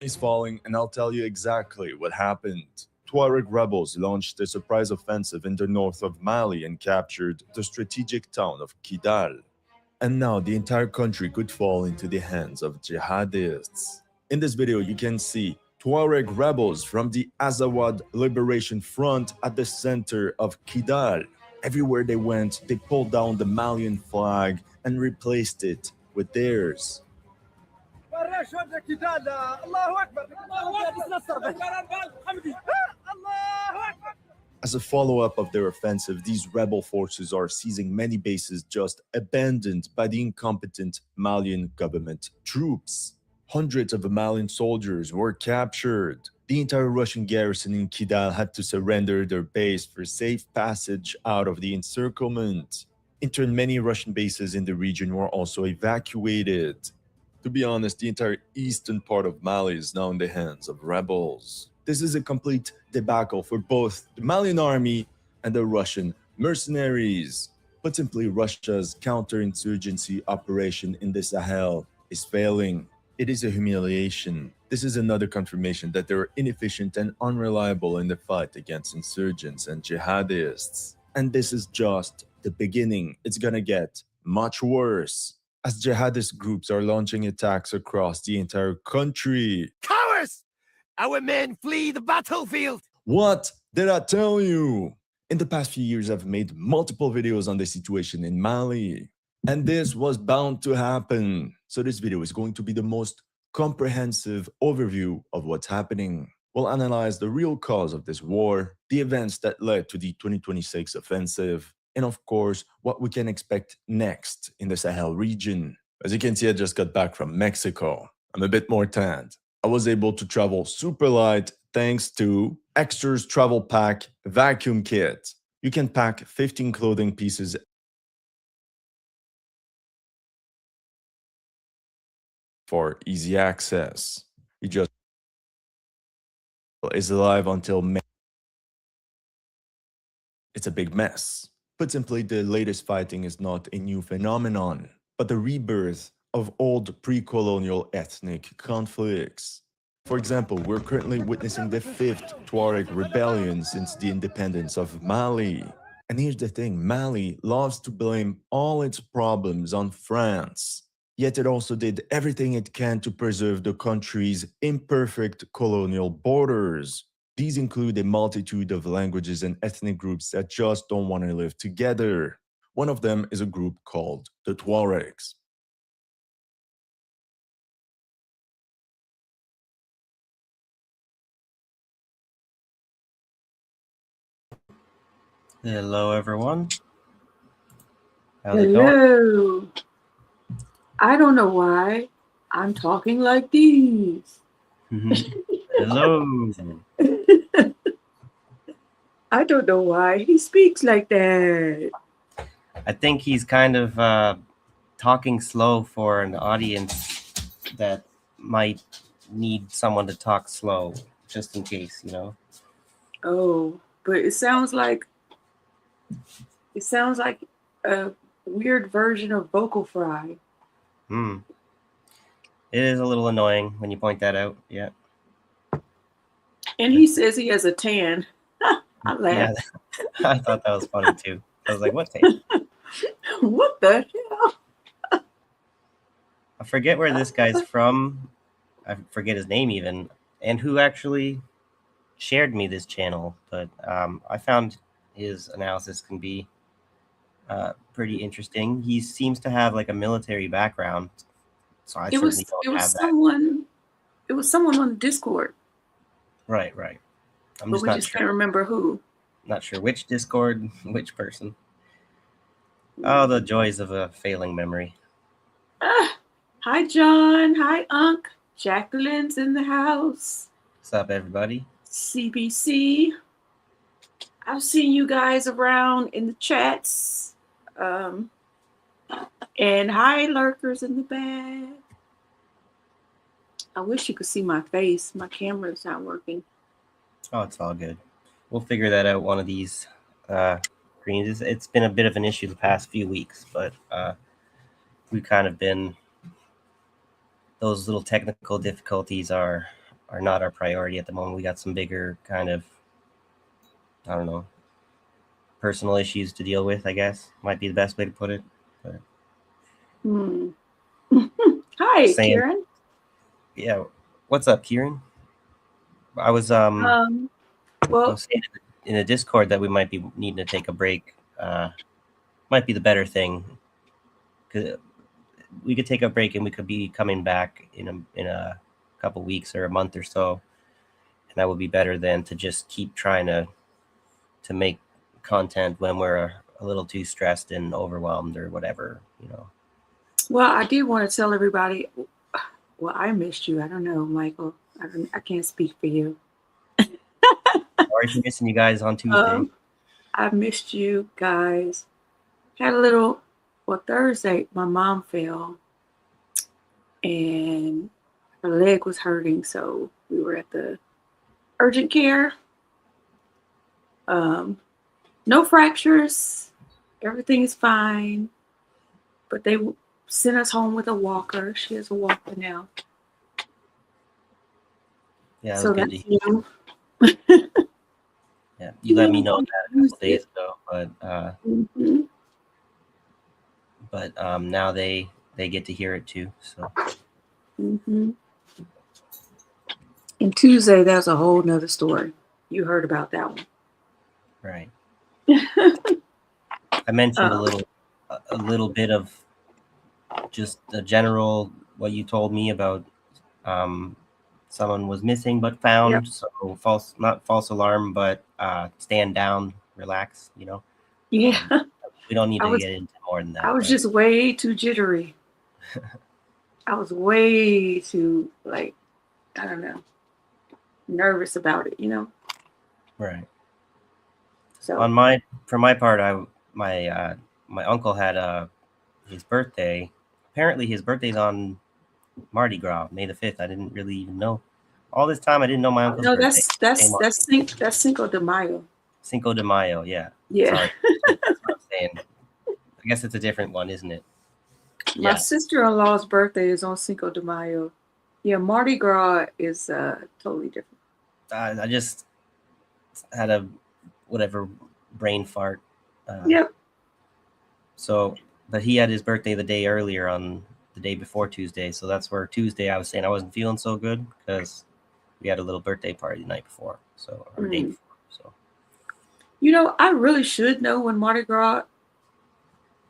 Is falling, and I'll tell you exactly what happened. Tuareg rebels launched a surprise offensive in the north of Mali and captured the strategic town of Kidal. And now the entire country could fall into the hands of jihadists. In this video, you can see Tuareg rebels from the Azawad Liberation Front at the center of Kidal. Everywhere they went, they pulled down the Malian flag and replaced it with theirs. As a follow-up of their offensive, these rebel forces are seizing many bases just abandoned by the incompetent Malian government troops. Hundreds of Malian soldiers were captured. The entire Russian garrison in Kidal had to surrender their base for safe passage out of the encirclement. In turn, many Russian bases in the region were also evacuated. To be honest, the entire eastern part of Mali is now in the hands of rebels. This is a complete debacle for both the Malian army and the Russian mercenaries. Put simply, Russia's counterinsurgency operation in the Sahel is failing. It is a humiliation. This is another confirmation that they are inefficient and unreliable in the fight against insurgents and jihadists. And this is just the beginning. It's gonna get much worse as jihadist groups are launching attacks across the entire country. Cowards! Our men flee the battlefield! What did I tell you? In the past few years, I've made multiple videos on the situation in Mali, and this was bound to happen. So this video is going to be the most comprehensive overview of what's happening. We'll analyze the real cause of this war, the events that led to the 2026 offensive, and of course, what we can expect next in the Sahel region. As you can see, I just got back from Mexico. I'm a bit more tanned. I was able to travel super light thanks to Extra's Travel Pack Vacuum Kit. You can pack 15 clothing pieces for easy access. You just is alive until May. It's a big mess. Put simply, the latest fighting is not a new phenomenon, but the rebirth of old pre-colonial ethnic conflicts. For example, we're currently witnessing the 5th Tuareg rebellion since the independence of Mali. And here's the thing, Mali loves to blame all its problems on France. Yet it also did everything it can to preserve the country's imperfect colonial borders. These include a multitude of languages and ethnic groups that just don't want to live together. One of them is a group called the Tuaregs. Hello, everyone. How's it going? Hello. I don't know why I'm talking like these. Hello. I don't know why he speaks like that. I think he's kind of talking slow for an audience that might need someone to talk slow, just in case, you know. Oh, but it sounds like a weird version of vocal fry. It is a little annoying when you point that out. Yeah. And he says he has a tan. I laugh. Yeah, I thought that was funny too. I was like, what tan? What the hell? I forget where this guy's from. I forget his name even, and who actually shared me this channel. But I found his analysis can be pretty interesting. He seems to have like a military background, so I certainly don't have that. It was someone on Discord. Right. I'm But just we not just sure. can't remember who. Not sure which Discord, which person. Oh, the joys of a failing memory. Hi, John. Hi, Unc. Jacqueline's in the house. What's up, everybody? CBC. I've seen you guys around in the chats. And hi, lurkers in the back. I wish you could see my face. My camera's not working. Oh, it's all good. We'll figure that out one of these screens. It's been a bit of an issue the past few weeks, but we've kind of been... Those little technical difficulties are not our priority at the moment. We got some bigger kind of, I don't know, personal issues to deal with, I guess. Might be the best way to put it. But Hi, Kieran. Yeah. What's up, Kieran? I was saying in the Discord that we might be needing to take a break. Might be the better thing, because we could take a break and we could be coming back in a couple weeks or a month or so, and that would be better than to just keep trying to make content when we're a little too stressed and overwhelmed or whatever, you know. Well, I did want to tell everybody. Well, I missed you. I don't know, Michael. I can't speak for you. Sorry for missing you guys on Tuesday. I missed you guys. Had Thursday, my mom fell and her leg was hurting, so we were at the urgent care. No fractures. Everything is fine. But they sent us home with a walker. She has a walker now. Yeah, it So was good that's to hear. new. Yeah, you let me know that a couple days ago, but now they get to hear it too. So. And Tuesday, that's a whole nother story. You heard about that one, right? I mentioned a little bit of just the general what you told me about someone was missing but found. Yep. So not false alarm, but stand down, relax. Yeah. We don't need to get into more than that. I was just way too jittery. I was way too, like, I don't know, nervous about it, Right. So for my part, my uncle had his birthday. Apparently, his birthday's on Mardi Gras, May the 5th. I didn't really even know. All this time, I didn't know my uncle's birthday. That's Cinco de Mayo. Cinco de Mayo, yeah. Yeah. Sorry, that's what I'm saying. I guess it's a different one, isn't it? My sister-in-law's birthday is on Cinco de Mayo. Yeah, Mardi Gras is totally different. I just had a brain fart. Yep. So, but he had his birthday the day earlier, on the day before Tuesday. So that's where Tuesday I was saying I wasn't feeling so good because we had a little birthday party the night before, or day before. So, I really should know when Mardi Gras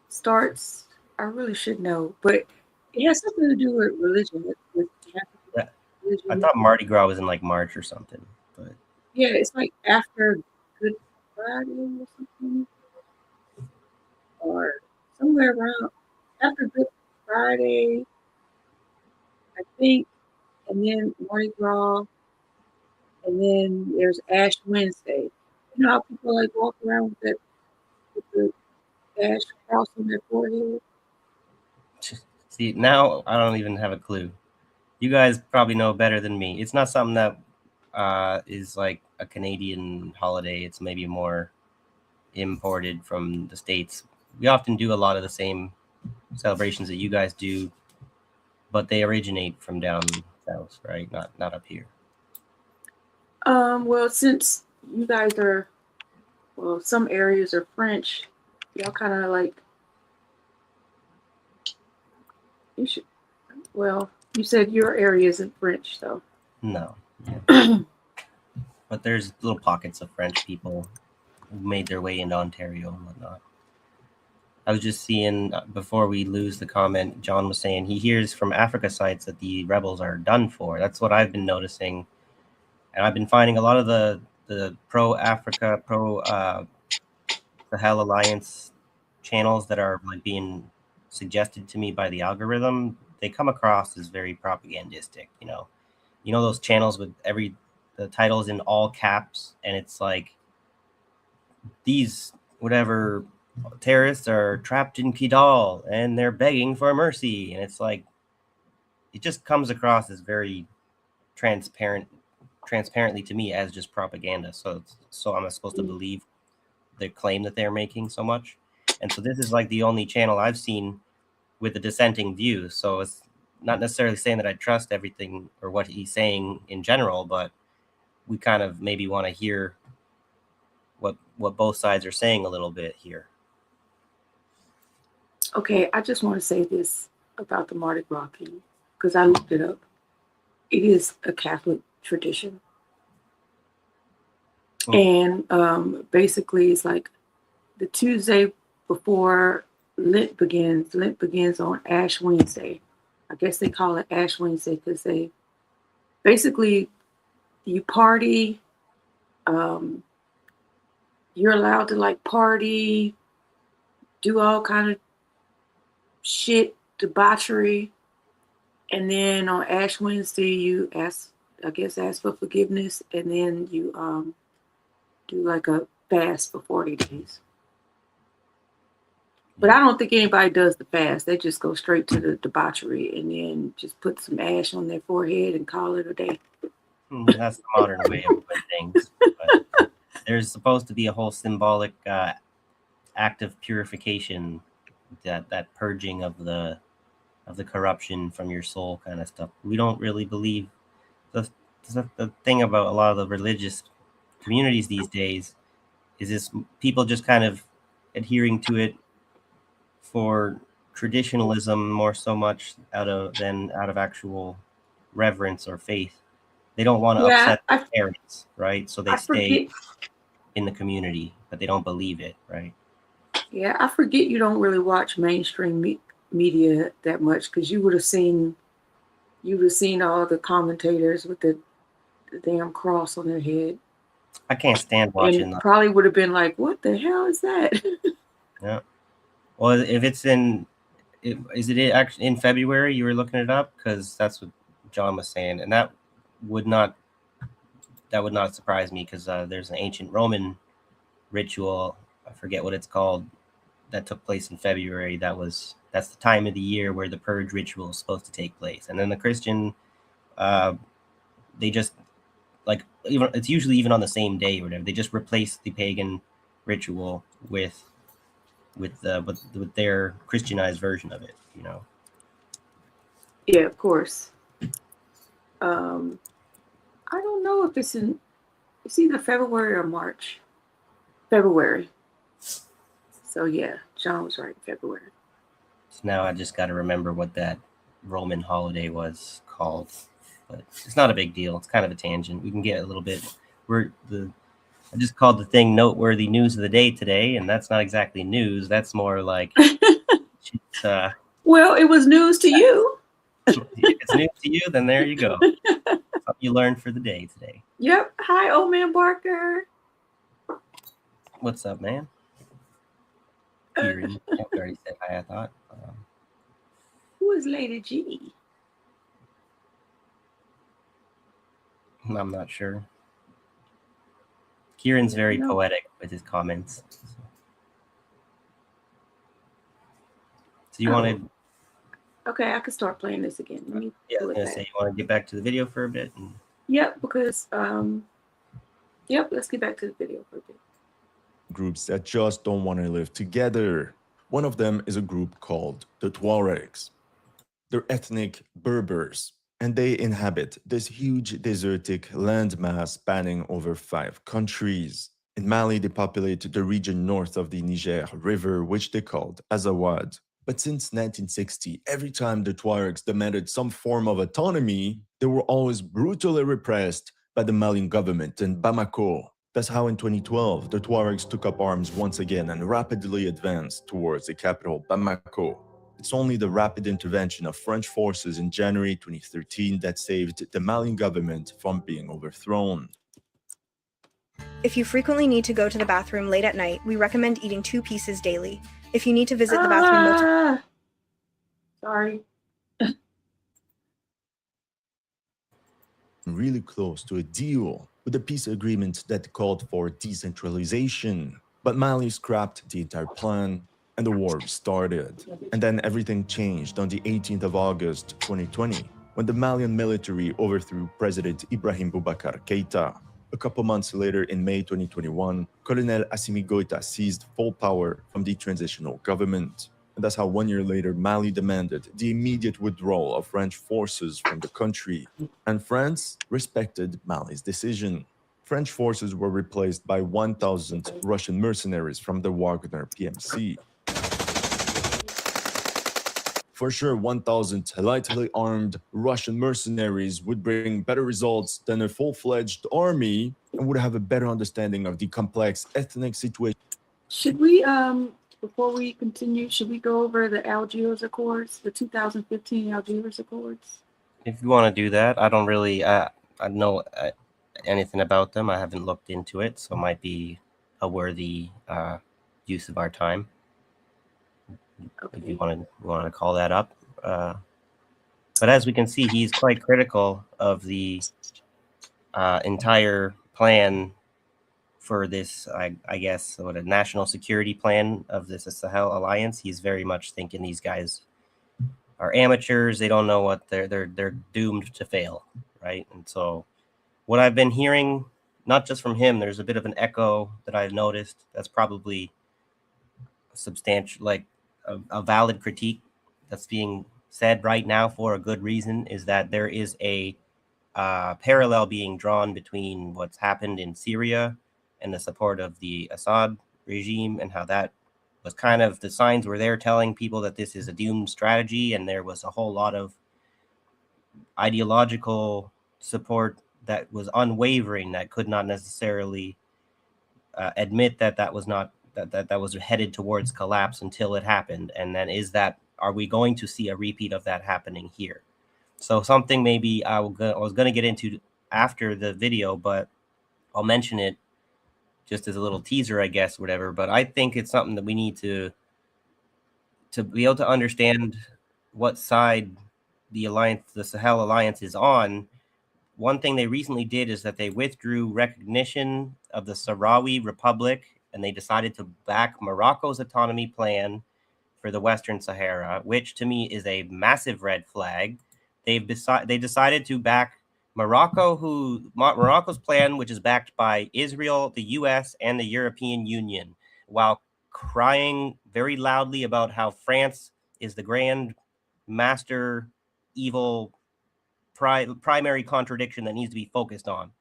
starts. I really should know, but it has something to do with religion. I thought Mardi Gras was in like March or something, but yeah, it's like after Good Friday or something, or somewhere around after Good Friday, I think, and then Mardi Gras, and then there's Ash Wednesday. You know how people like walk around with the ash cross on their forehead? see, now I don't even have a clue. You guys probably know better than me. It's not something that is like a Canadian holiday. It's maybe more imported from the States. We often do a lot of the same celebrations that you guys do, but they originate from down south, right? Not up here. Well, since you guys are, some areas are French, y'all kind of like, you should, you said your area isn't French, though. No. Yeah. But there's little pockets of French people who made their way into Ontario and whatnot. I was just seeing, before we lose the comment, John was saying he hears from Africa sites that the rebels are done for. That's what I've been noticing. And I've been finding a lot of the pro-Africa, pro-Sahel Alliance channels that are like being suggested to me by the algorithm. They come across as very propagandistic, those channels with the titles in all caps, and it's like, these whatever terrorists are trapped in Kidal and they're begging for mercy, and it's like, it just comes across as very transparently to me as just propaganda. So I'm supposed to believe the claim that they're making so much. And so this is like the only channel I've seen with a dissenting view. So it's not necessarily saying that I trust everything or what he's saying in general, but we kind of maybe want to hear what both sides are saying a little bit here. Okay, I just want to say this about the Mardi Gras King, because I looked it up. It is a Catholic tradition. And basically it's like the Tuesday before Lent begins. Lent begins on Ash Wednesday. I guess they call it Ash Wednesday because they basically, you party. You're allowed to like party, do all kind of shit, debauchery. And then on Ash Wednesday, you ask for forgiveness. And then you do like a fast for 40 days. But I don't think anybody does the fast. They just go straight to the debauchery and then just put some ash on their forehead and call it a day. That's the modern way of doing things. But there's supposed to be a whole symbolic act of purification, that purging of the corruption from your soul kind of stuff. We don't really believe the thing about a lot of the religious communities these days is this people just kind of adhering to it for traditionalism more so much out of actual reverence or faith. They don't want to upset their parents, right? So they stay in the community, but they don't believe it, right? Yeah, I forget you don't really watch mainstream media that much, because you would have seen all the commentators with the damn cross on their head. I can't stand watching and that. Probably would have been like, what the hell is that? Yeah. Well, if it's is it actually in February? You were looking it up, because that's what John was saying, and that would not surprise me, because there's an ancient Roman ritual, I forget what it's called, that took place in February. That's the time of the year where the purge ritual is supposed to take place. And then the Christian, they just it's usually even on the same day or whatever. They just replace the pagan ritual with their Christianized version of it, you know. Yeah, of course. I don't know if it's either February or March. February. So yeah, John was right, February. So now I just got to remember what that Roman holiday was called, but it's not a big deal. It's kind of a tangent. We can get a little bit. I just called the thing Noteworthy News of the Day today, and that's not exactly news. That's more like well, it was news to you. If it's news to you, then there you go. Something you learned for the day today. Yep. Hi, old man Barker. What's up, man? Kieran. I already said hi, I thought. Who is Lady G? I'm not sure. Kieran's very poetic with his comments. So you want to... Okay, I can start playing this again. Let me I was going to say, you want to get back to the video for a bit? Yep, because, let's get back to the video for a bit. Groups that just don't want to live together. One of them is a group called the Tuaregs. They're ethnic Berbers, and they inhabit this huge desertic landmass spanning over 5 countries. In Mali, they populate the region north of the Niger River, which they called Azawad. But since 1960, every time the Tuaregs demanded some form of autonomy, they were always brutally repressed by the Malian government in Bamako. That's how in 2012, the Tuaregs took up arms once again and rapidly advanced towards the capital, Bamako. It's only the rapid intervention of French forces in January 2013 that saved the Malian government from being overthrown. If you frequently need to go to the bathroom late at night, we recommend eating 2 pieces daily. If you need to visit the bathroom multiple... Sorry. Really close to a deal with a peace agreement that called for decentralization. But Mali scrapped the entire plan and the war started. And then everything changed on the 18th of August 2020, when the Malian military overthrew President Ibrahim Boubacar Keïta. A couple months later, in May 2021, Colonel Assimi Goïta seized full power from the transitional government. And that's how 1 year later, Mali demanded the immediate withdrawal of French forces from the country. And France respected Mali's decision. French forces were replaced by 1,000 Russian mercenaries from the Wagner PMC. For sure, 1,000 lightly armed Russian mercenaries would bring better results than a full-fledged army and would have a better understanding of the complex ethnic situation. Should we, before we continue, should we go over the Algiers Accords, the 2015 Algiers Accords? If you want to do that, I don't really I know anything about them. I haven't looked into it, so it might be a worthy use of our time. Okay. If you want to call that up. But as we can see, he's quite critical of the entire plan for this, I guess, what a national security plan of this Sahel alliance. He's very much thinking these guys are amateurs. They don't know what they're doomed to fail, right? And so what I've been hearing, not just from him, there's a bit of an echo that I've noticed that's probably substantial, like a valid critique that's being said right now for a good reason, is that there is a parallel being drawn between what's happened in Syria and the support of the Assad regime, and how that was kind of, the signs were there telling people that this is a doomed strategy, and there was a whole lot of ideological support that was unwavering, that could not necessarily admit that that was not that was headed towards collapse until it happened. And then are we going to see a repeat of that happening here? So something maybe I was going to get into after the video, but I'll mention it just as a little teaser, I guess, whatever. But I think it's something that we need to be able to understand what side the alliance, the Sahel Alliance, is on. One thing they recently did is that they withdrew recognition of the Sahrawi Republic, and they decided to back Morocco's autonomy plan for the Western Sahara, which to me is a massive red flag. They decided to back Morocco's plan, which is backed by Israel, the US, and the European Union, while crying very loudly about how France is the grand master evil primary contradiction that needs to be focused on.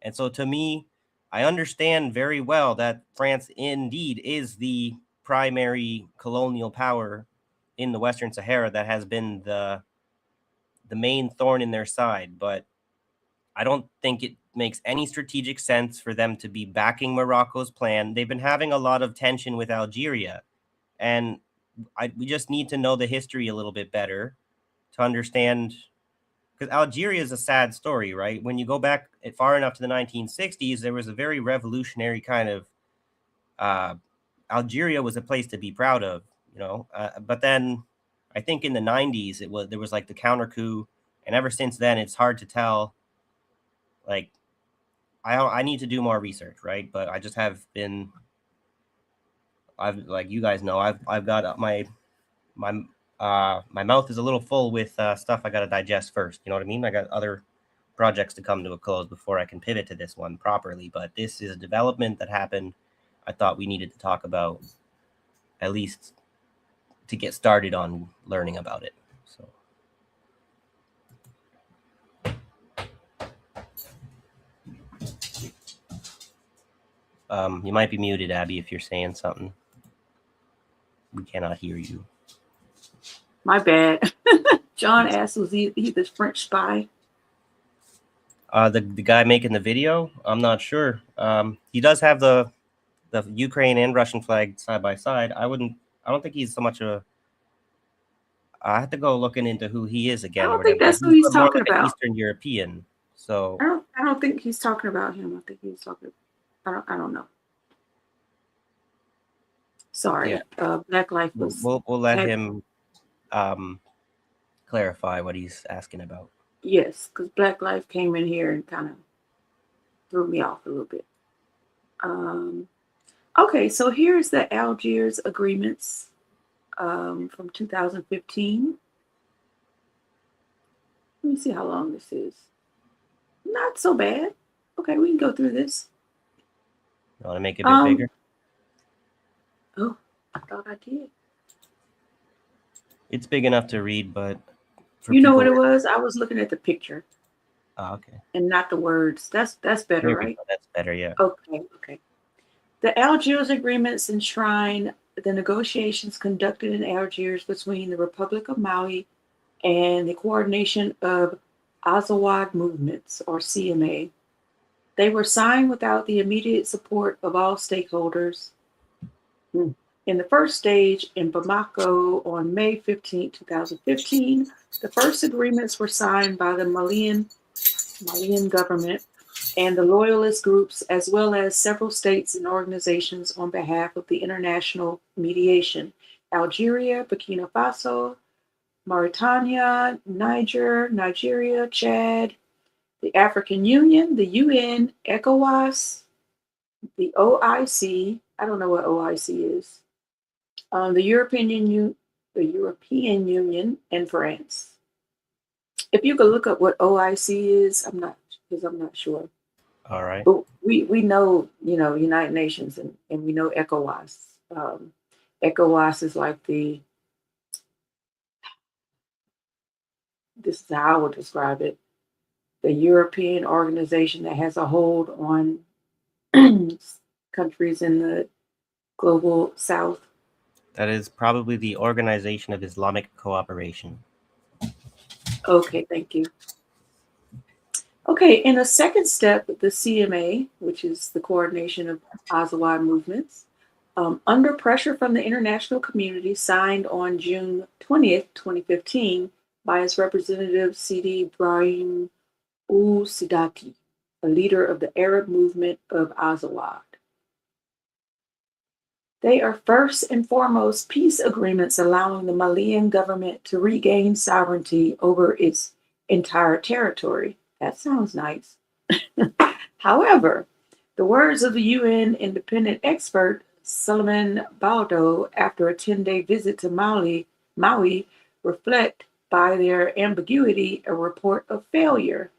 And so to me, I understand very well that France indeed is the primary colonial power in the Western Sahara that has been the main thorn in their side. But I don't think it makes any strategic sense for them to be backing Morocco's plan. They've been having a lot of tension with Algeria, and we just need to know the history a little bit better to understand, because Algeria is a sad story, right? When you go back far enough to the 1960s, there was a very revolutionary kind of Algeria was a place to be proud of, you know. But then I think in the 90s there was like the counter coup, and ever since then it's hard to tell. Like, I need to do more research, right? But I just have been, like you guys know, I've got my mouth is a little full with stuff I got to digest first. You know what I mean? I got other projects to come to a close before I can pivot to this one properly. But this is a development that happened. I thought we needed to talk about, at least to get started on learning about it. So. You might be muted, Abby, if you're saying something. We cannot hear you. My bad. John asked, was he the French spy? The guy making the video? I'm not sure. He does have the Ukraine and Russian flag side by side. I don't think he's so much I have to go looking into who he is again. I don't think that's who he's talking about. Eastern European. So I don't think he's talking about him. I think he's talking. I don't know. Sorry. Yeah. Black Life was. We'll let him clarify what he's asking about. Yes, because Black Life came in here and kind of threw me off a little bit. Okay, so here's the Algiers agreements from 2015. Let me see how long this is. Not so bad. Okay, we can go through this. You want to make it a bit bigger? Oh, I thought I did. It's big enough to read, but you know what it was? I was looking at the picture. Oh, okay. And not the words. That's better, right? That's better, yeah. Okay. The Algiers agreements enshrine the negotiations conducted in Algiers between the Republic of Mali and the Coordination of Azawad Movements, or CMA. They were signed without the immediate support of all stakeholders. In the first stage in Bamako on May 15, 2015, the first agreements were signed by the Malian government and the loyalist groups, as well as several states and organizations on behalf of the international mediation: Algeria, Burkina Faso, Mauritania, Nigeria, Chad, the African Union, the UN, ECOWAS, the OIC. I don't know what OIC is. The European Union, and France. If you could look up what OIC is, I'm not sure. All right. But we know, United Nations, and we know ECOWAS. ECOWAS is like this is how I would describe it, the European organization that has a hold on countries in the global south? That is probably the Organization of Islamic Cooperation. Okay, thank you. Okay, in a second step, the CMA, which is the Coordination of Azawad Movements, under pressure from the international community, signed on June 20th, 2015, by its representative Sidi Ibrahim Sidati, a leader of the Arab movement of Azawad. They are first and foremost peace agreements allowing the Malian government to regain sovereignty over its entire territory. That sounds nice. However, the words of the UN independent expert Suleiman Baldo after a 10-day visit to Maui reflect, by their ambiguity, a report of failure.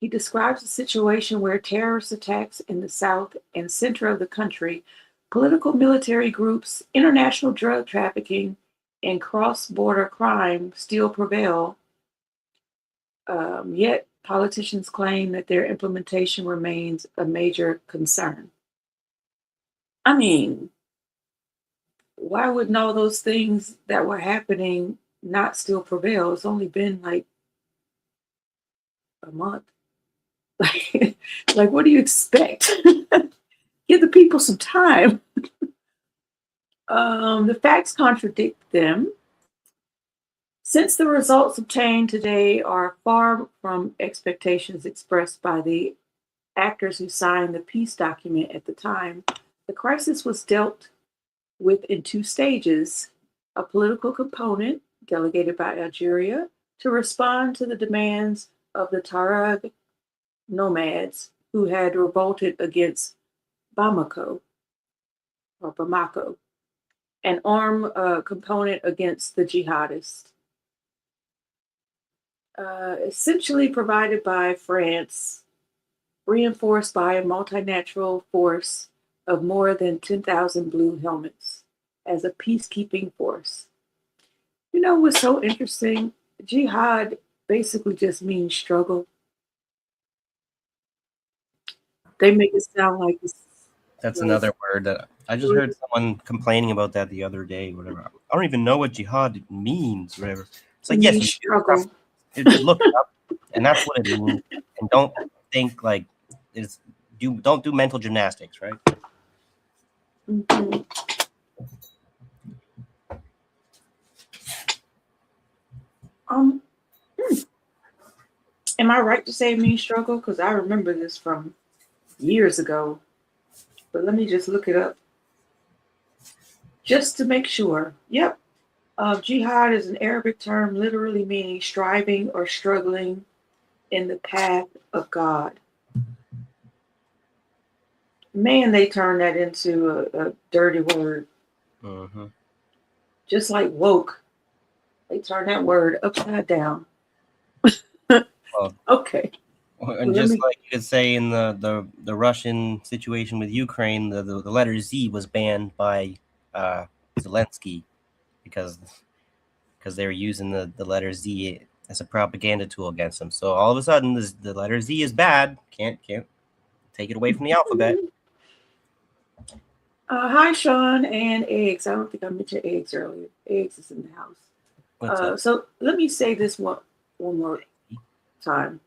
He describes a situation where terrorist attacks in the south and center of the country, political military groups, international drug trafficking, and cross-border crime still prevail. Yet politicians claim that their implementation remains a major concern. I mean, why wouldn't all those things that were happening not still prevail? It's only been like a month. Like what do you expect? Give the people some time. The facts contradict them. Since the results obtained today are far from expectations expressed by the actors who signed the peace document at the time, the crisis was dealt with in two stages: a political component delegated by Algeria to respond to the demands of the Tuareg nomads who had revolted against Bamako, an armed component against the jihadists. Essentially provided by France, reinforced by a multinational force of more than 10,000 blue helmets as a peacekeeping force. You know what's so interesting? Jihad basically just means struggle. They make it sound like it's That's another word that I just heard someone complaining about that the other day. Whatever. I don't even know what jihad means. Whatever. It's like, yes, you struggle. Look it up, and that's what it means. And don't think like don't do mental gymnastics, right? Mm-hmm. Am I right to say it means struggle? Because I remember this from years ago. But let me just look it up just to make sure. Yep. Jihad is an Arabic term literally meaning striving or struggling in the path of God. Man, they turned that into a dirty word. Mm-hmm. Just like woke. They turned that word upside down. Well, okay. And just like you could say in the Russian situation with Ukraine, the letter Z was banned by Zelensky because they were using the letter Z as a propaganda tool against him. So all of a sudden, the letter Z is bad. Can't take it away from the alphabet. Hi, Sean, and Eggs. I don't think I mentioned Eggs earlier. Eggs is in the house. So let me say this one more time.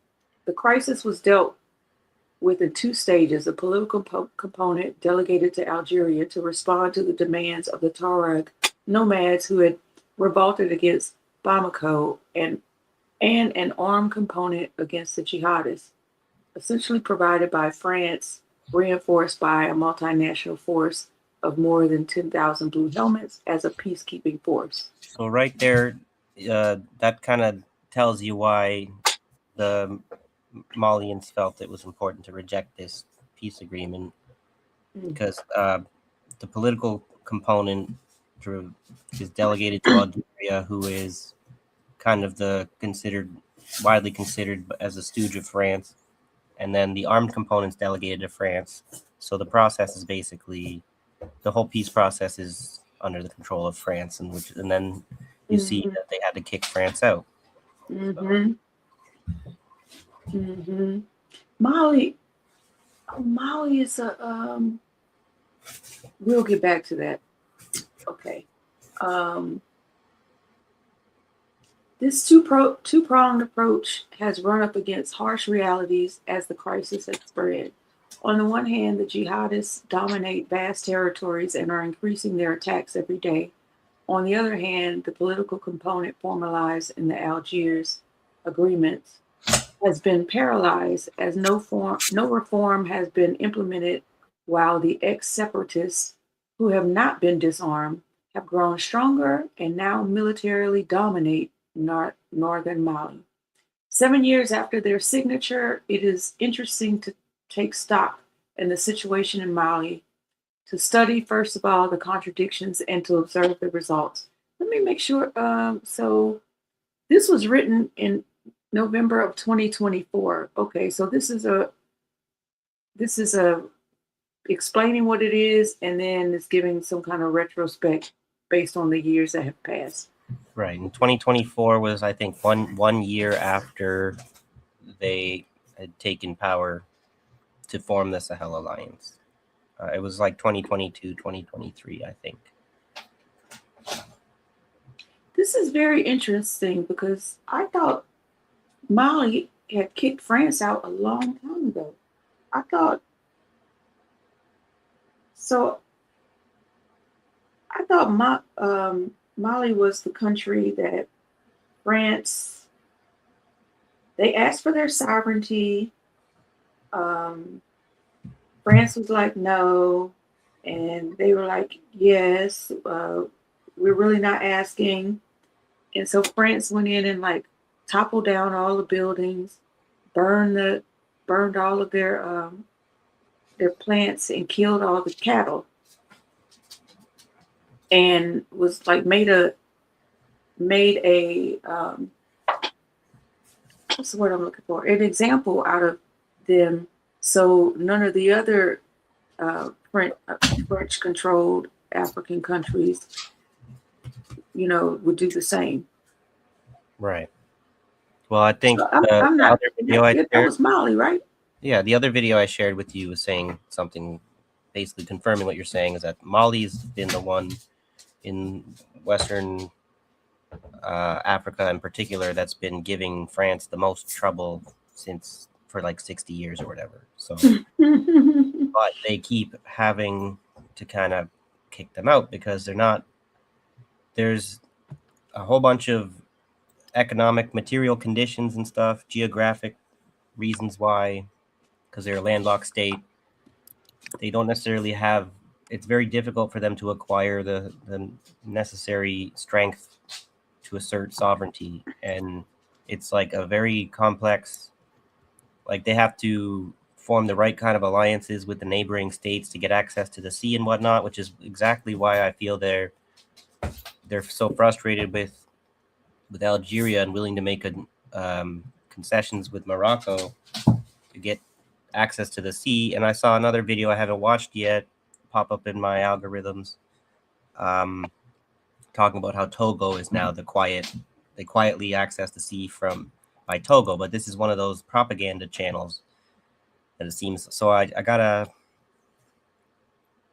The crisis was dealt with in two stages: a political component delegated to Algeria to respond to the demands of the Tuareg nomads who had revolted against Bamako, and an armed component against the jihadists, essentially provided by France, reinforced by a multinational force of more than 10,000 blue helmets as a peacekeeping force. So right there, that kind of tells you why the Malians felt it was important to reject this peace agreement, because the political component is delegated to Algeria, who is kind of widely considered as a stooge of France, and then the armed components delegated to France. So the process is basically, the whole peace process is under the control of France, and then you see that they had to kick France out. Mm-hmm. Mm-hmm. Mali is a we'll get back to that. Okay. This two-pronged approach has run up against harsh realities as the crisis has spread. On the one hand, the jihadists dominate vast territories and are increasing their attacks every day. On the other hand, the political component formalized in the Algiers agreements has been paralyzed as no reform has been implemented, while the ex-separatists who have not been disarmed have grown stronger and now militarily dominate northern Mali. 7 years after their signature, it is interesting to take stock in the situation in Mali, to study, first of all, the contradictions and to observe the results. Let me make sure. So this was written in November of 2024. Okay, so this is a explaining what it is, and then it's giving some kind of retrospect based on the years that have passed. Right. And 2024 was, I think, one year after they had taken power to form the Sahel Alliance. It was like 2022, 2023, I think. This is very interesting because I thought Mali had kicked France out a long time ago. I thought Mali was the country that France, they asked for their sovereignty. France was like, no. And they were like, yes, we're really not asking. And so France went in and like toppled down all the buildings, burned all of their plants and killed all the cattle. And was like made a what's the word I'm looking for? An example out of them, so none of the other French-controlled African countries, would do the same. Right. Well, I think I'm not. That was Mali, right? Yeah, the other video I shared with you was saying something, basically confirming what you're saying, is that Mali's been the one in Western Africa in particular that's been giving France the most trouble for like 60 years or whatever. So, but they keep having to kind of kick them out because there's a whole bunch of economic, material conditions and stuff, geographic reasons why, because they're a landlocked state. They don't necessarily have, it's very difficult for them to acquire the necessary strength to assert sovereignty. And it's like a very complex, like they have to form the right kind of alliances with the neighboring states to get access to the sea and whatnot, which is exactly why I feel they're so frustrated with Algeria and willing to make concessions with Morocco to get access to the sea. And I saw another video I haven't watched yet pop up in my algorithms, talking about how Togo is now they quietly access the sea by Togo, but this is one of those propaganda channels that it seems. So I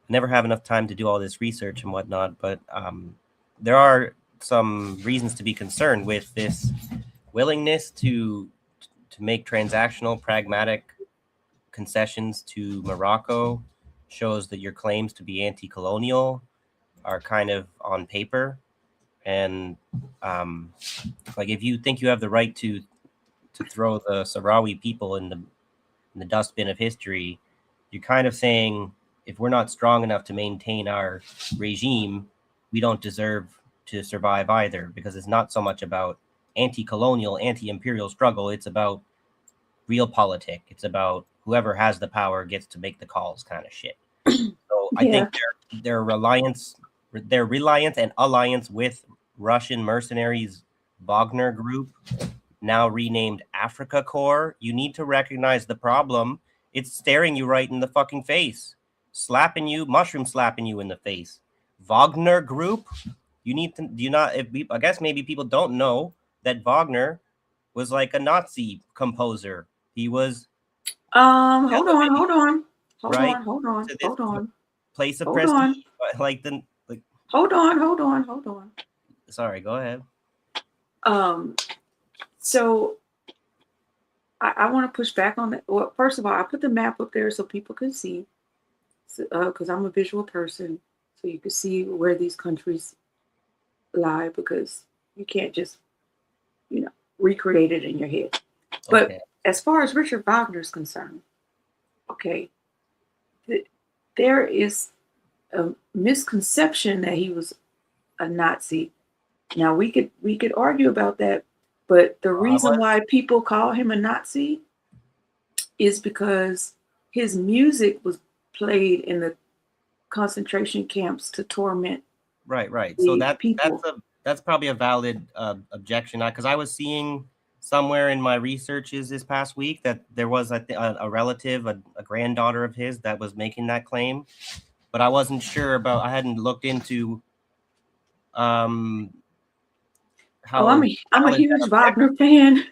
never have enough time to do all this research and whatnot, but there are some reasons to be concerned with this willingness to make transactional, pragmatic concessions to Morocco. Shows that your claims to be anti-colonial are kind of on paper, and like if you think you have the right to throw the Sahrawi people in the dustbin of history, you're kind of saying if we're not strong enough to maintain our regime, we don't deserve to survive either, because it's not so much about anti-colonial, anti-imperial struggle. It's about realpolitik. It's about whoever has the power gets to make the calls kind of shit. So I think their reliance and alliance with Russian mercenaries Wagner Group, now renamed Africa Corps, you need to recognize the problem. It's staring you right in the fucking face, mushroom slapping you in the face. Wagner Group, I guess maybe people don't know that Wagner was like a Nazi composer. He was hold on. right Hold on. to this Hold on. place of Hold prestige. on. Like the like. Hold on. Sorry, go ahead. So I want to push back on that. Well, first of all, I put the map up there so people can see, because I'm a visual person, so you can see where these countries lie, because you can't just, recreate it in your head. But Okay. as far as Richard Wagner is concerned, okay, there is a misconception that he was a Nazi. Now we could argue about that, but the reason why people call him a Nazi is because his music was played in the concentration camps to torment. Right. So people. that's probably a valid objection, because I was seeing somewhere in my researches this past week that there was a relative, a granddaughter of his, that was making that claim, but I wasn't sure about. I hadn't looked into how. I'm a huge Wagner fan.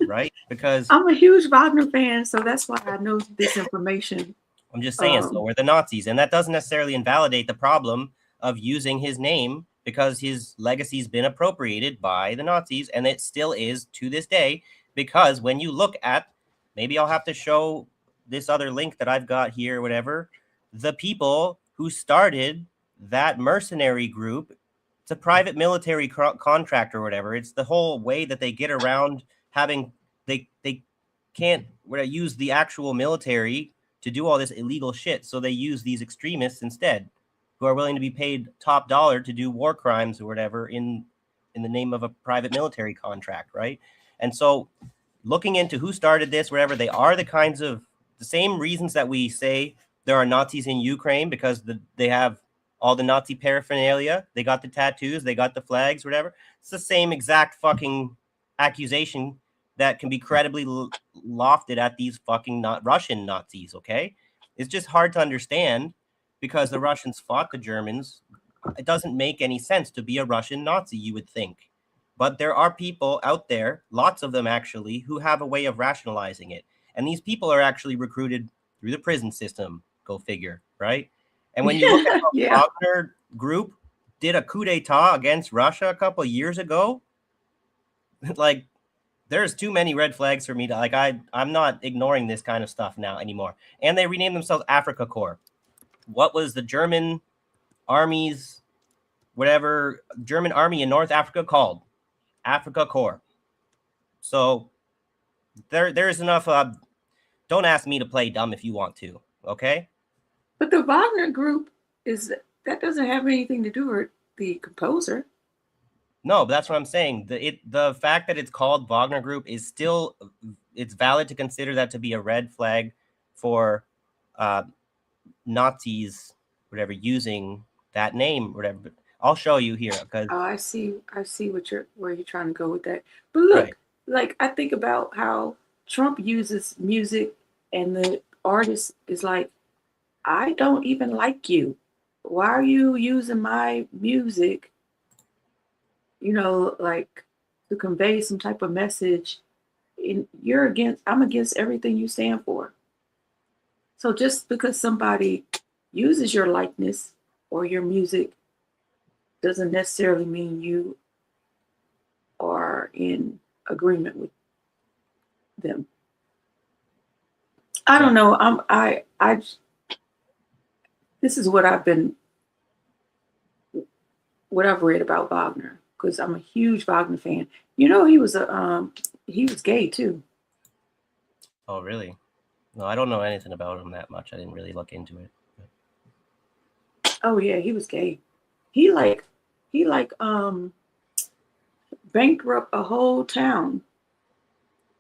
Right, because I'm a huge Wagner fan, so that's why I know this information. I'm just saying, so were the Nazis, and that doesn't necessarily invalidate the problem of using his name, because his legacy's been appropriated by the Nazis, and it still is to this day. Because when you look at, maybe I'll have to show this other link that I've got here, whatever, the people who started that mercenary group, it's a private military contract or whatever. It's the whole way that they get around having, they can't use the actual military to do all this illegal shit. So they use these extremists instead, who are willing to be paid top dollar to do war crimes or whatever in the name of a private military contract, right? And so looking into who started this, whatever, they are the same reasons that we say there are Nazis in Ukraine, because they have all the Nazi paraphernalia. They got the tattoos, they got the flags, whatever. It's the same exact fucking accusation that can be credibly lofted at these fucking Russian Nazis, okay? It's just hard to understand, because the Russians fought the Germans. It doesn't make any sense to be a Russian Nazi, you would think. But there are people out there, lots of them actually, who have a way of rationalizing it. And these people are actually recruited through the prison system, go figure, right? And when you look at the Wagner group did a coup d'etat against Russia a couple of years ago, like, there's too many red flags for me to, like, I'm not ignoring this kind of stuff now anymore. And they renamed themselves Africa Corps. What was the German army's, whatever, German army in North Africa called? Africa Corps. So there's enough. Don't ask me to play dumb if you want to, okay? But the Wagner group that doesn't have anything to do with the composer. No, but that's what I'm saying. The fact that it's called Wagner Group is still, it's valid to consider that to be a red flag for Nazis, whatever, using that name, whatever. But I'll show you here, because I see where you're trying to go with that. But look, right. Like, I think about how Trump uses music, and the artist is like, I don't even like you. Why are you using my music? Like, to convey some type of message. I'm against everything you stand for. So just because somebody uses your likeness or your music doesn't necessarily mean you are in agreement with them. I don't know. This is what I've read about Wagner, because I'm a huge Wagner fan. He was gay too. Oh, really? No, I don't know anything about him that much. I didn't really look into it. Oh yeah, he was gay. He bankrupt a whole town.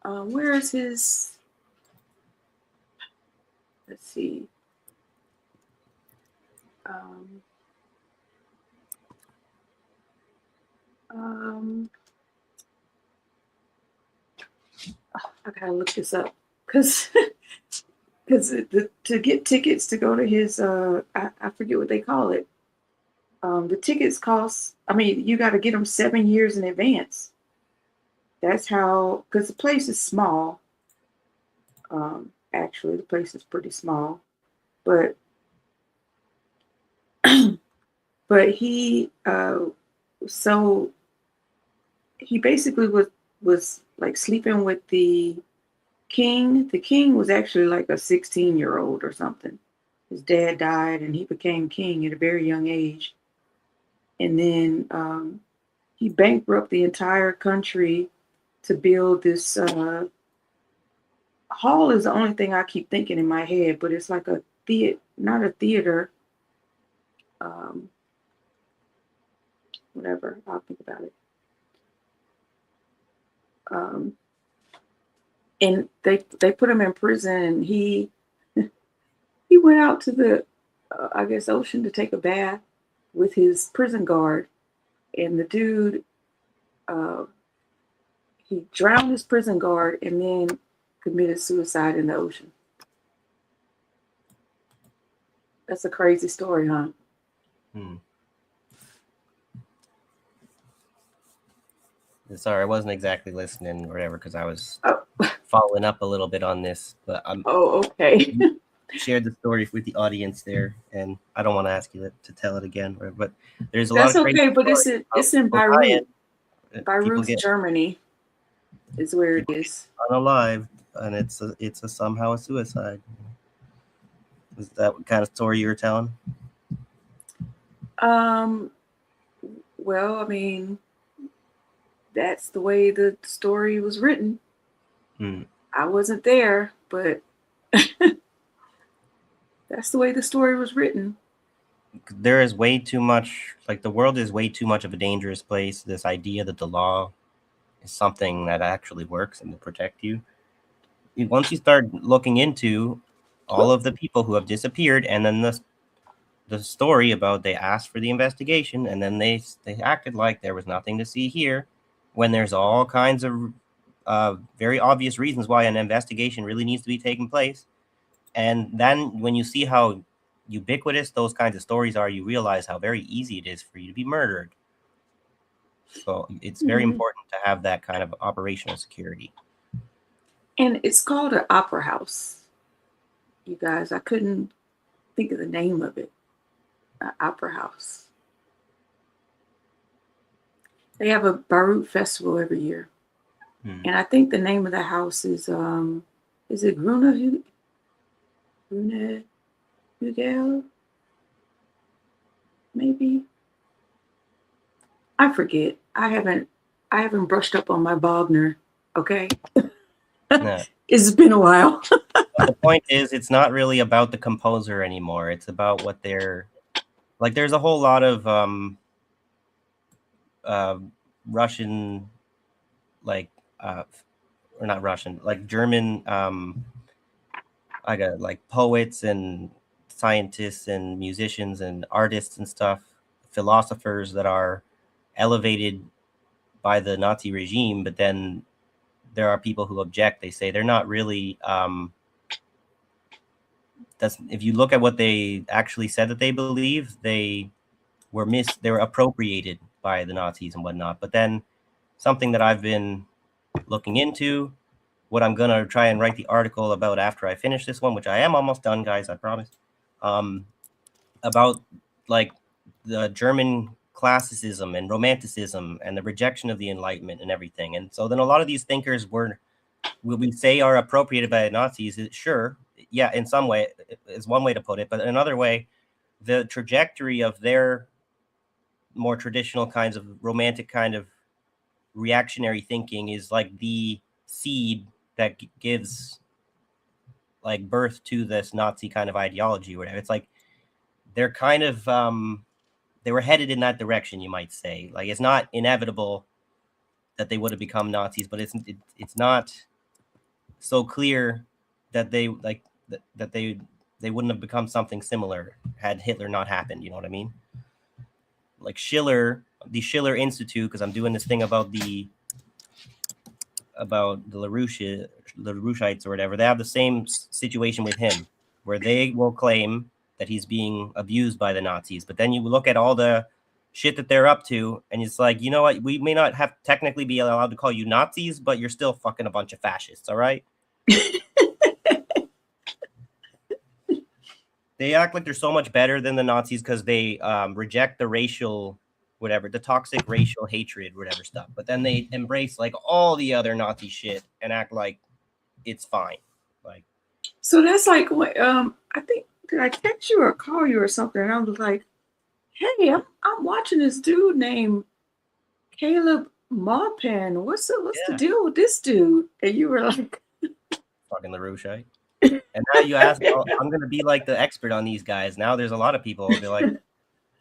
Where is his? Let's see. I gotta look this up, because to get tickets to go to his I forget what they call it. The tickets cost. I mean, you got to get them 7 years in advance. That's how, because the place is small. actually. The place is pretty small. But but he so he basically was like sleeping with the king. The king was actually like a 16-year-old or something. His dad died and he became king at a very young age. And then he bankrupted the entire country to build this hall is the only thing I keep thinking in my head, but it's like a theater, not a theater. Whatever, I'll think about it. And they put him in prison, and he went out to the I guess ocean to take a bath with his prison guard, and the dude he drowned his prison guard and then committed suicide in the ocean. That's a crazy story, huh? Sorry, I wasn't exactly listening or whatever because I was following up a little bit on this. But I'm okay. Shared the story with the audience there, and I don't want to ask you to tell it again. But there's a That's lot of okay, but it's in Beirut. Beirut, Germany is where it is. Unalive, and it's a somehow a suicide. Is that what kind of story you were telling? Well, I mean, that's the way the story was written. I wasn't there, but that's the way the story was written. There is way too much, like the world is way too much of a dangerous place. This idea that the law is something that actually works and will protect you. Once you start looking into all of the people who have disappeared, and then the story about they asked for the investigation, and then they acted like there was nothing to see here, when there's all kinds of very obvious reasons why an investigation really needs to be taking place. And then when you see how ubiquitous those kinds of stories are, you realize how very easy it is for you to be murdered. So it's very important to have that kind of operational security. And it's called an opera house. You guys, I couldn't think of the name of it. An opera house. They have a Beirut festival every year. And I think the name of the house is it Gruna Hugel? Maybe. I forget. I haven't brushed up on my Wagner. Okay. Yeah. It's been a while. The point is, it's not really about the composer anymore. It's about what they're like. There's a whole lot of Russian, like or not Russian, like German I got like poets and scientists and musicians and artists and stuff, philosophers that are elevated by the Nazi regime, but then there are people who object. They say they're not really that's if you look at what they actually said that they believe, they were appropriated by the Nazis and whatnot. But then something that I've been looking into, what I'm gonna try and write the article about after I finish this one, which I am almost done, guys, I promise, about like the German classicism and romanticism and the rejection of the Enlightenment and everything. And so then a lot of these thinkers will we say are appropriated by the Nazis? Sure, yeah, in some way is one way to put it, but in another way, the trajectory of their more traditional kinds of romantic kind of reactionary thinking is like the seed that gives like birth to this Nazi kind of ideology or whatever. It's like they're kind of they were headed in that direction, you might say. Like it's not inevitable that they would have become Nazis, but it's not so clear that they like that they wouldn't have become something similar had Hitler not happened. You know what I mean? Like Schiller, the Schiller Institute, because I'm doing this thing about the LaRouchites or whatever. They have the same situation with him, where they will claim that he's being abused by the Nazis, but then you look at all the shit that they're up to, and it's like, you know what? We may not have technically be allowed to call you Nazis, but you're still fucking a bunch of fascists. All right. They act like they're so much better than the Nazis because they reject the racial, whatever, the toxic racial hatred, whatever stuff. But then they embrace like all the other Nazi shit and act like it's fine. Like, so that's like what I think. Did I text you or call you or something? And I was like, "Hey, I'm watching this dude named Caleb Maupin. What's the deal with this dude?" And you were like, "Fucking LaRouche, right?" And now you ask, oh, I'm going to be like the expert on these guys. Now there's a lot of people who'll be like,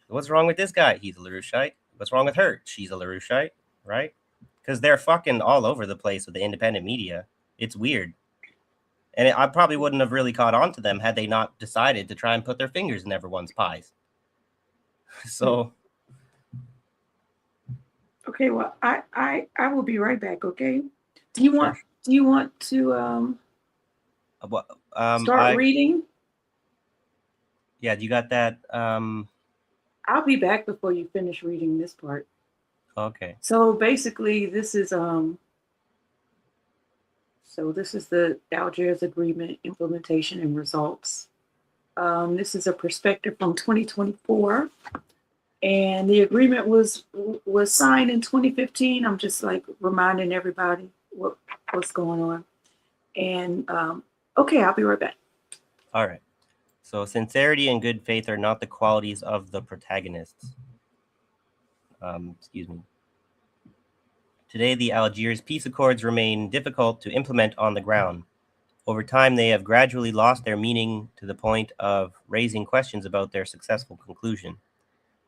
what's wrong with this guy? He's a LaRoucheite. What's wrong with her? She's a LaRoucheite, right? Because they're fucking all over the place with the independent media. It's weird. And I probably wouldn't have really caught on to them had they not decided to try and put their fingers in everyone's pies. So. Okay, well, I will be right back, okay? Do you want to start reading? Yeah, you got that? I'll be back before you finish reading this part. Okay. So basically, this is the Algiers Agreement implementation and results. This is a perspective from 2024, and the agreement was signed in 2015. I'm just like reminding everybody what's going on. And okay, I'll be right back. All right. So sincerity and good faith are not the qualities of the protagonists. Excuse me. Today, the Algiers peace accords remain difficult to implement on the ground. Over time, they have gradually lost their meaning to the point of raising questions about their successful conclusion.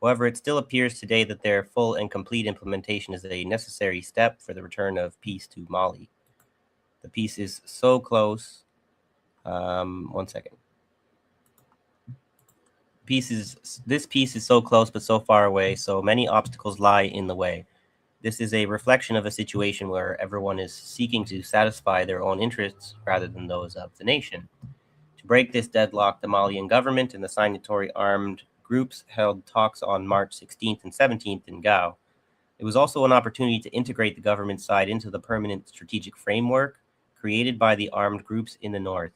However, it still appears today that their full and complete implementation is a necessary step for the return of peace to Mali. The peace is so close. 1 second. This peace is so close but so far away, so many obstacles lie in the way. This is a reflection of a situation where everyone is seeking to satisfy their own interests rather than those of the nation. To break this deadlock, the Malian government and the signatory armed groups held talks on March 16th and 17th in Gao. It was also an opportunity to integrate the government side into the permanent strategic framework created by the armed groups in the north.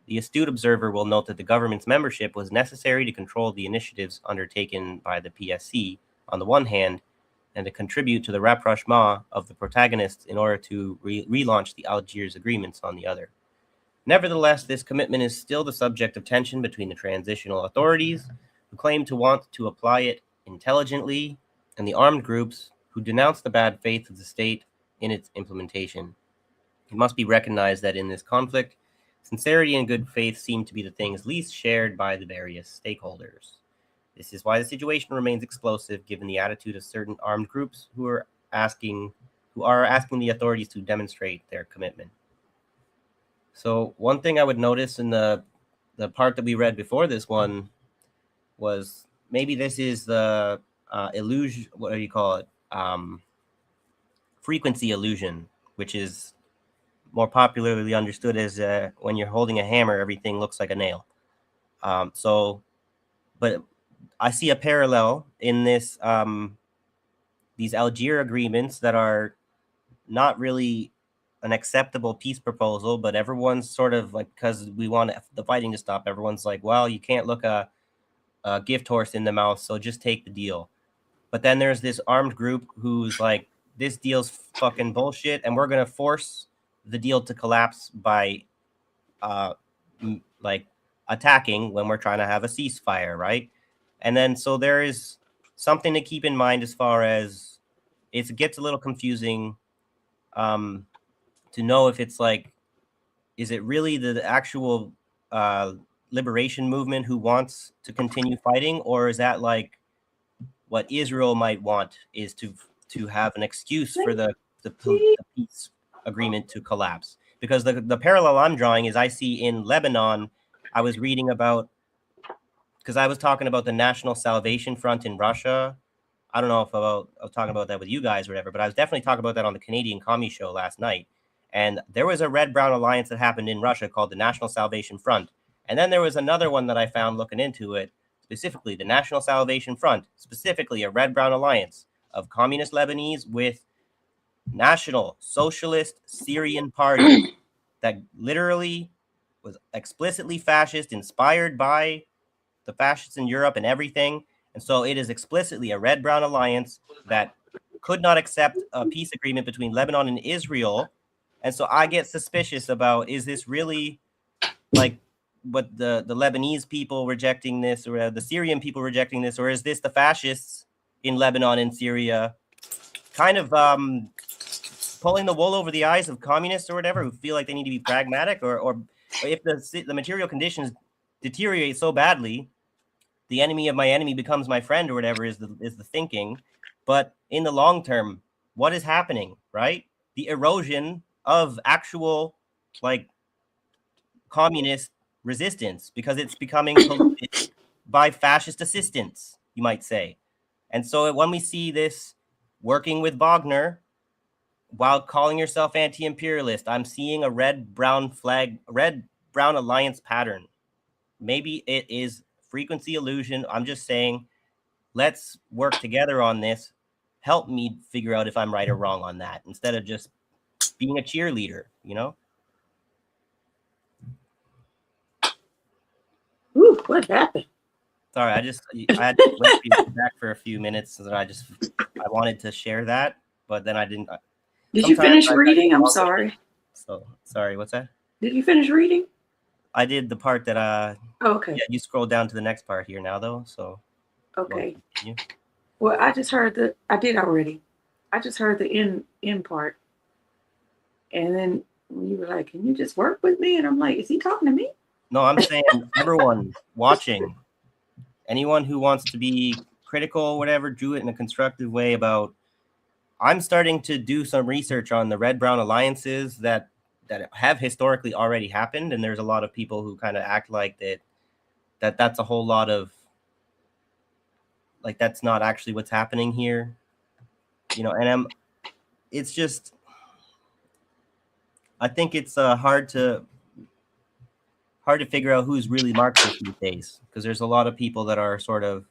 The astute observer will note that the government's membership was necessary to control the initiatives undertaken by the PSC on the one hand, and to contribute to the rapprochement of the protagonists in order to relaunch the Algiers agreements on the other. Nevertheless, this commitment is still the subject of tension between the transitional authorities, who claim to want to apply it intelligently, and the armed groups who denounce the bad faith of the state in its implementation. It must be recognized that in this conflict, sincerity and good faith seem to be the things least shared by the various stakeholders. This is why the situation remains explosive, given the attitude of certain armed groups who are asking the authorities to demonstrate their commitment. So one thing I would notice in the part that we read before this one was maybe this is the illusion. What do you call it? Frequency illusion, which is more popularly understood as when you're holding a hammer, everything looks like a nail. But I see a parallel in this these Algiers agreements that are not really an acceptable peace proposal, but everyone's sort of like, because we want the fighting to stop, everyone's like, well, you can't look a gift horse in the mouth, so just take the deal. But then there's this armed group who's like, this deal's fucking bullshit, and we're going to force the deal to collapse by like attacking when we're trying to have a ceasefire, right? And then so there is something to keep in mind as far as it gets a little confusing to know if it's like, is it really the actual liberation movement who wants to continue fighting, or is that like what Israel might want, is to have an excuse for the peace agreement to collapse? Because the parallel I'm drawing is I see in Lebanon, I was reading about, because I was talking about the National Salvation Front in Russia. I don't know if I was talking about that with you guys or whatever, but I was definitely talking about that on the Canadian Commie Show last night. And there was a red-brown alliance that happened in Russia called the National Salvation Front. And then there was another one that I found looking into it, specifically the National Salvation Front, specifically a red-brown alliance of communist Lebanese with National Socialist Syrian Party that literally was explicitly fascist, inspired by the fascists in Europe and everything. And so it is explicitly a red-brown alliance that could not accept a peace agreement between Lebanon and Israel. And so I get suspicious about, is this really like what the Lebanese people rejecting this, or the Syrian people rejecting this, or is this the fascists in Lebanon and Syria kind of pulling the wool over the eyes of communists or whatever, who feel like they need to be pragmatic, or if the material conditions deteriorate so badly, the enemy of my enemy becomes my friend or whatever is the thinking. But in the long term, what is happening, right? The erosion of actual like communist resistance, because it's becoming polluted by fascist assistance, you might say. And so when we see this working with Wagner while calling yourself anti-imperialist, I'm seeing a red-brown alliance pattern. Maybe it is frequency illusion. I'm just saying, let's work together on this. Help me figure out if I'm right or wrong on that, instead of just being a cheerleader, you know? Ooh, what happened? Sorry, I had to wait for you to come back for a few minutes, so that I wanted to share that, but then I didn't. Did you finish reading? I'm sorry. So sorry, what's that? Did you finish reading? I did the part that okay. Yeah, you scroll down to the next part here now though, so okay. Well, I just heard I did already. I just heard the end part. And then when you were like, can you just work with me? And I'm like, is he talking to me? No, I'm saying everyone watching, anyone who wants to be critical, whatever, do it in a constructive way about, I'm starting to do some research on the red-brown alliances that have historically already happened. And there's a lot of people who kind of act like that's a whole lot of, like, that's not actually what's happening here, you know. And it's just, I think it's hard to figure out who's really Marxist these days, because there's a lot of people that are sort of,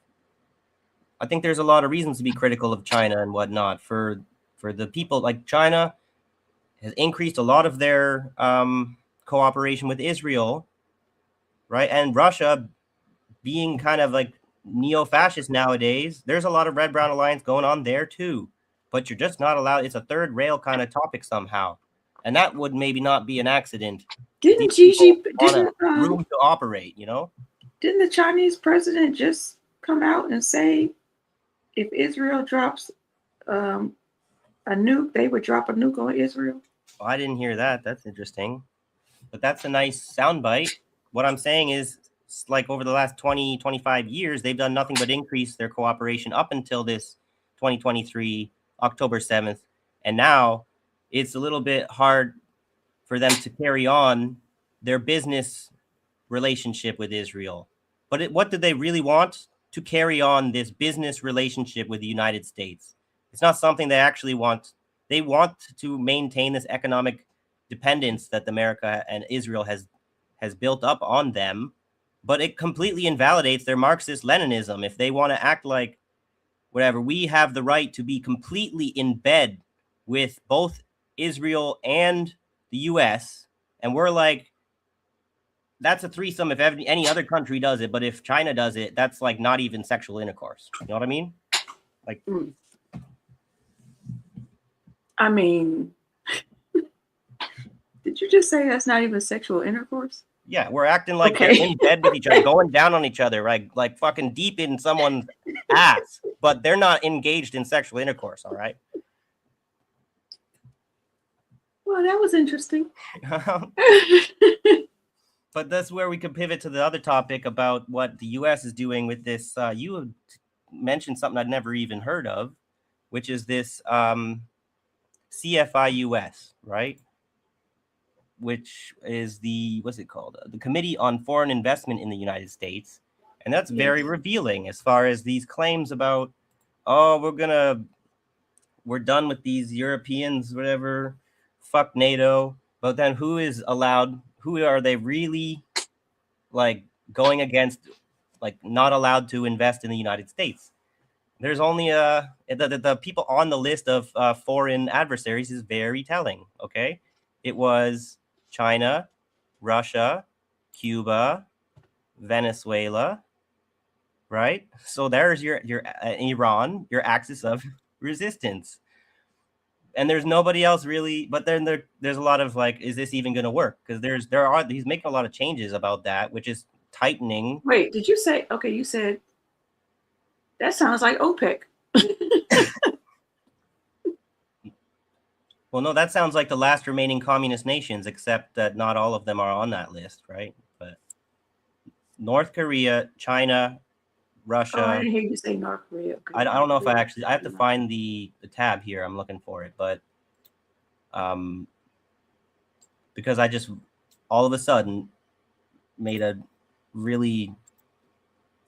I think there's a lot of reasons to be critical of China and whatnot. For the people, like China has increased a lot of their cooperation with Israel, right? And Russia being kind of like neo-fascist nowadays, there's a lot of red-brown alliance going on there too. But you're just not allowed, it's a third rail kind of topic somehow. And that would maybe not be an accident. Didn't Gigi room to operate, you know? Didn't the Chinese president just come out and say if Israel drops a nuke, they would drop a nuke on Israel? Oh, I didn't hear that. That's interesting. But that's a nice soundbite. What I'm saying is, like, over the last 20, 25 years, they've done nothing but increase their cooperation up until this 2023, October 7th. And now it's a little bit hard for them to carry on their business relationship with Israel. But what do they really want? To carry on this business relationship with the United States. It's not something they actually want. They want to maintain this economic dependence that America and Israel has built up on them, but it completely invalidates their Marxist-Leninism. If they want to act like whatever, we have the right to be completely in bed with both Israel and the US, and we're like, that's a threesome if any other country does it, but if China does it, that's like not even sexual intercourse. You know what I mean? Like, I mean, did you just say that's not even sexual intercourse? Yeah, we're acting like they're in bed with each other, going down on each other, right? Like fucking deep in someone's ass, but they're not engaged in sexual intercourse, all right? Well, that was interesting. But that's where we could pivot to the other topic about what the U.S. is doing with this. You mentioned something I'd never even heard of, which is this CFIUS, right? Which is what's it called? The Committee on Foreign Investment in the United States. And that's very revealing as far as these claims about, oh, we're done with these Europeans, whatever, fuck NATO. But then who are they really like going against, like not allowed to invest in the United States? There's only the people on the list of foreign adversaries is very telling. Okay, it was China, Russia, Cuba, Venezuela, right? So there's your Iran, your axis of resistance. And there's nobody else really, but then there's a lot of like, is this even going to work? Because he's making a lot of changes about that, which is tightening. Wait, did you say, okay, you said, that sounds like OPEC. Well, no, that sounds like the last remaining communist nations, except that not all of them are on that list, right? But North Korea, China, Russia. Oh, I didn't hear you say North Korea. Okay. I don't know if I have to find the tab here. I'm looking for it, but because I just all of a sudden made a really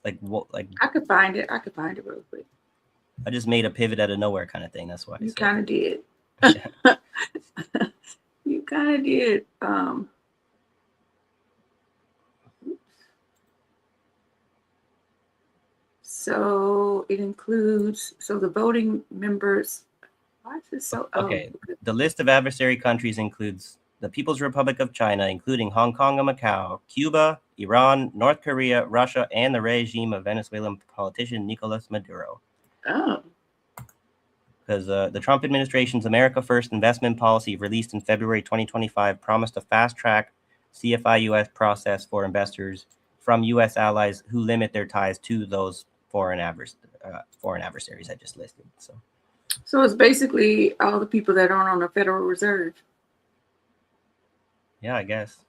like I could find it. Real quick. I just made a pivot out of nowhere kind of thing. That's why you kind of did. Yeah. You kind of did. So it includes the voting members. Why is this so? Okay. The list of adversary countries includes the People's Republic of China, including Hong Kong and Macau, Cuba, Iran, North Korea, Russia, and the regime of Venezuelan politician Nicolas Maduro. Oh. Because the Trump administration's America First investment policy, released in February 2025, promised a fast-track CFI-US process for investors from U.S. allies who limit their ties to those foreign adversaries I just listed. So it's basically all the people that aren't on the Federal Reserve. Yeah, I guess.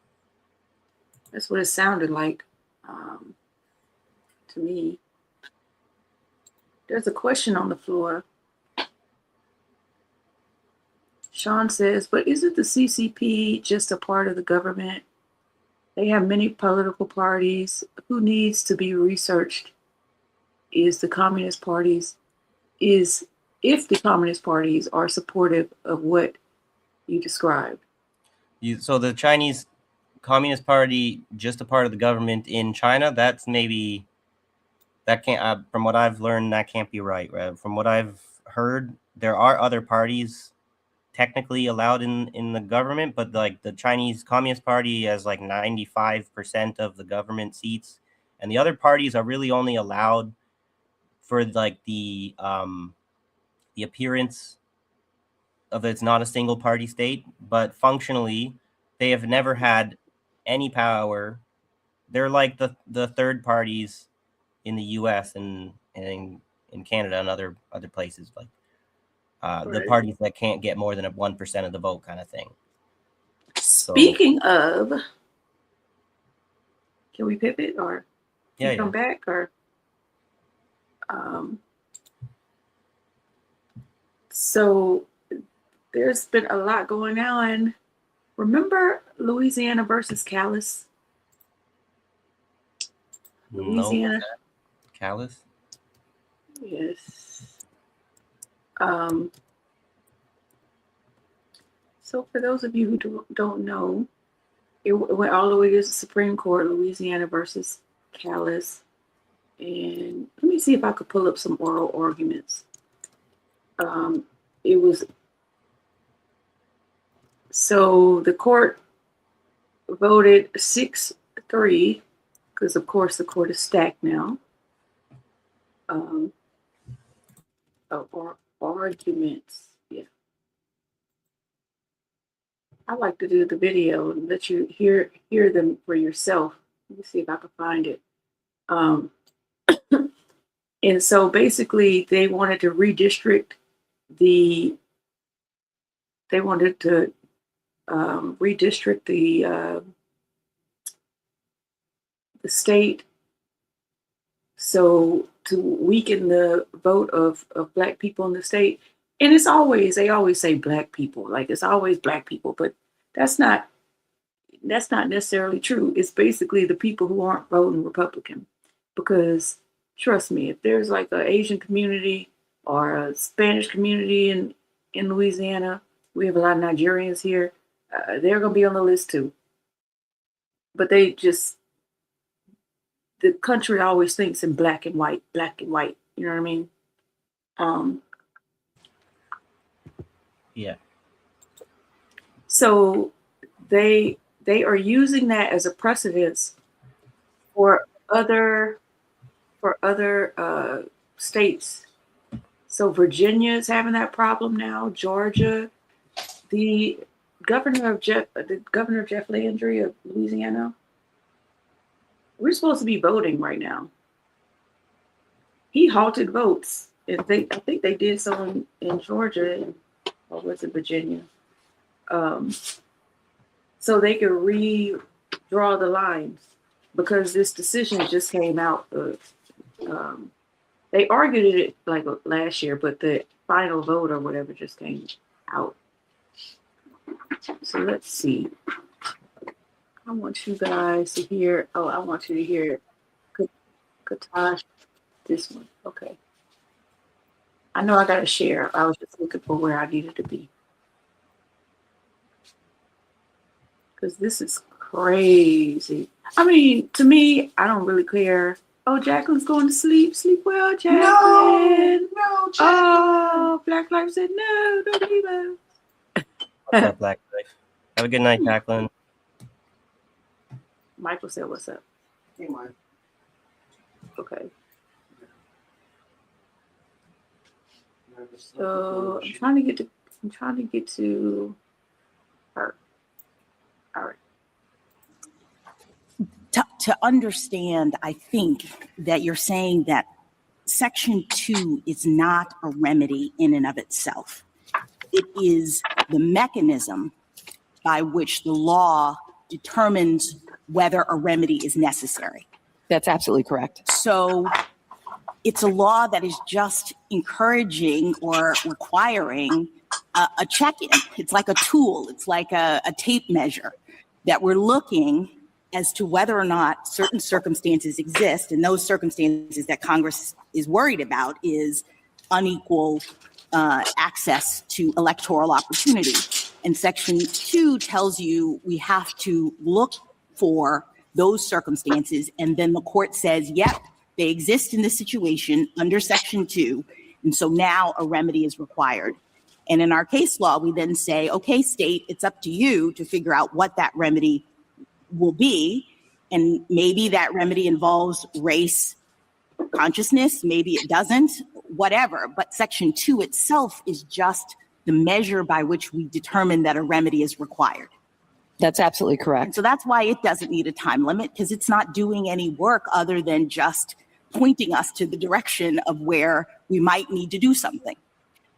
That's what it sounded like to me. There's a question on the floor. Sean says, but isn't the CCP just a part of the government? They have many political parties. Who needs to be researched is the Communist parties, if the Communist parties are supportive of what you described. So the Chinese Communist Party, just a part of the government in China, that can't, from what I've learned, that can't be right. From what I've heard, there are other parties technically allowed in the government, but like the Chinese Communist Party has like 95% of the government seats, and the other parties are really only allowed for like the appearance of it's not a single party state, but functionally they have never had any power. They're like the third parties in the US and in Canada and other places, like the parties that can't get more than 1% of the vote kind of thing. Speaking of, can we pivot or come back or so there's been a lot going on. Remember Louisiana versus Calais? Louisiana. No, Calais? Yes. So for those of you who don't know, it went all the way to the Supreme Court, Louisiana versus Calais. And let me see if I could pull up some oral arguments. It was, so the court voted 6-3, because of course the court is stacked now. Arguments, yeah. I like to do the video and let you hear them for yourself. Let me see if I can find it. And so basically they wanted to redistrict the state, so to weaken the vote of Black people in the state. And they always say Black people, like it's always Black people, but that's not necessarily true. It's basically the people who aren't voting Republican, because trust me, if there's like an Asian community or a Spanish community in Louisiana, we have a lot of Nigerians here, they're going to be on the list too. But the country always thinks in black and white, you know what I mean? Yeah. So they are using that as a precedence for other for other states. So Virginia is having that problem now. Georgia, the governor of Jeff Landry of Louisiana. We're supposed to be voting right now. He halted votes. I think they did so in Georgia, or was it Virginia? So they could redraw the lines because this decision just came out. They argued it like last year, but the final vote or whatever just came out. So let's see. I want you guys to hear. Oh, I want you to hear Katash. This one. Okay. I know I got to share. I was just looking for where I needed to be. Because this is crazy. I mean, to me, I don't really care. Oh, Jacqueline's going to sleep. Sleep well, Jacqueline. No, Jacqueline. Oh, Black Life said no, don't leave us. What's up, Black Life? Have a good night, Jacqueline. Michael said, what's up? Hey, Mike. Okay. So I'm trying to get to her. All right. To understand, I think that you're saying that Section 2 is not a remedy in and of itself. It is the mechanism by which the law determines whether a remedy is necessary. That's absolutely correct. So it's a law that is just encouraging or requiring a check-in. It's like a tool. It's like a tape measure that we're looking as to whether or not certain circumstances exist. And those circumstances that Congress is worried about is unequal access to electoral opportunity. And Section 2 tells you we have to look for those circumstances. And then the court says, yep, they exist in this situation under Section 2. And so now a remedy is required. And in our case law, we then say, okay, state, it's up to you to figure out what that remedy will be. And maybe that remedy involves race consciousness, maybe it doesn't, whatever. But Section 2 itself is just the measure by which we determine that a remedy is required. That's absolutely correct. And so that's why it doesn't need a time limit, because it's not doing any work other than just pointing us to the direction of where we might need to do something.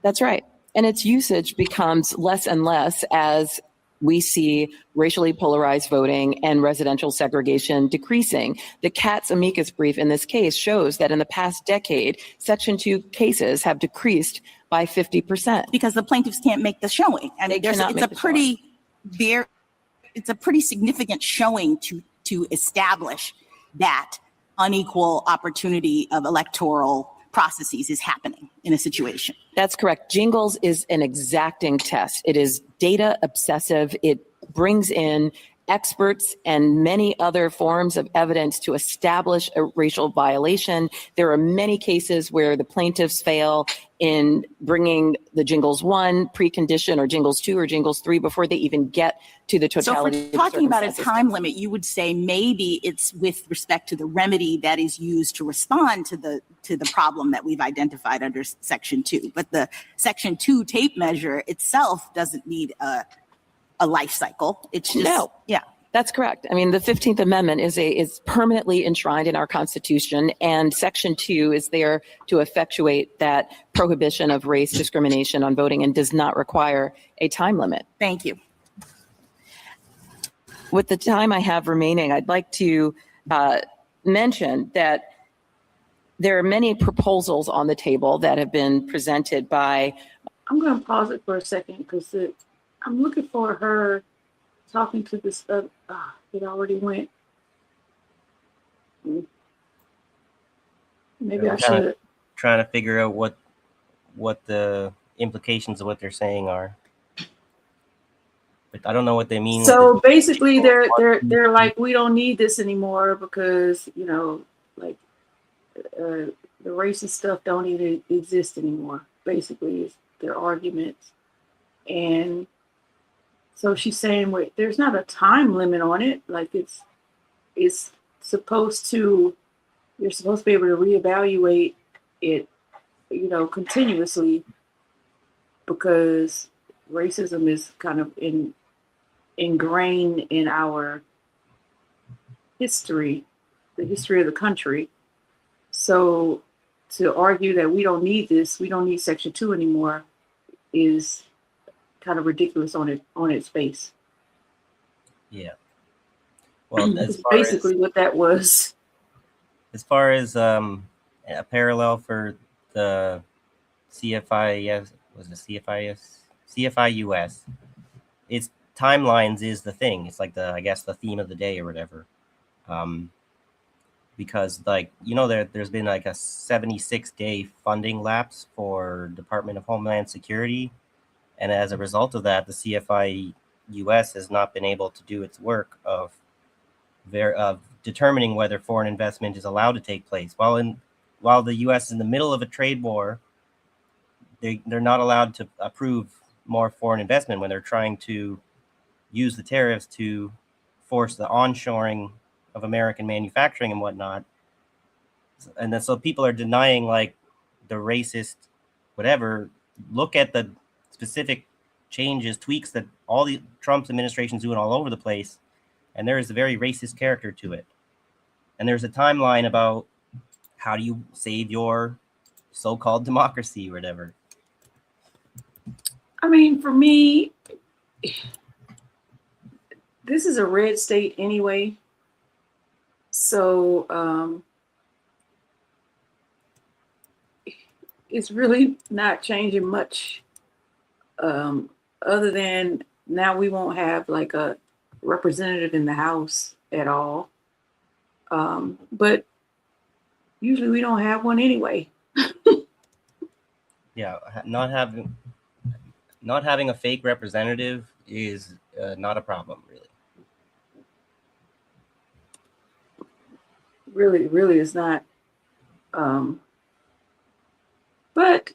That's right. And its usage becomes less and less as we see racially polarized voting and residential segregation decreasing. The Katz amicus brief in this case shows that in the past decade, Section 2 cases have decreased by 50%. Because the plaintiffs can't make the showing. And it's a pretty significant showing to establish that unequal opportunity of electoral processes is happening in a situation. That's correct. Jingles is an exacting test. It is data obsessive. It brings in experts and many other forms of evidence to establish a racial violation. There are many cases where the plaintiffs fail in bringing the Jingles 1 precondition or Jingles 2 or Jingles 3 before they even get to the totality. So if we're talking about a time limit, you would say maybe it's with respect to the remedy that is used to respond to the problem that we've identified under Section 2. But the Section 2 tape measure itself doesn't need a life cycle. It's just, no. Yeah. That's correct. I mean, the 15th Amendment is permanently enshrined in our Constitution, and Section 2 is there to effectuate that prohibition of race discrimination on voting and does not require a time limit. Thank you. With the time I have remaining, I'd like to mention that there are many proposals on the table that have been presented by. I'm going to pause it for a second because I'm looking for her talking to this. It already went. Maybe I should. Trying to figure out what the implications of what they're saying are. But I don't know what they mean. So basically, they're like, we don't need this anymore because like the racist stuff don't even exist anymore. Basically, is their arguments, and so she's saying, wait, there's not a time limit on it. Like it's supposed to you're supposed to be able to reevaluate it, continuously, because racism is kind of ingrained in our history, the history of the country. So to argue that we don't need this, we don't need Section 2 anymore, is kind of ridiculous on its face. Yeah. Well, it's basically what that was. As far as a parallel for the CFIUS, CFIUS, its timelines is the thing. It's like the theme of the day or whatever. Because there's been like a 76-day funding lapse for Department of Homeland Security. And as a result of that, the CFIUS has not been able to do its work of determining whether foreign investment is allowed to take place. While the U.S. is in the middle of a trade war, they're not allowed to approve more foreign investment when they're trying to use the tariffs to force the onshoring of American manufacturing and whatnot. And then so people are denying like the racist whatever. Look at the specific changes, tweaks that all the Trump's administration is doing all over the place. And there is a very racist character to it. And there's a timeline about how do you save your so-called democracy or whatever. I mean, for me, this is a red state anyway. So it's really not changing much, other than now we won't have like a representative in the House at all. But usually we don't have one anyway. Yeah, not having a fake representative is not a problem, really. Really is not. But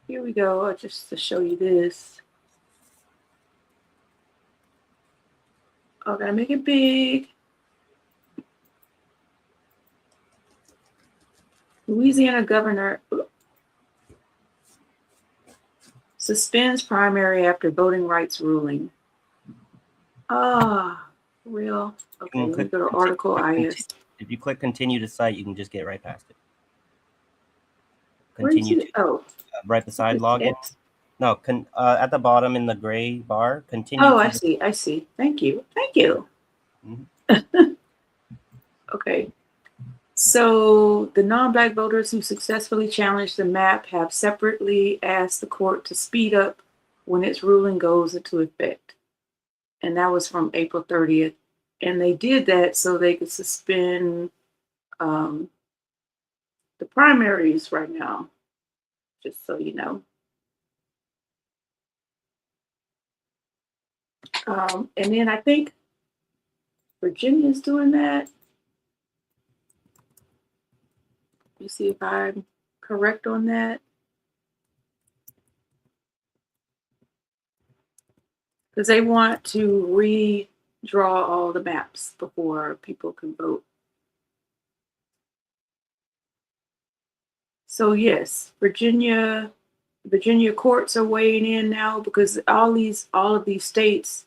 here we go. Just to show you this. Oh, gotta make it big. Louisiana governor suspends primary after voting rights ruling. Real. Okay, let me go to article IS. If you click continue to cite, you can just get right past it. Continue to, right beside login. No, at the bottom in the gray bar, continue. Oh, I see. Thank you. Mm-hmm. Okay. So the non-Black voters who successfully challenged the map have separately asked the court to speed up when its ruling goes into effect. And that was from April 30th. And they did that so they could suspend the primaries right now, just so you know. And then I think Virginia's doing that. Let me see if I'm correct on that. Because they want to redraw all the maps before people can vote. So yes, Virginia courts are weighing in now because all of these states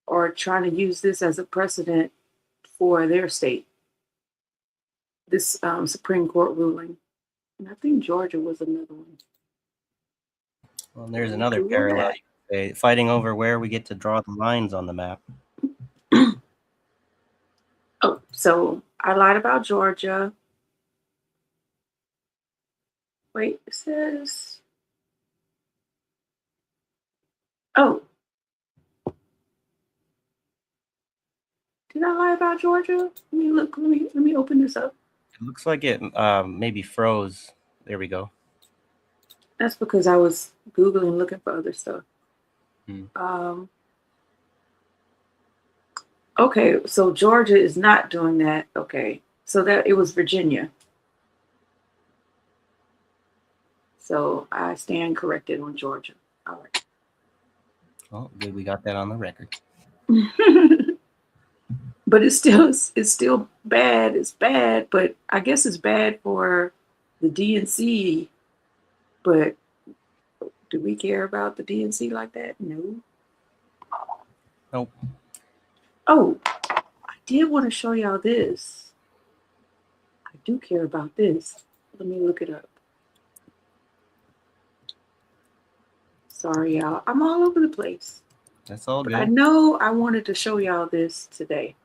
are trying to use this as a precedent for their state. This Supreme Court ruling. And I think Georgia was another one. Well, there's another parallel. Fighting over where we get to draw the lines on the map. Oh, so I lied about Georgia. Wait, it says. Oh. Did I lie about Georgia? Let me look. Let me open this up. It looks like it maybe froze. There we go. That's because I was Googling looking for other stuff. Okay, so Georgia is not doing that. Okay, so that it was Virginia. So I stand corrected on Georgia. All right. Well, good, we got that on the record. but it's still bad. It's bad, but I guess it's bad for the DNC. But do we care about the DNC like that? No. Nope. Oh, I did want to show y'all this. I do care about this. Let me look it up. Sorry, y'all. I'm all over the place. That's all But good. I know I wanted to show y'all this today.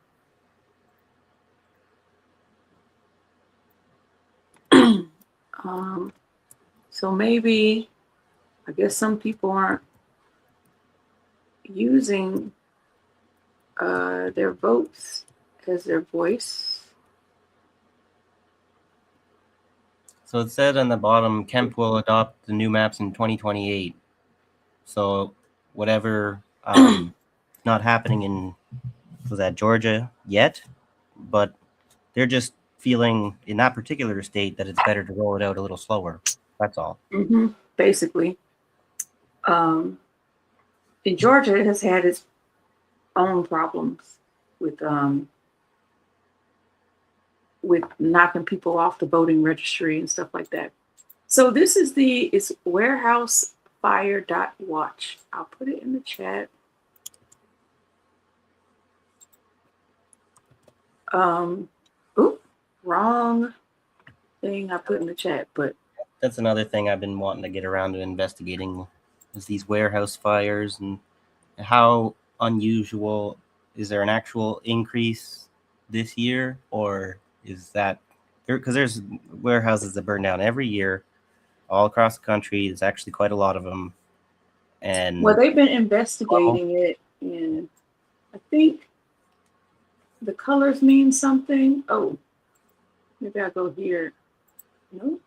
So maybe, I guess some people aren't using their votes as their voice. So it said on the bottom, Kemp will adopt the new maps in 2028. So whatever, not happening in, was that Georgia yet? But they're just feeling in that particular state that it's better to roll it out a little slower. That's all. Basically. In Georgia, it has had its own problems with knocking people off the voting registry and stuff like that. So this is it's warehousefire.watch. I'll put it in the chat. Wrong thing I put in the chat, but that's another thing I've been wanting to get around to investigating is these warehouse fires and how unusual is there an actual increase this year, or is that there, because there's warehouses that burn down every year all across the country. There's actually quite a lot of them. And well, they've been investigating it, and I think the colors mean something. Oh, maybe I'll go here. No,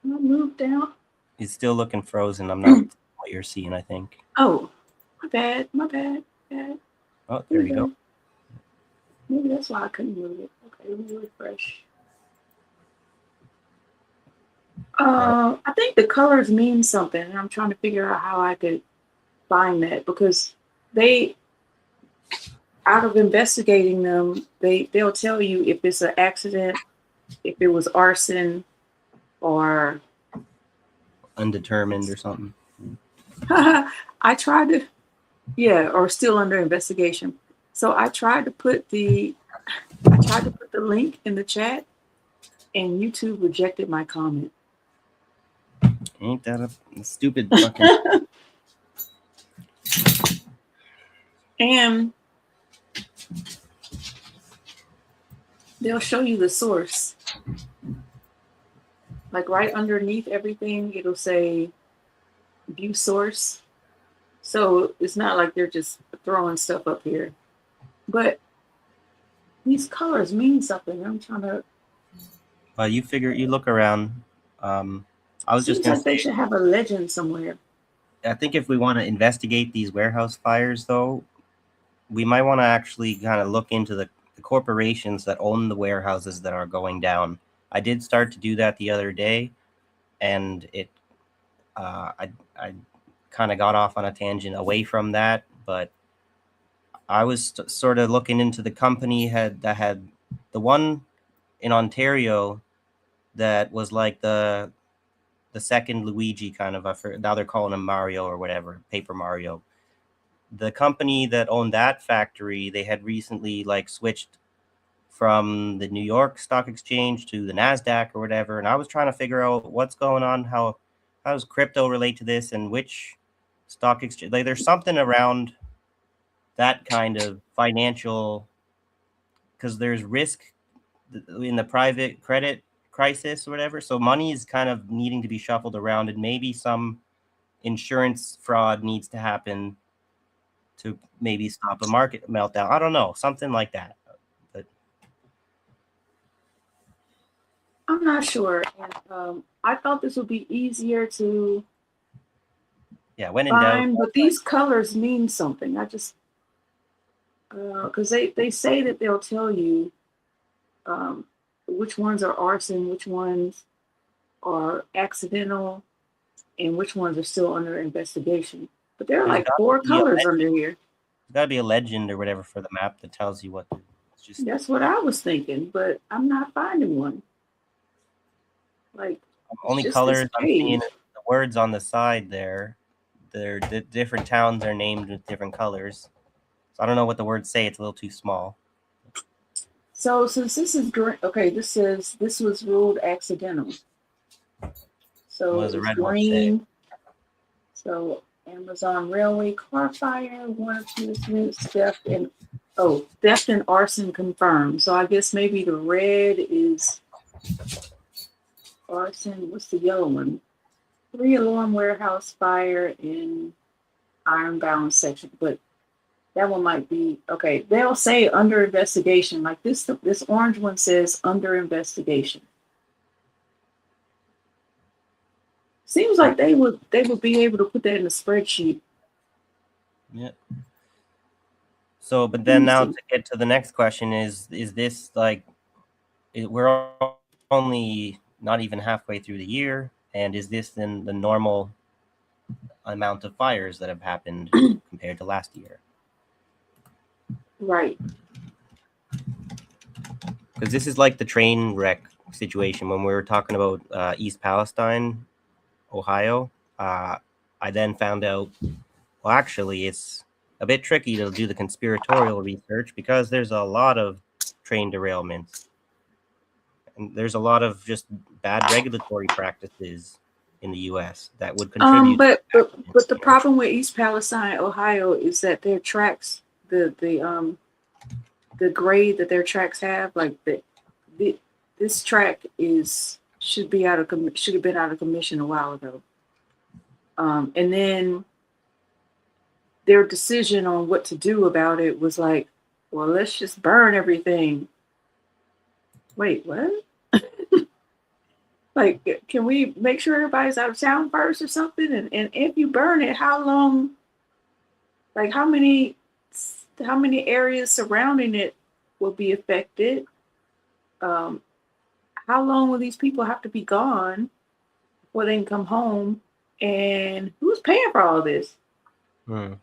I'll move down. It's still looking frozen. I'm not what you're seeing, I think. Oh, my bad. Oh, there you go. Maybe that's why I couldn't move it. Okay, let me refresh. I think the colors mean something, and I'm trying to figure out how I could find that, because they, out of investigating them, they'll tell you if it's an accident, if it was arson, or undetermined or something. I tried to, or still under investigation. So I tried to put the link in the chat, and YouTube rejected my comment. Ain't that a stupid fucking... And they'll show you the source. Like right underneath everything, it'll say view source. So it's not like they're just throwing stuff up here. But these colors mean something. I'm trying to... you look around. I was just going to say, they should have a legend somewhere. I think if we want to investigate these warehouse fires, though, we might want to actually kind of look into the corporations that own the warehouses that are going down. I did start to do that the other day, and I kind of got off on a tangent away from that, but I was sort of looking into the company that had the one in Ontario that was like the second Luigi kind of. Now they're calling him Mario or whatever, Paper Mario. The company that owned that factory, they had recently like switched from the New York Stock Exchange to the NASDAQ or whatever. And I was trying to figure out what's going on, how does crypto relate to this, and which stock exchange. Like there's something around that kind of financial, because there's risk in the private credit crisis or whatever. So money is kind of needing to be shuffled around, and maybe some insurance fraud needs to happen to maybe stop a market meltdown. I don't know, something like that. But I'm not sure. And, I thought this would be easier to when in find, doubt. but these colors mean something. I just, because they say that they'll tell you which ones are arson, which ones are accidental, and which ones are still under investigation. But there are like 4 colors under here. There's got to be a legend or whatever for the map that tells you what. It's just That's what I was thinking, but I'm not finding one. Like, only just this colors I'm seeing page. the words on the side there. They're different towns are named with different colors. So I don't know what the words say. It's a little too small. So since this is green, okay, this says this was ruled accidental. So What does the it's red one say? green. So Amazon Railway car fire, one of two incidents, theft and arson confirmed. So I guess maybe the red is arson. What's the yellow one? 3-alarm warehouse fire in Ironbound section, but that one might be okay. They'll say under investigation, like this orange one says under investigation. Seems like they would be able to put that in a spreadsheet. Yeah. So, but then now to get to the next question is this like we're only not even halfway through the year, and is this then the normal amount of fires that have happened compared to last year? Right. Because this is like the train wreck situation when we were talking about East Palestine, Ohio. I then found out, well, actually, it's a bit tricky to do the conspiratorial research because there's a lot of train derailments. And there's a lot of just bad regulatory practices in the U.S. that would contribute. But the problem with East Palestine, Ohio, is that their tracks, the grade that their tracks have, like this track should have been out of commission a while ago. And then their decision on what to do about it was like, well, let's just burn everything. Wait, what? Like, can we make sure everybody's out of town first or something? And if you burn it, how long? Like, how many areas surrounding it will be affected? How long will these people have to be gone before they can come home? And who's paying for all this? Well,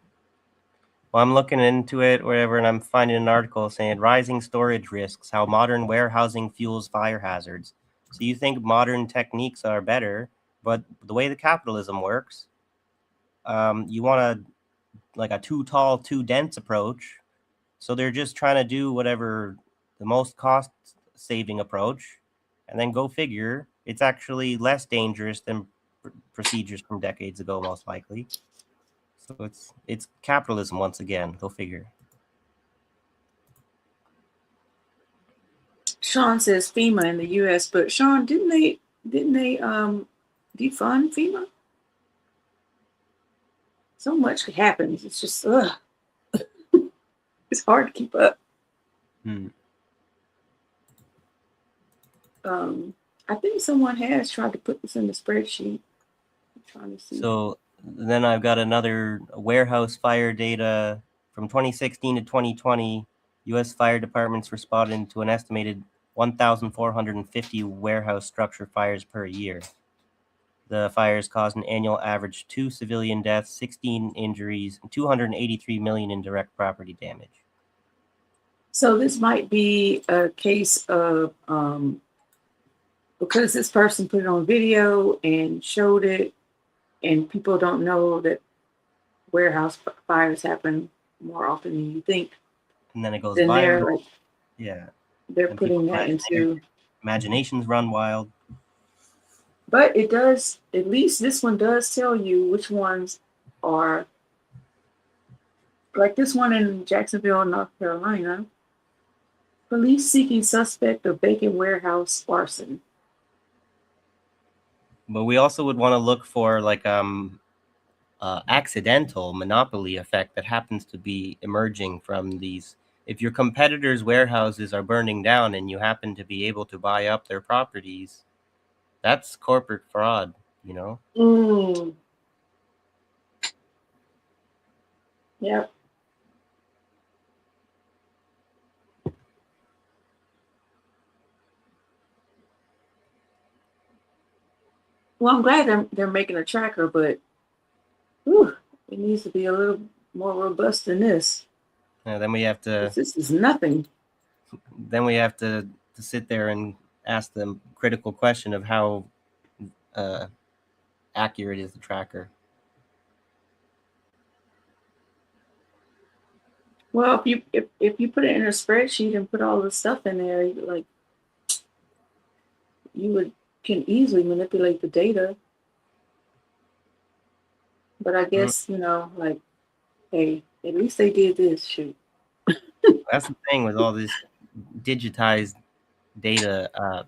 I'm looking into it, whatever, and I'm finding an article saying rising storage risks, how modern warehousing fuels fire hazards. So you think modern techniques are better, but the way the capitalism works, you want a too tall, too dense approach. So they're just trying to do whatever the most cost-saving approach, and then go figure, it's actually less dangerous than procedures from decades ago, most likely. So it's capitalism once again. Go figure. Sean says FEMA in the U.S., but Sean, didn't they defund FEMA? So much happens. It's just it's hard to keep up. I think someone has tried to put this in the spreadsheet. I'm trying to see. So then I've got another warehouse fire data from 2016 to 2020. U.S. fire departments responded to an estimated 1,450 warehouse structure fires per year. The fires caused an annual average 2 civilian deaths, 16 injuries, and $283 million in direct property damage. So this might be a case of because this person put it on video and showed it, and people don't know that warehouse fires happen more often than you think. And then it goes then viral. They're putting that into imaginations run wild. But it does, at least this one does tell you which ones are, like this one in Jacksonville, North Carolina. Police seeking suspect of vacant warehouse arson. But we also would want to look for like accidental monopoly effect that happens to be emerging from these. If your competitors' warehouses are burning down and you happen to be able to buy up their properties, that's corporate fraud, you know? Yep. Well, I'm glad they're making a tracker, but it needs to be a little more robust than this. Then we have to. This is nothing. Then we have to sit there and ask the critical question of how accurate is the tracker. Well, if you put it in a spreadsheet and put all the stuff in there, like you can easily manipulate the data. But I guess like, hey, at least they did this. Shoot. That's the thing with all this digitized data.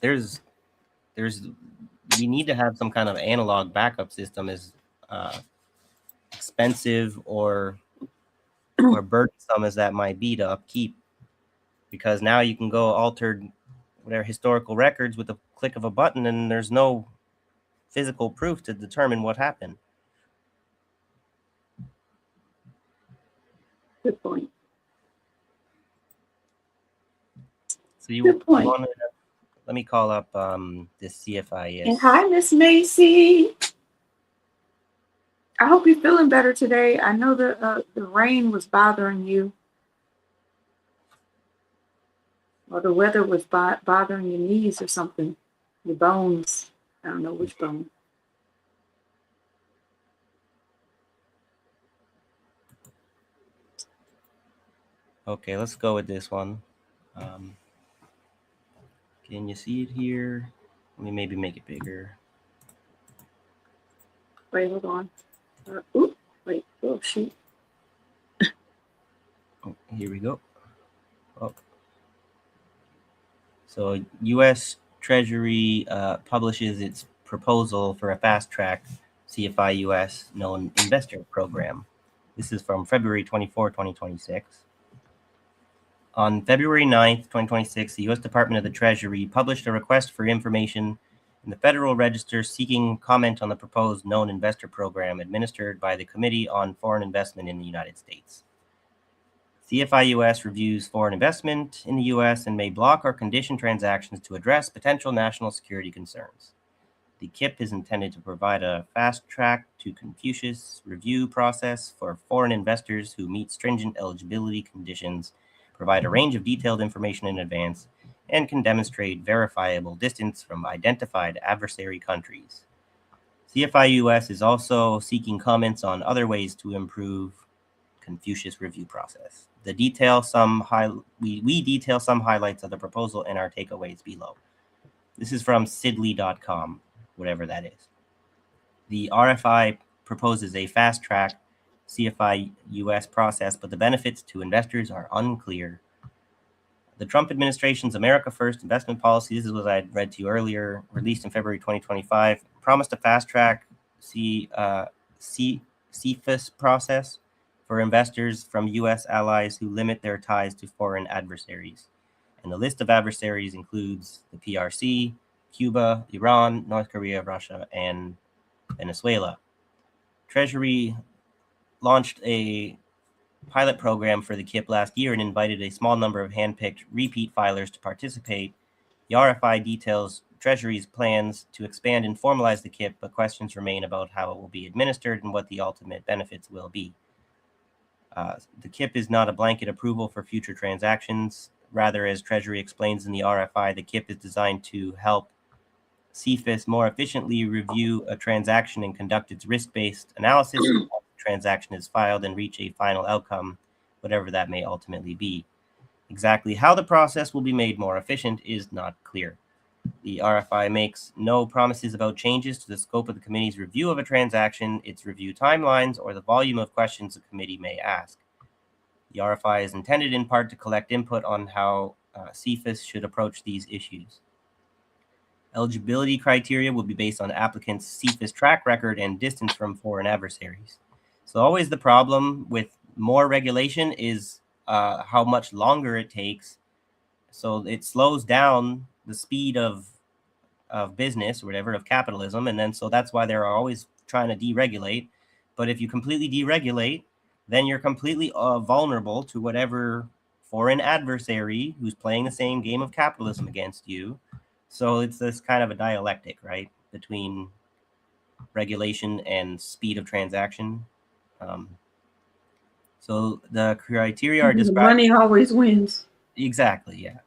There's we need to have some kind of analog backup system, as expensive or burdensome as that might be to upkeep, because now you can go alter their historical records with a click of a button and there's no physical proof to determine what happened. Good point. So you want to let me call up this CFIUS. And hi, Miss Macy. I hope you're feeling better today. I know the rain was bothering you, or the weather was bothering your knees or something, your bones. I don't know which bone. Okay, let's go with this one. Can you see it here? Let me maybe make it bigger. Wait, hold on. Wait, oh shoot. Oh, here we go. Oh. So U.S. Treasury publishes its proposal for a fast-track CFIUS known investor program. This is from February 24, 2026. On February 9th, 2026, the U.S. Department of the Treasury published a request for information in the Federal Register seeking comment on the proposed known investor program administered by the Committee on Foreign Investment in the United States. CFIUS reviews foreign investment in the U.S. and may block or condition transactions to address potential national security concerns. The KIP is intended to provide a fast track to Confucius review process for foreign investors who meet stringent eligibility conditions, provide a range of detailed information in advance, and can demonstrate verifiable distance from identified adversary countries. CFIUS is also seeking comments on other ways to improve Confucius review process. We detail some highlights of the proposal in our takeaways below. This is from sidley.com, whatever that is. The RFI proposes a fast-track CFI-US process, but the benefits to investors are unclear. The Trump administration's America First investment policy, this is what I read to you earlier, released in February 2025, promised a fast-track CFIUS process for investors from U.S. allies who limit their ties to foreign adversaries. And the list of adversaries includes the PRC, Cuba, Iran, North Korea, Russia, and Venezuela. Treasury launched a pilot program for the KIP last year and invited a small number of handpicked repeat filers to participate. The RFI details Treasury's plans to expand and formalize the KIP, but questions remain about how it will be administered and what the ultimate benefits will be. The KIP is not a blanket approval for future transactions. Rather, as Treasury explains in the RFI, the KIP is designed to help CFIUS more efficiently review a transaction and conduct its risk-based analysis once the transaction is filed and reach a final outcome, whatever that may ultimately be. Exactly how the process will be made more efficient is not clear. The RFI makes no promises about changes to the scope of the committee's review of a transaction, its review timelines, or the volume of questions the committee may ask. The RFI is intended in part to collect input on how CFIUS should approach these issues. Eligibility criteria will be based on applicants' CFIUS track record and distance from foreign adversaries. So always the problem with more regulation is how much longer it takes. So it slows down the speed of business or whatever, of capitalism. And then so that's why they're always trying to deregulate. But if you completely deregulate, then you're completely vulnerable to whatever foreign adversary who's playing the same game of capitalism against you. So it's this kind of a dialectic, right, between regulation and speed of transaction. So the criteria are The described. money always wins. Exactly, yeah.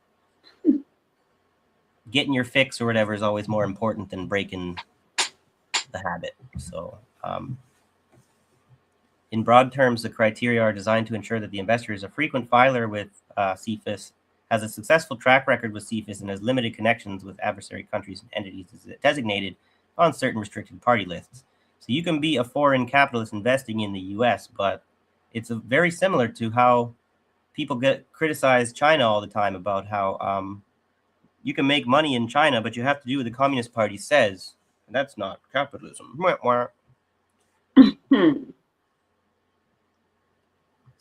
Getting your fix or whatever is always more important than breaking the habit. So, in broad terms, the criteria are designed to ensure that the investor is a frequent filer with CFIUS, has a successful track record with CFIUS, and has limited connections with adversary countries and entities designated on certain restricted party lists. So you can be a foreign capitalist investing in the US, but it's very similar to how people criticize China all the time about how you can make money in China, but you have to do what the Communist Party says. And that's not capitalism.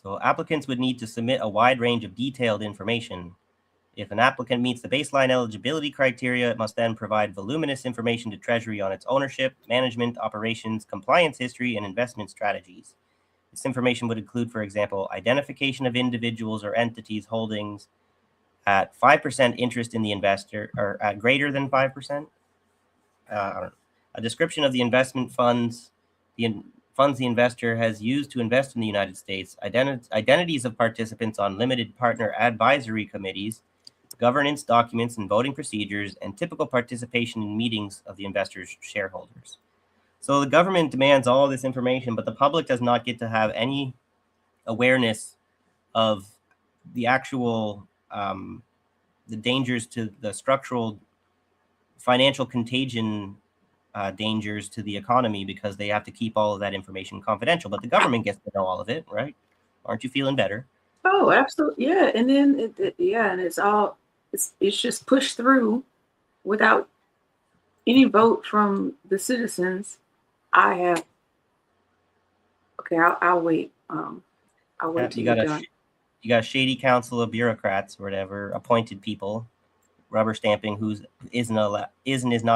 So applicants would need to submit a wide range of detailed information. If an applicant meets the baseline eligibility criteria, it must then provide voluminous information to Treasury on its ownership, management, operations, compliance history, and investment strategies. This information would include, for example, identification of individuals or entities holdings at 5% interest in the investor, or at greater than 5%. A description of the investment funds, funds the investor has used to invest in the United States, identities of participants on limited partner advisory committees, governance documents and voting procedures, and typical participation in meetings of the investor's shareholders. So the government demands all of this information, but the public does not get to have any awareness of the actual the dangers to the structural financial contagion dangers to the economy, because they have to keep all of that information confidential. But the government gets to know all of it, right? Aren't you feeling better? Oh, absolutely, yeah. And then and it's just pushed through without any vote from the citizens. Okay, I'll wait. I'll wait till you're done. You got a shady council of bureaucrats or whatever, appointed people, rubber stamping who is not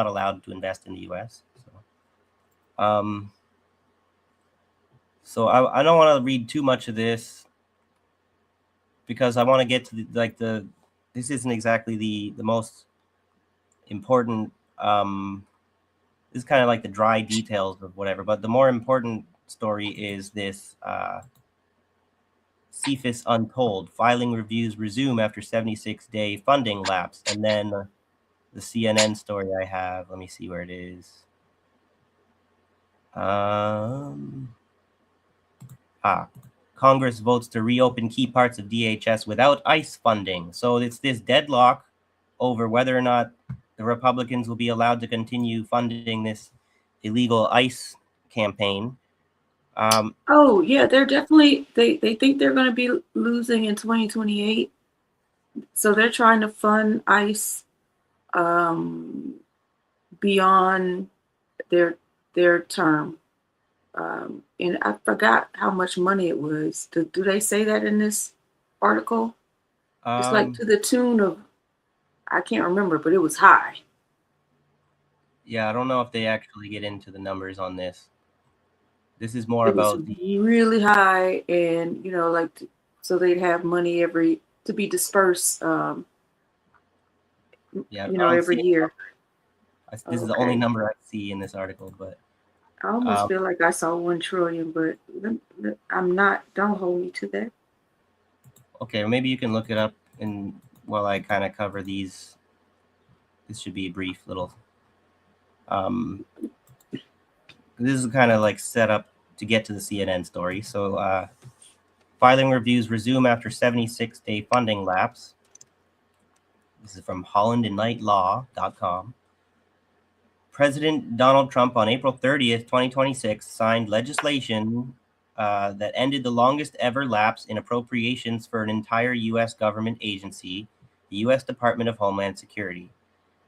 allowed to invest in the U.S. So I don't want to read too much of this, because I want to get to this isn't exactly the most important. This is kind of like the dry details of whatever, but the more important story is this CFIUS Untold. Filing reviews resume after 76-day funding lapse. And then the CNN story I have, let me see where it is. Congress votes to reopen key parts of DHS without ICE funding. So it's this deadlock over whether or not the Republicans will be allowed to continue funding this illegal ICE campaign. Oh yeah, they're definitely they think they're going to be losing in 2028, so they're trying to fund ICE beyond their term. And I forgot how much money it was. Do they say that in this article? It's like to the tune of, I can't remember, but it was high. Yeah, I don't know if they actually get into the numbers on this. This is more It about was really high, and so they'd have money to be dispersed. Every year. This is the only number I see in this article, but I almost feel like I saw 1 trillion, but I'm not. Don't hold me to that. Okay, well, maybe you can look it up, and while I kind of cover these, this should be a brief little. This is kind of like set up to get to the CNN story. So, filing reviews resume after 76-day funding lapse. This is from hollandandknightlaw.com. President Donald Trump on April 30th, 2026, signed legislation that ended the longest ever lapse in appropriations for an entire U.S. government agency, the U.S. Department of Homeland Security.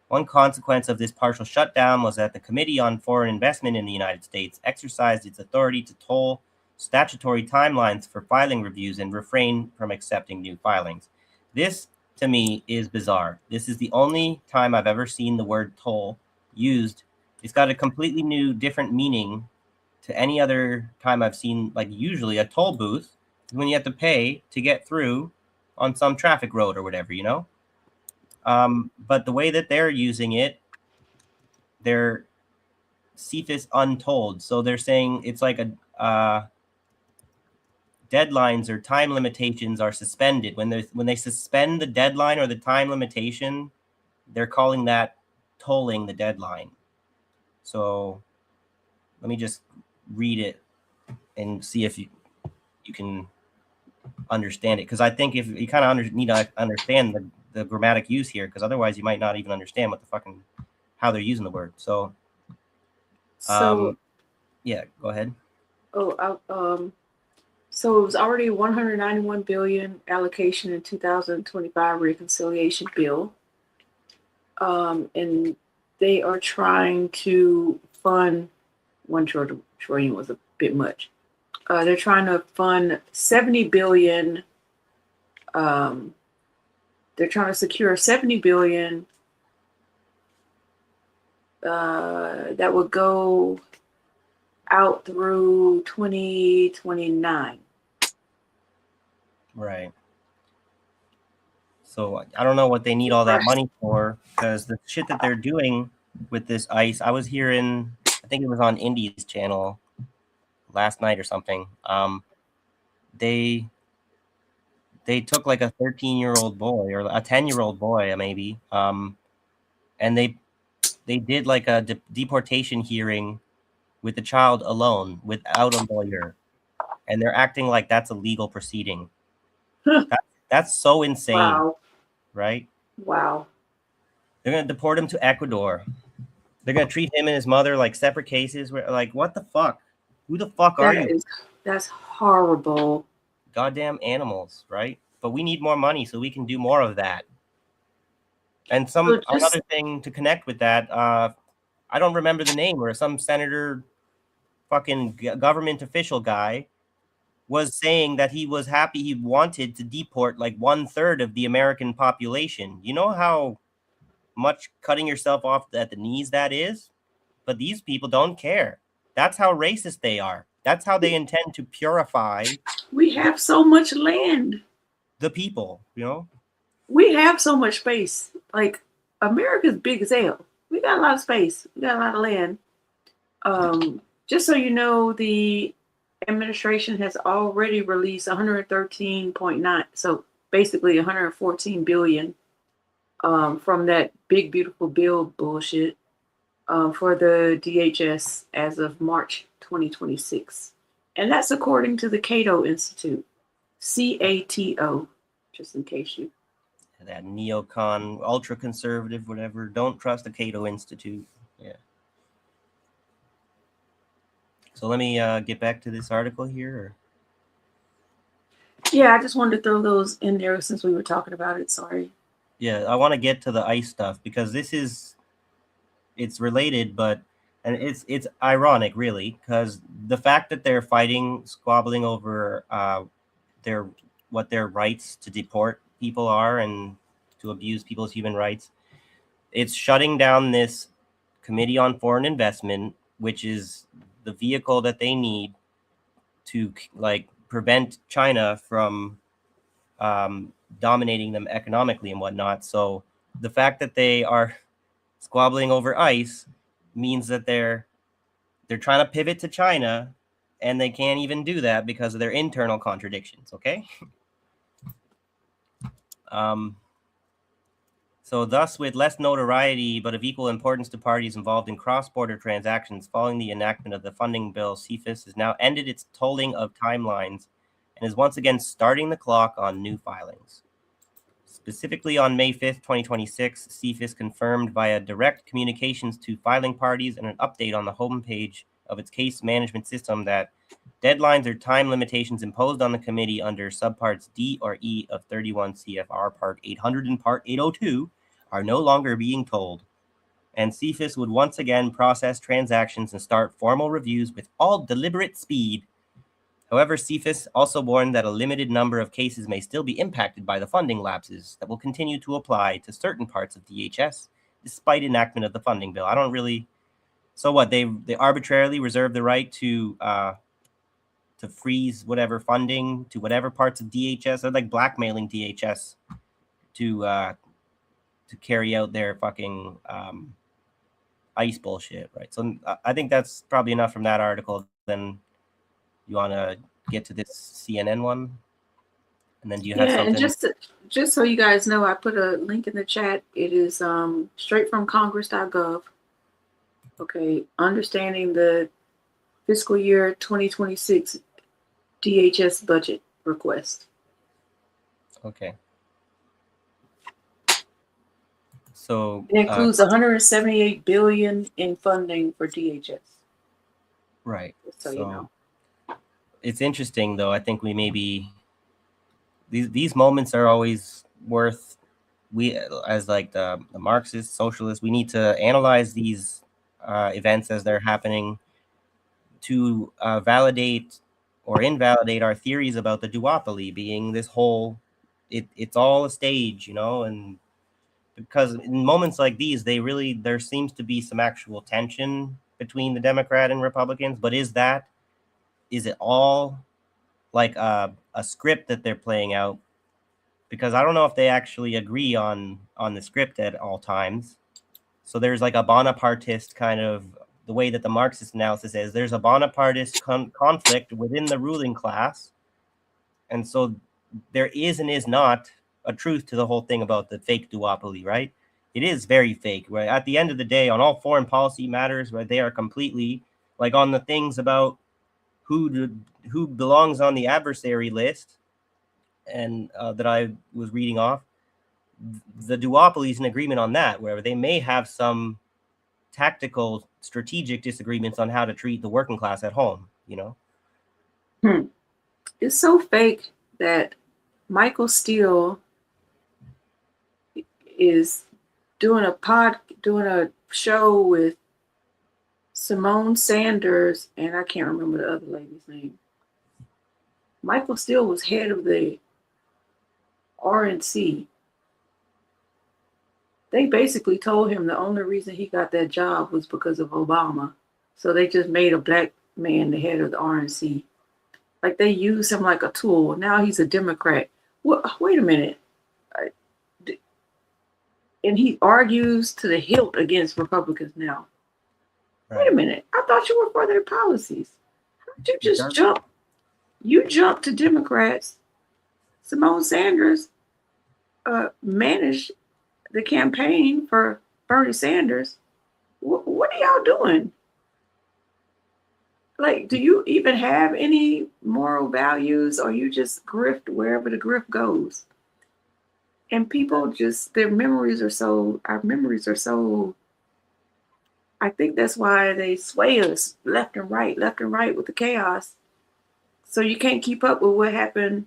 One consequence of this partial shutdown was that the Committee on Foreign Investment in the United States exercised its authority to toll statutory timelines for filing reviews and refrain from accepting new filings. This, to me, is bizarre. This is the only time I've ever seen the word toll used. It's got a completely new, different meaning to any other time I've seen. Like, usually a toll booth is when you have to pay to get through on some traffic road or whatever, you know? But the way that they're using it, they're CFIUS Untold. So they're saying it's like deadlines or time limitations are suspended. When they suspend the deadline or the time limitation, they're calling that tolling the deadline. So let me just read it and see if you can understand it, because I think if you kind of need to understand the grammatic use here, because otherwise you might not even understand what the fucking how they're using the word. So yeah, go ahead. So it was already 191 billion allocation in 2025 reconciliation bill, and they are trying to fund $1 trillion was a bit much. They're trying to fund 70 billion. They're trying to secure 70 billion that would go out through 2029. Right. So I don't know what they need all that money for, because the shit that they're doing with this ICE, I was hearing, I think it was on Indy's channel last night or something. They took like a 13-year-old boy or a 10-year-old boy maybe, and they did like a deportation hearing with the child alone without a lawyer, and they're acting like that's a legal proceeding. That's so insane. Wow. Right? Wow. They're gonna deport him to Ecuador. They're gonna treat him and his mother like separate cases. Like, what the fuck? Who the fuck are you? That's horrible. Goddamn animals, right? But we need more money so we can do more of that. And another thing to connect with that, I don't remember the name, or some senator, fucking government official guy, was saying that he was happy, he wanted to deport like 1/3 of the American population. You know how much cutting yourself off at the knees that is? But these people don't care. That's how racist they are. That's how they intend to purify. We have so much land. The people, you know? We have so much space. Like, America's big as hell. We got a lot of space. We got a lot of land. Just so you know, the administration has already released 113.9, so basically 114 billion from that big beautiful bill bullshit for the DHS as of March 2026, and that's according to the Cato Institute, CATO, just in case you. That neocon, ultra conservative, whatever. Don't trust the Cato Institute. Yeah. So let me get back to this article here. Or... Yeah, I just wanted to throw those in there since we were talking about it. Sorry. Yeah, I want to get to the ICE stuff because it's related, but it's ironic, really, because the fact that they're squabbling over what their rights to deport people are and to abuse people's human rights, it's shutting down this Committee on Foreign Investment, which is the vehicle that they need to like prevent China from dominating them economically and whatnot. So the fact that they are squabbling over ICE means that they're trying to pivot to China, and they can't even do that because of their internal contradictions. Okay. So thus, with less notoriety but of equal importance to parties involved in cross-border transactions following the enactment of the funding bill, CFIUS has now ended its tolling of timelines and is once again starting the clock on new filings. Specifically on May 5th, 2026, CFIUS confirmed via direct communications to filing parties and an update on the homepage of its case management system that deadlines or time limitations imposed on the committee under subparts D or E of 31 CFR Part 800 and Part 802 are no longer being tolled, and CFIUS would once again process transactions and start formal reviews with all deliberate speed. However, CFIUS also warned that a limited number of cases may still be impacted by the funding lapses that will continue to apply to certain parts of DHS despite enactment of the funding bill. I don't really... So what, they arbitrarily reserve the right to freeze whatever funding to whatever parts of DHS. They're like blackmailing DHS to carry out their fucking ICE bullshit, right? So I think that's probably enough from that article. Then you want to get to this CNN one? And then do you have something? And just so you guys know, I put a link in the chat. It is straight from congress.gov. Okay, understanding the fiscal year 2026 DHS budget request. Okay. So it includes 178 billion in funding for DHS. Right. So you know. It's interesting, though. I think we maybe these moments are always worth. We, as like the Marxists, socialists, we need to analyze these events as they're happening to validate or invalidate our theories about the duopoly being this whole. It's all a stage, you know, and because in moments like these, there seems to be some actual tension between the Democrat and Republicans. But is it all like a script that they're playing out? Because I don't know if they actually agree on the script at all times. So there's like a Bonapartist kind of, the way that the Marxist analysis is, there's a Bonapartist conflict within the ruling class. And so there is and is not a truth to the whole thing about the fake duopoly, right? It is very fake, right? At the end of the day, on all foreign policy matters, right, they are completely, like on the things about who belongs on the adversary list, and that I was reading off, the duopoly is an agreement on that, where they may have some tactical, strategic disagreements on how to treat the working class at home, you know? It's so fake that Michael Steele is doing a show with Simone Sanders, and I can't remember the other lady's name. Michael Steele was head of the RNC. They basically told him the only reason he got that job was because of Obama. So they just made a black man the head of the RNC. Like they used him like a tool. Now he's a Democrat. Wait a minute. And he argues to the hilt against Republicans now. Right. Wait a minute. I thought you were for their policies. How did you just jump? You jumped to Democrats. Simone Sanders managed the campaign for Bernie Sanders. What are y'all doing? Like, do you even have any moral values, or you just grift wherever the grift goes? And people just, our memories are so, I think that's why they sway us left and right with the chaos. So you can't keep up with what happened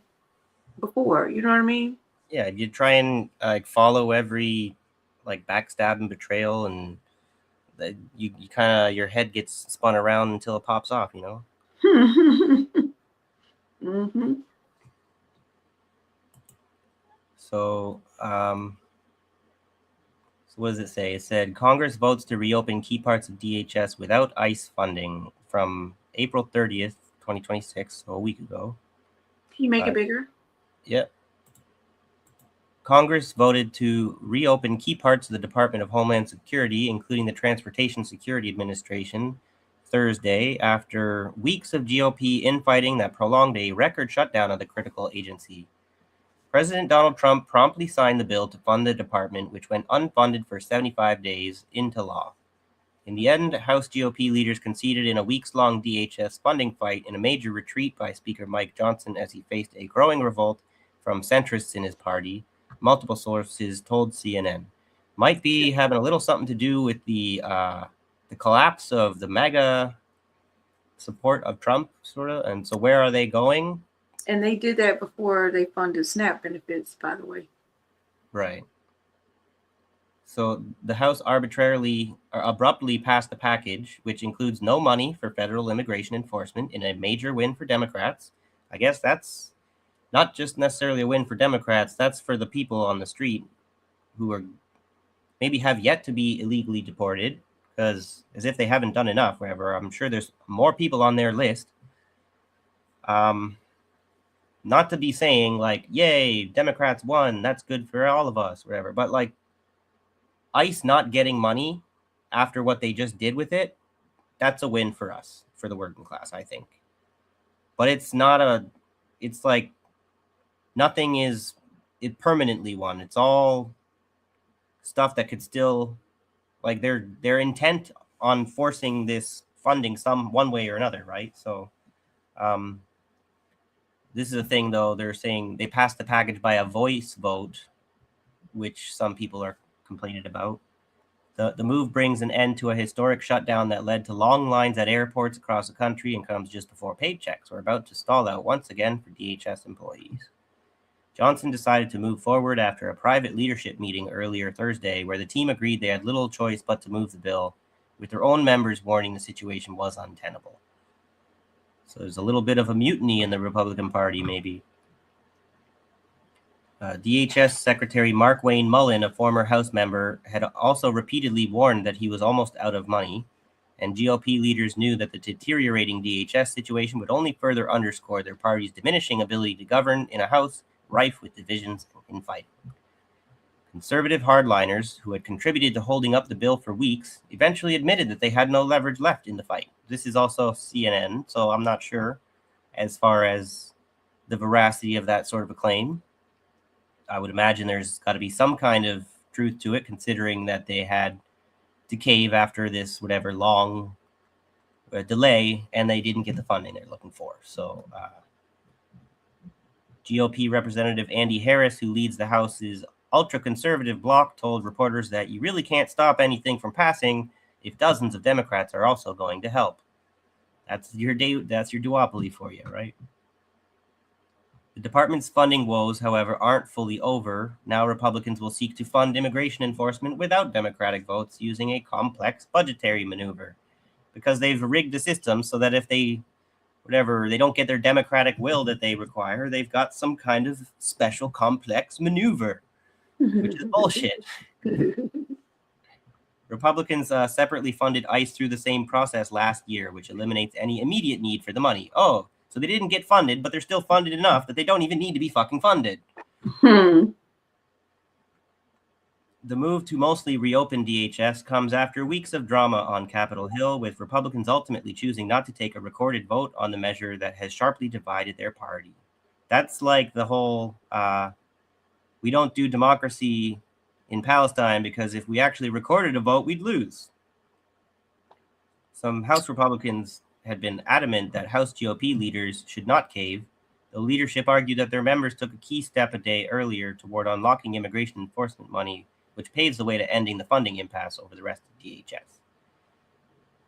before. You know what I mean? Yeah, you try and follow every like backstab and betrayal, and you kind of, your head gets spun around until it pops off, you know? Mm-hmm. So, so what does it say? It said, Congress votes to reopen key parts of DHS without ICE funding from April 30th, 2026, so a week ago. Can you make it bigger? Yeah. Congress voted to reopen key parts of the Department of Homeland Security, including the Transportation Security Administration, Thursday, after weeks of GOP infighting that prolonged a record shutdown of the critical agency. President Donald Trump promptly signed the bill to fund the department, which went unfunded for 75 days, into law. In the end, House GOP leaders conceded in a weeks-long DHS funding fight in a major retreat by Speaker Mike Johnson as he faced a growing revolt from centrists in his party, multiple sources told CNN. Might be having a little something to do with the collapse of the MAGA support of Trump, sort of. And so where are they going? And they did that before they funded SNAP benefits, by the way. Right. So the House abruptly passed the package, which includes no money for federal immigration enforcement, in a major win for Democrats. I guess that's not just necessarily a win for Democrats, that's for the people on the street who are maybe have yet to be illegally deported, because as if they haven't done enough, wherever, I'm sure there's more people on their list. Not to be saying like, yay, Democrats won, that's good for all of us, whatever. But like ICE not getting money after what they just did with it, that's a win for us, for the working class, I think. but it's like nothing is it permanently won. It's all stuff that could still, like, their intent on forcing this funding one way or another, right? So this is a thing, though. They're saying they passed the package by a voice vote, which some people are complaining about. The move brings an end to a historic shutdown that led to long lines at airports across the country and comes just before paychecks were about to stall out once again for DHS employees. Johnson decided to move forward after a private leadership meeting earlier Thursday, where the team agreed they had little choice but to move the bill, with their own members warning the situation was untenable. So there's a little bit of a mutiny in the Republican Party, maybe. DHS Secretary Mark Wayne Mullen, a former House member, had also repeatedly warned that he was almost out of money, and GOP leaders knew that the deteriorating DHS situation would only further underscore their party's diminishing ability to govern in a House rife with divisions and infighting. Conservative hardliners, who had contributed to holding up the bill for weeks, eventually admitted that they had no leverage left in the fight. This is also CNN, so I'm not sure as far as the veracity of that sort of a claim. I would imagine there's got to be some kind of truth to it, considering that they had to cave after this whatever long delay, and they didn't get the funding they're looking for. So GOP Representative Andy Harris, who leads the House's ultra-conservative bloc, told reporters that you really can't stop anything from passing if dozens of Democrats are also going to help. That's your duopoly for you, right? The department's funding woes, however, aren't fully over. Now Republicans will seek to fund immigration enforcement without Democratic votes using a complex budgetary maneuver, because they've rigged the system so that if they don't get their Democratic will that they require, they've got some kind of special complex maneuver, which is bullshit. Republicans separately funded ICE through the same process last year, which eliminates any immediate need for the money. Oh, so they didn't get funded, but they're still funded enough that they don't even need to be fucking funded. The move to mostly reopen DHS comes after weeks of drama on Capitol Hill, with Republicans ultimately choosing not to take a recorded vote on the measure that has sharply divided their party. That's like the whole, we don't do democracy in Palestine because if we actually recorded a vote, we'd lose. Some House Republicans had been adamant that House GOP leaders should not cave, though leadership argued that their members took a key step a day earlier toward unlocking immigration enforcement money, which paves the way to ending the funding impasse over the rest of DHS.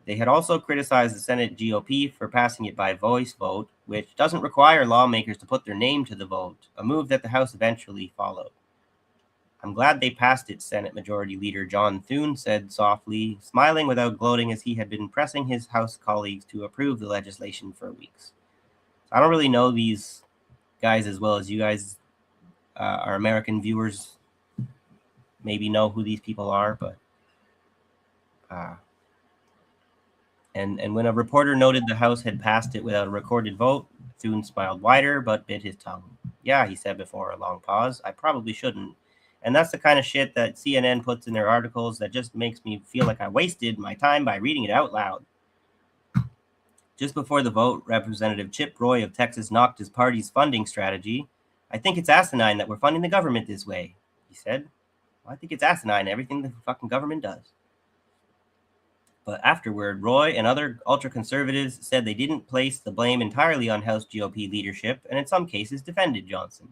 They had also criticized the Senate GOP for passing it by voice vote, which doesn't require lawmakers to put their name to the vote, a move that the House eventually followed. I'm glad they passed it, Senate Majority Leader John Thune said softly, smiling without gloating as he had been pressing his House colleagues to approve the legislation for weeks. I don't really know these guys as well as you guys, our American viewers, maybe know who these people are, but and when a reporter noted the House had passed it without a recorded vote, Thune smiled wider but bit his tongue. Yeah, he said before a long pause, I probably shouldn't. And that's the kind of shit that CNN puts in their articles that just makes me feel like I wasted my time by reading it out loud. Just before the vote, Representative Chip Roy of Texas knocked his party's funding strategy. I think it's asinine that we're funding the government this way, he said. Well, I think it's asinine, everything the fucking government does. But afterward, Roy and other ultra-conservatives said they didn't place the blame entirely on House GOP leadership, and in some cases defended Johnson.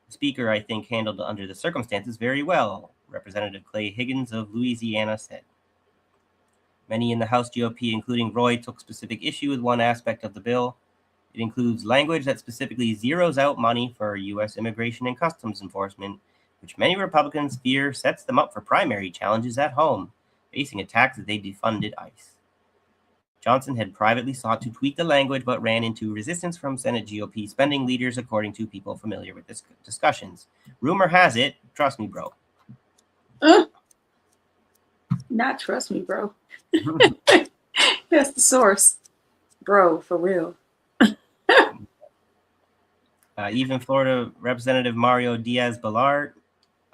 The speaker, I think, handled under the circumstances very well, Representative Clay Higgins of Louisiana said. Many in the House GOP, including Roy, took specific issue with one aspect of the bill. It includes language that specifically zeroes out money for U.S. immigration and customs enforcement, which many Republicans fear sets them up for primary challenges at home, facing attacks that they defunded ICE. Johnson had privately sought to tweak the language, but ran into resistance from Senate GOP spending leaders, according to people familiar with this discussions. Rumor has it, trust me, bro. Not trust me, bro. That's the source. Bro, for real. Even Florida Representative Mario Diaz-Balart,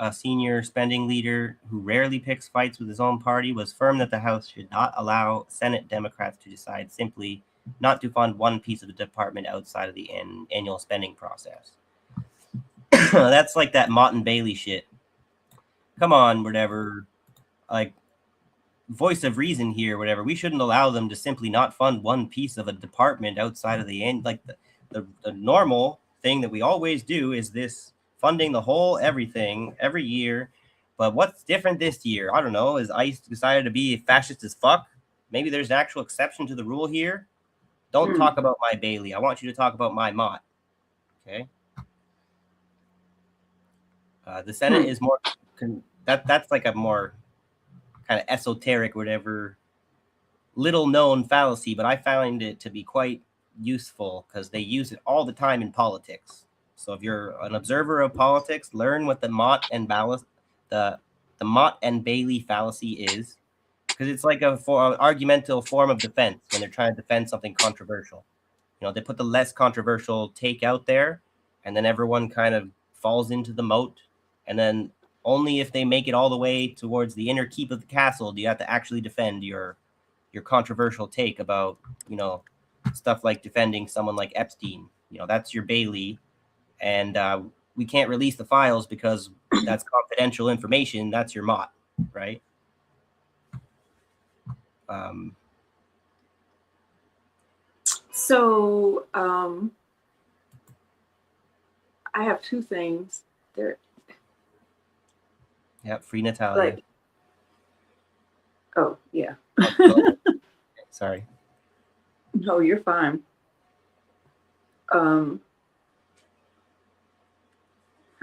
a senior spending leader who rarely picks fights with his own party, was firm that the House should not allow Senate Democrats to decide simply not to fund one piece of the department outside of the annual spending process. That's like that Mott and Bailey shit. Come on, whatever. Like, voice of reason here, whatever. We shouldn't allow them to simply not fund one piece of a department outside of the end. Like the normal thing that we always do is this funding the whole everything every year. But what's different this year? I don't know. Is ICE decided to be fascist as fuck? Maybe there's an actual exception to the rule here. Don't talk about my Bailey. I want you to talk about my Mott. Okay. The Senate is more that's like a more kind of esoteric, whatever, little known fallacy, but I find it to be quite useful because they use it all the time in politics. So if you're an observer of politics, learn what the Mott and Bailey fallacy is, because it's like an argumental form of defense when they're trying to defend something controversial. You know, they put the less controversial take out there, and then everyone kind of falls into the moat, and then only if they make it all the way towards the inner keep of the castle do you have to actually defend your controversial take about, you know, stuff like defending someone like Epstein. You know, that's your Bailey, and we can't release the files because that's confidential information. That's your Mott, right? So I have two things there. Yep, free Natalia. Like, oh, yeah. Sorry. No, you're fine. Her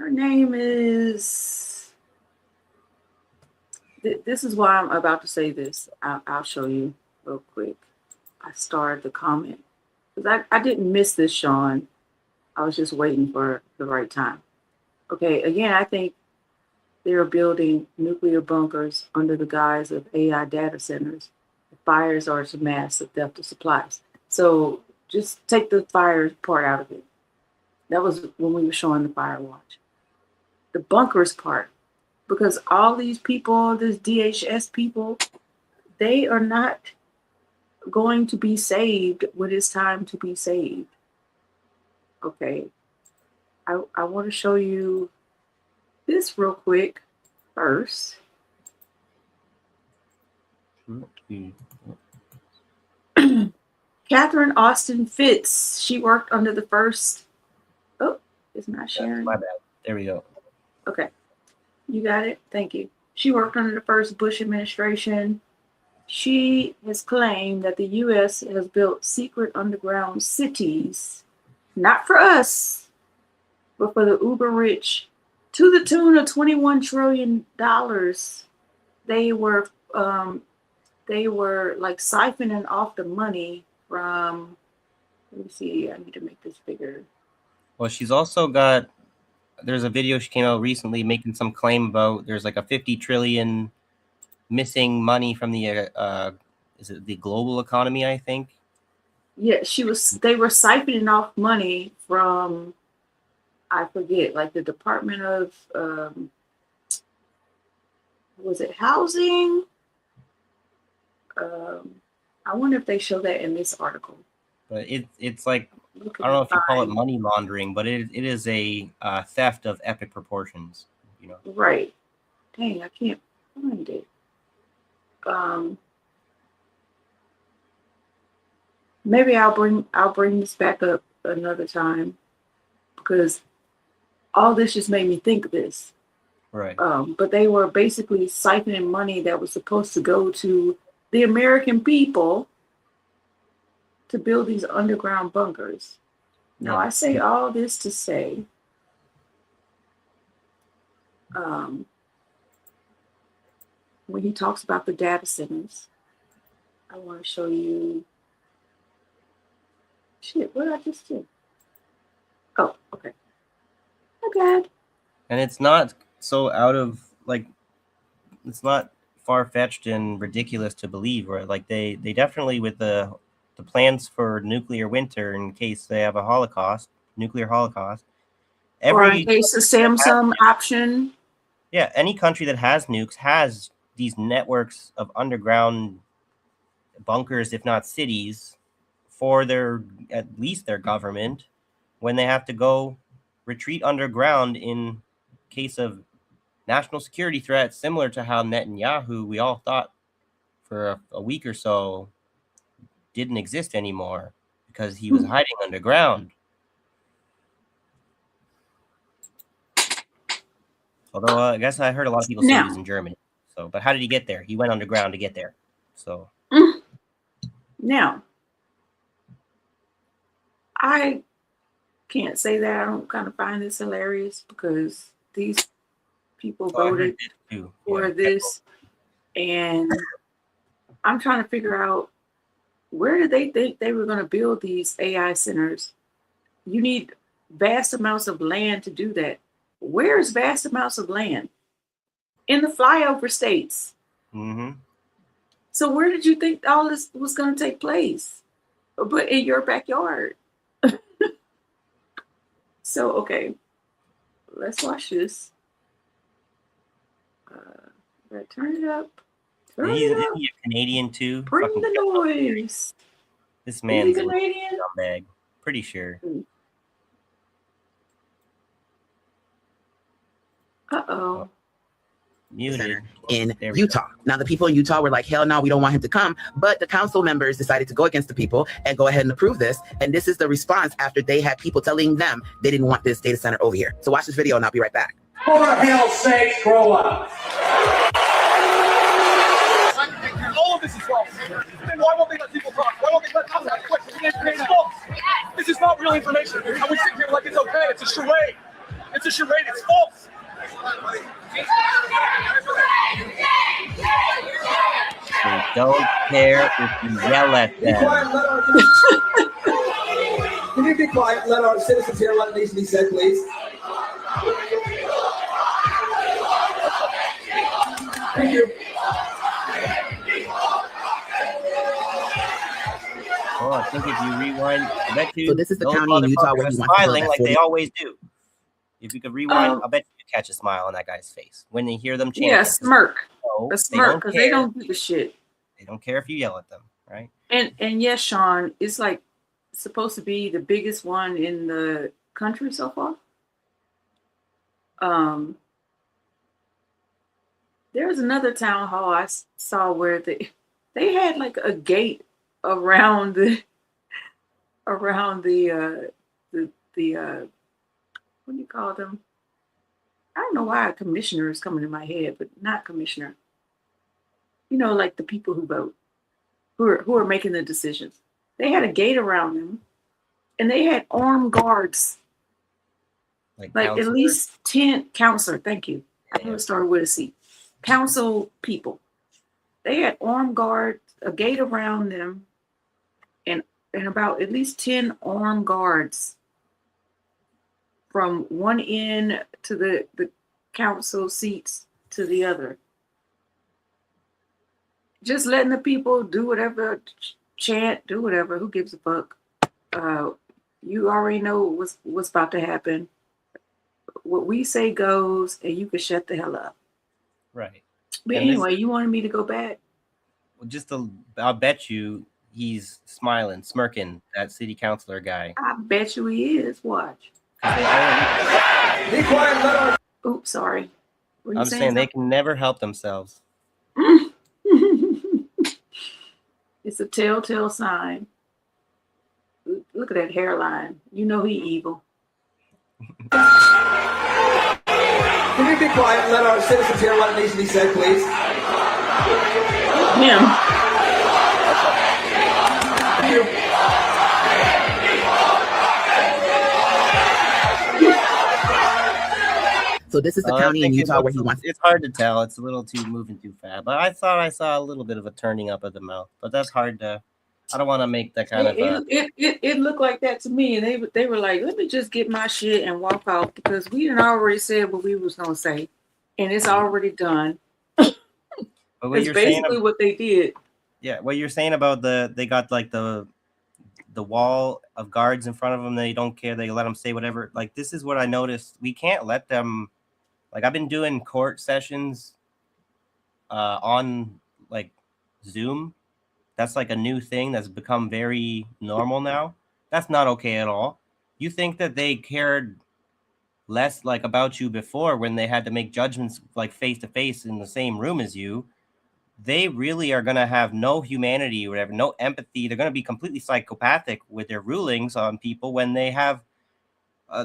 name is... This is why I'm about to say this. I'll show you real quick. I starred the comment. Because I didn't miss this, Sean. I was just waiting for the right time. Okay, again, I think they are building nuclear bunkers under the guise of AI data centers. The fires are to mass the theft of supplies. So just take the fire part out of it. That was when we were showing the fire watch. The bunkers part, because all these people, this DHS people, they are not going to be saved when it's time to be saved. Okay. I want to show you this real quick first. Catherine Austin Fitz. She worked under the first. Oh, it's not sharing. My bad. There we go. Okay. You got it? Thank you. She worked under the first Bush administration. She has claimed that the U.S. has built secret underground cities, not for us, but for the uber rich, to the tune of $21 trillion. They were like siphoning off the money from, let me see, I need to make this bigger. Well, she's also got, there's a video she came out recently making some claim about there's like a 50 trillion missing money from the, is it the global economy, I think? Yeah, they were siphoning off money from, I forget, like the Department of, was it housing? I wonder if they show that in this article. But it's like, I don't know if you call it money laundering, but it is a theft of epic proportions, you know. Right. Dang, I can't find it. Maybe I'll bring this back up another time, because all this just made me think of this. Right. But they were basically siphoning money that was supposed to go to the American people to build these underground bunkers. Now, I say all this to say, when he talks about the data centers, I want to show you. Shit, what did I just do? Oh, okay. Okay. And it's not so out of, like, it's not far-fetched and ridiculous to believe, right? Like they definitely, with the plans for nuclear winter in case they have a nuclear holocaust. Or in case the Samsung option. Yeah, any country that has nukes has these networks of underground bunkers, if not cities, for at least their government when they have to go retreat underground in case of national security threats, similar to how Netanyahu, we all thought for a week or so, didn't exist anymore because he was hiding underground. Although I guess I heard a lot of people say he was in Germany. So, but how did he get there? He went underground to get there. So now, I can't say that I don't kind of find this hilarious because these people voted for this, and I'm trying to figure out, where did they think they were going to build these AI centers? You need vast amounts of land to do that. Where's vast amounts of land? In the flyover states. Mm-hmm. So where did you think all this was going to take place? But in your backyard. So, okay, let's watch this. Turn it up. He's a Canadian too. Bring the noise. This man's a Canadian scumbag. Pretty sure. Uh-oh. Muted. In Utah. Now, the people in Utah were like, hell no, we don't want him to come. But the council members decided to go against the people and go ahead and approve this. And this is the response after they had people telling them they didn't want this data center over here. So watch this video and I'll be right back. For hell's sake, grow up. All of this is false. Then why won't they let people talk? Why won't they let us ask questions? It's false. This is not real information. I would sit here like it's okay. It's a charade. It's a charade. It's false. They don't care if you yell at them. Can you be quiet? Let our citizens hear what needs to be said, please. Thank you. Oh, I think if you rewind, I bet you. So this is the county in Utah where he wants smiling like they always do. If you could rewind, I bet you catch a smile on that guy's face when they hear them chanting. Yeah, smirk. No, a smirk, because they don't do the shit. They don't care if you yell at them, right? And yes, Sean, it's like supposed to be the biggest one in the country so far. There was another town hall I saw where they had like a gate around the what do you call them? I don't know why a commissioner is coming to my head, but not commissioner. You know, like the people who vote, who are making the decisions. They had a gate around them, and they had armed guards, like at least 10 counselor. Thank you. I knew it started with a C. Council people. They had armed guards, a gate around them, and about at least 10 armed guards from one end to the council seats to the other. Just letting the people do whatever, chant, do whatever. Who gives a fuck? You already know what's about to happen. What we say goes, and you can shut the hell up. Right. But and anyway, you wanted me to go back? Well, I'll bet you he's smiling, smirking, that city councilor guy. I bet you he is. Watch. Be quiet. Oops, sorry. I'm saying they can never help themselves. It's a telltale sign. Look at that hairline. You know he evil. Can you be quiet? Let our citizens hear what needs to be said, please. Him. Thank you. So this is the county in Utah where he wants. It's hard to tell. It's a little too moving too fast. But I thought I saw a little bit of a turning up of the mouth. But that's hard to. I don't want to make that kind of. It looked like that to me, and they were like, "Let me just get my shit and walk off," because we had already said what we was gonna say, and it's already done. But what it's basically what they did. Yeah, what you're saying about they got like the wall of guards in front of them. They don't care. They let them say whatever. Like, this is what I noticed. We can't let them. Like, I've been doing court sessions on like Zoom, That's like a new thing that's become very normal now. That's not okay at all. You think that they cared less like about you before when they had to make judgments like face to face in the same room as you. They really are going to have no humanity or whatever, no empathy. They're going to be completely psychopathic with their rulings on people when they have,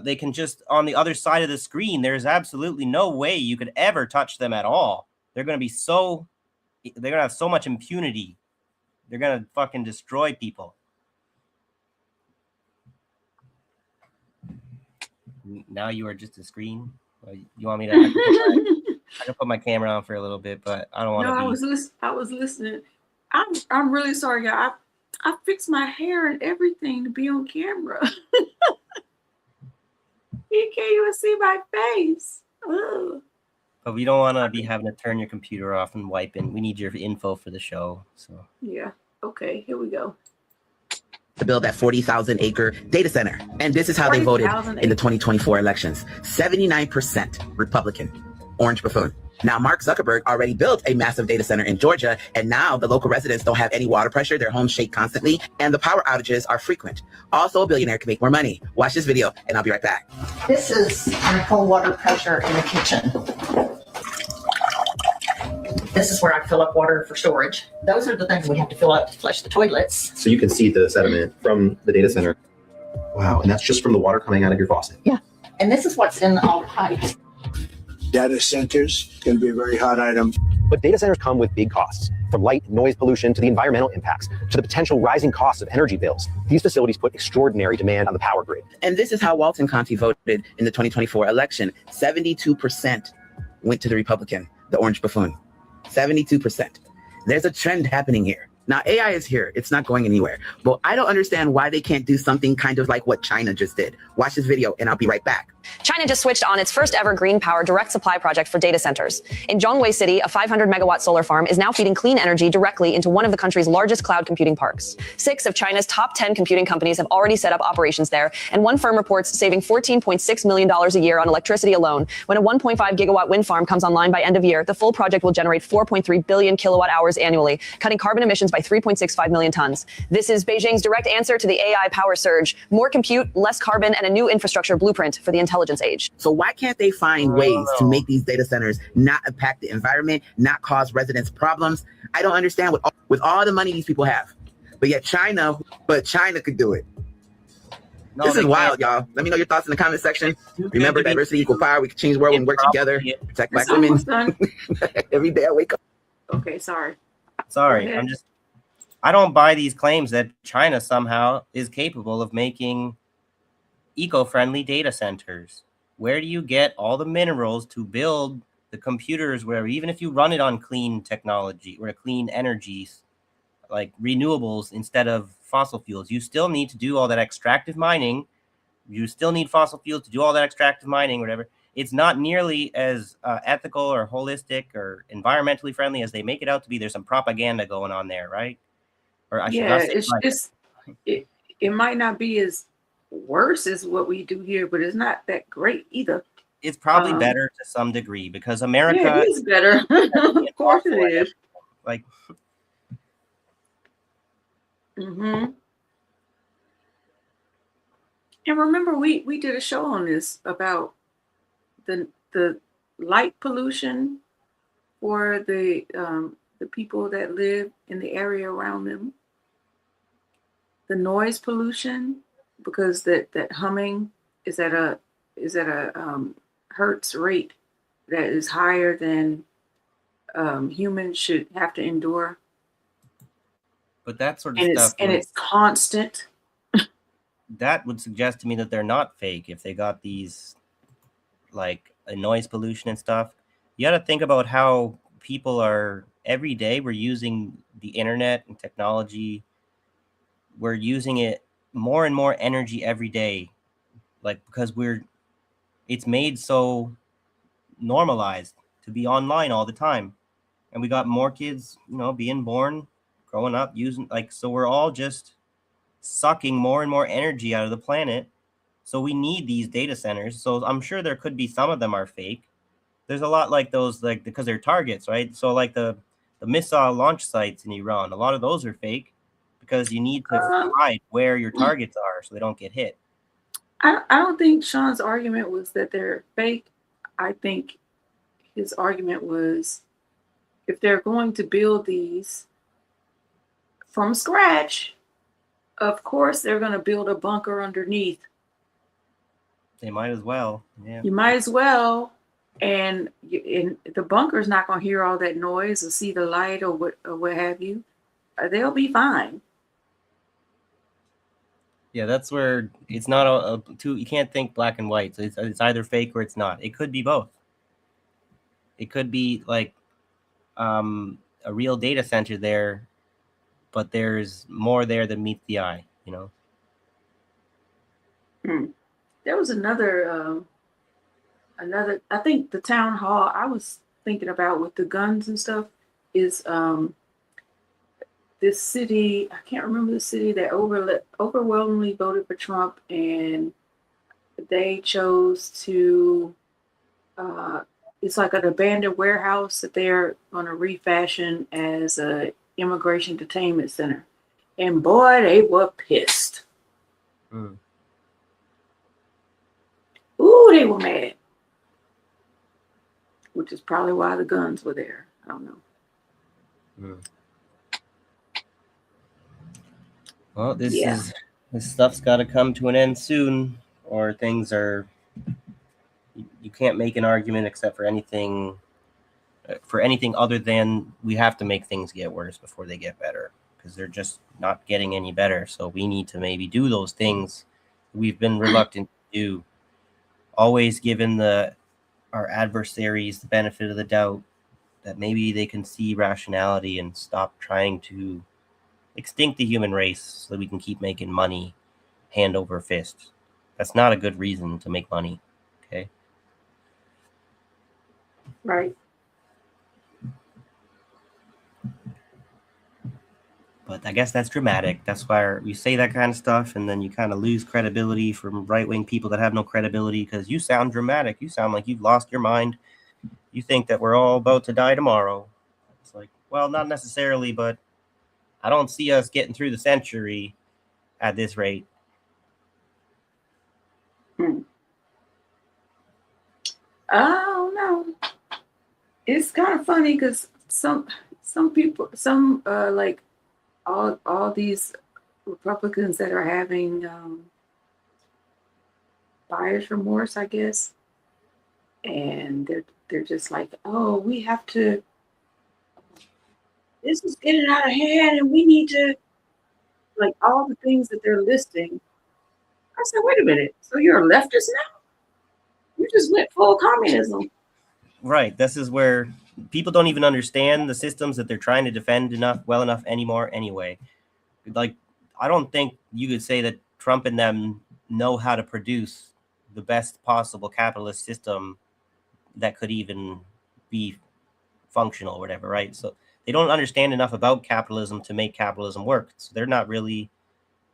they can just, on the other side of the screen, there's absolutely no way you could ever touch them at all. They're going to be so, they're going to have so much impunity. They're going to fucking destroy people. Now you are just a screen. You want me to? I can put my camera on for a little bit, but I don't want to. No, I was listening. I'm really sorry, y'all. I fixed my hair and everything to be on camera. You can't even see my face. Ugh. But we don't want to be having to turn your computer off and wipe in. We need your info for the show. So yeah. Okay. Here we go. To build that 40,000 acre data center. And this is how they voted in the 2024 elections. 79% Republican, orange buffoon. Now, Mark Zuckerberg already built a massive data center in Georgia, and now the local residents don't have any water pressure. Their homes shake constantly, and the power outages are frequent. Also, a billionaire can make more money. Watch this video, and I'll be right back. This is our full water pressure in the kitchen. This is where I fill up water for storage. Those are the things we have to fill up to flush the toilets. So you can see the sediment from the data center. Wow, and that's just from the water coming out of your faucet. Yeah, and this is what's in all the pipes. Data centers can be a very hot item. But data centers come with big costs, from light, noise pollution to the environmental impacts, to the potential rising costs of energy bills. These facilities put extraordinary demand on the power grid. And this is how Walton County voted in the 2024 election. 72% went to the Republican, the orange buffoon. 72%. There's a trend happening here. Now, AI is here. It's not going anywhere. But I don't understand why they can't do something kind of like what China just did. Watch this video, and I'll be right back. China just switched on its first ever green power direct supply project for data centers. In Zhongwei City, a 500 megawatt solar farm is now feeding clean energy directly into one of the country's largest cloud computing parks. 6 of China's top 10 computing companies have already set up operations there, and one firm reports saving $14.6 million a year on electricity alone. When a 1.5 gigawatt wind farm comes online by end of year, the full project will generate 4.3 billion kilowatt hours annually, cutting carbon emissions by 3.65 million tons. This is Beijing's direct answer to the AI power surge: more compute, less carbon, and a new infrastructure blueprint for the intelligence age. So why can't they find ways to make these data centers not impact the environment, not cause residents problems? I don't understand with all the money these people have. But yet China could do it. No, this is wild, y'all. Let me know your thoughts in the comment section. Remember, diversity equal power. We can change the world and work together. Protect Black women. Every day I wake up. Okay, sorry. Sorry, I don't buy these claims that China somehow is capable of making eco-friendly data centers. Where do you get all the minerals to build the computers where even if you run it on clean technology or clean energies, like renewables instead of fossil fuels, you still need to do all that extractive mining. You still need fossil fuels to do all that extractive mining, whatever. It's not nearly as ethical or holistic or environmentally friendly as they make it out to be. There's some propaganda going on there, right? Or I should not say it's just, it might not be as worse as what we do here, but it's not that great either. It's probably better to some degree because America it is better. Of course it is. Like, and remember, we did a show on this about the light pollution for the people that live in the area around them, the noise pollution, because that humming is at a hertz rate that is higher than humans should have to endure. But that sort of stuff, it's constant. That would suggest to me that they're not fake if they got these like noise pollution and stuff. You got to think about how people are every day. We're using the internet and technology. We're using it more and more energy every day, like because it's made so normalized to be online all the time, and we got more kids, being born, growing up using so we're all just sucking more and more energy out of the planet. So we need these data centers. So I'm sure there could be some of them are fake. There's a lot like those, because they're targets, right? So like the the missile launch sites in Iran, a lot of those are fake because you need to hide where your targets are so they don't get hit. I don't think Sean's argument was that they're fake. I think his argument was if they're going to build these from scratch, of course they're going to build a bunker underneath. They might as well. Yeah. You might as well. And the bunker's not going to hear all that noise or see the light or what have you. They'll be fine. Yeah, that's where it's not a two. You can't think black and white. So it's either fake or it's not. It could be both. It could be like a real data center there, but there's more there than meets the eye. You know. There was another. I think the town hall I was thinking about with the guns and stuff is this city, I can't remember the city that overwhelmingly voted for Trump, and they chose to, it's like an abandoned warehouse that they're going to refashion as a immigration detainment center. And boy, they were pissed. Ooh, they were mad. Which is probably why the guns were there. I don't know. Well, this stuff's got to come to an end soon, or things are. You can't make an argument except for anything other than we have to make things get worse before they get better, because they're just not getting any better. So we need to maybe do those things we've been reluctant to do, always given our adversaries the benefit of the doubt that maybe they can see rationality and stop trying to extinct the human race so that we can keep making money hand over fist. That's not a good reason to make money. Okay. Right. But I guess that's dramatic. That's why we say that kind of stuff, and then you kind of lose credibility from right-wing people that have no credibility because you sound dramatic. You sound like you've lost your mind. You think that we're all about to die tomorrow. It's like, well, not necessarily, but I don't see us getting through the century at this rate. I don't know. It's kind of funny because some people, like all these Republicans that are having buyer's remorse, I guess, and they're just like, oh, we have to. This is getting out of hand, and we need to, like, all the things that they're listing. I said, wait a minute. So you're a leftist now? You just went full communism. Right. This is where people don't even understand the systems that they're trying to defend well enough anymore anyway. Like, I don't think you could say that Trump and them know how to produce the best possible capitalist system that could even be functional or whatever, right? So they don't understand enough about capitalism to make capitalism work. So they're not really,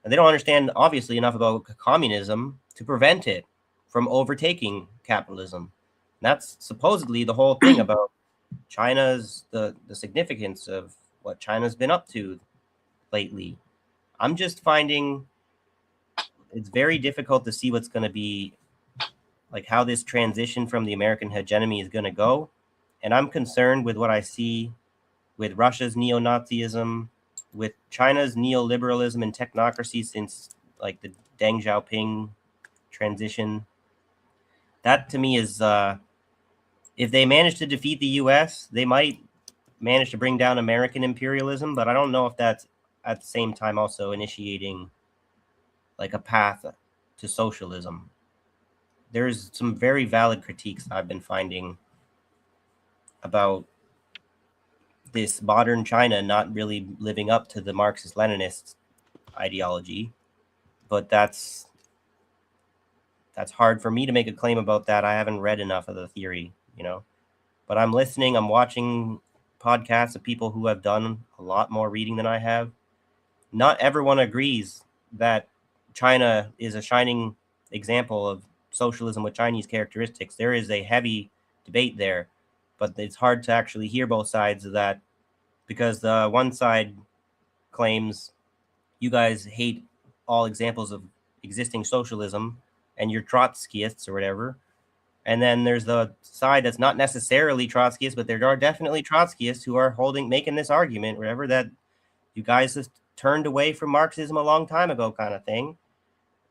and they don't understand obviously enough about communism to prevent it from overtaking capitalism. And that's supposedly the whole thing about China's, the significance of what China's been up to lately. I'm just finding it's very difficult to see what's going to be, like how this transition from the American hegemony is going to go. And I'm concerned with what I see with Russia's neo-Nazism, with China's neoliberalism and technocracy since like the Deng Xiaoping transition. That to me is, if they manage to defeat the US, they might manage to bring down American imperialism, but I don't know if that's at the same time also initiating like a path to socialism. There's some very valid critiques I've been finding about this modern China not really living up to the Marxist-Leninist ideology, but that's hard for me to make a claim about that. I haven't read enough of the theory, you know, but I'm listening, I'm watching podcasts of people who have done a lot more reading than I have. Not everyone agrees that China is a shining example of socialism with Chinese characteristics. There is a heavy debate there, but it's hard to actually hear both sides of that because the one side claims you guys hate all examples of existing socialism and you're Trotskyists or whatever. And then there's the side that's not necessarily Trotskyist, but there are definitely Trotskyists who are making this argument, whatever, that you guys have turned away from Marxism a long time ago kind of thing.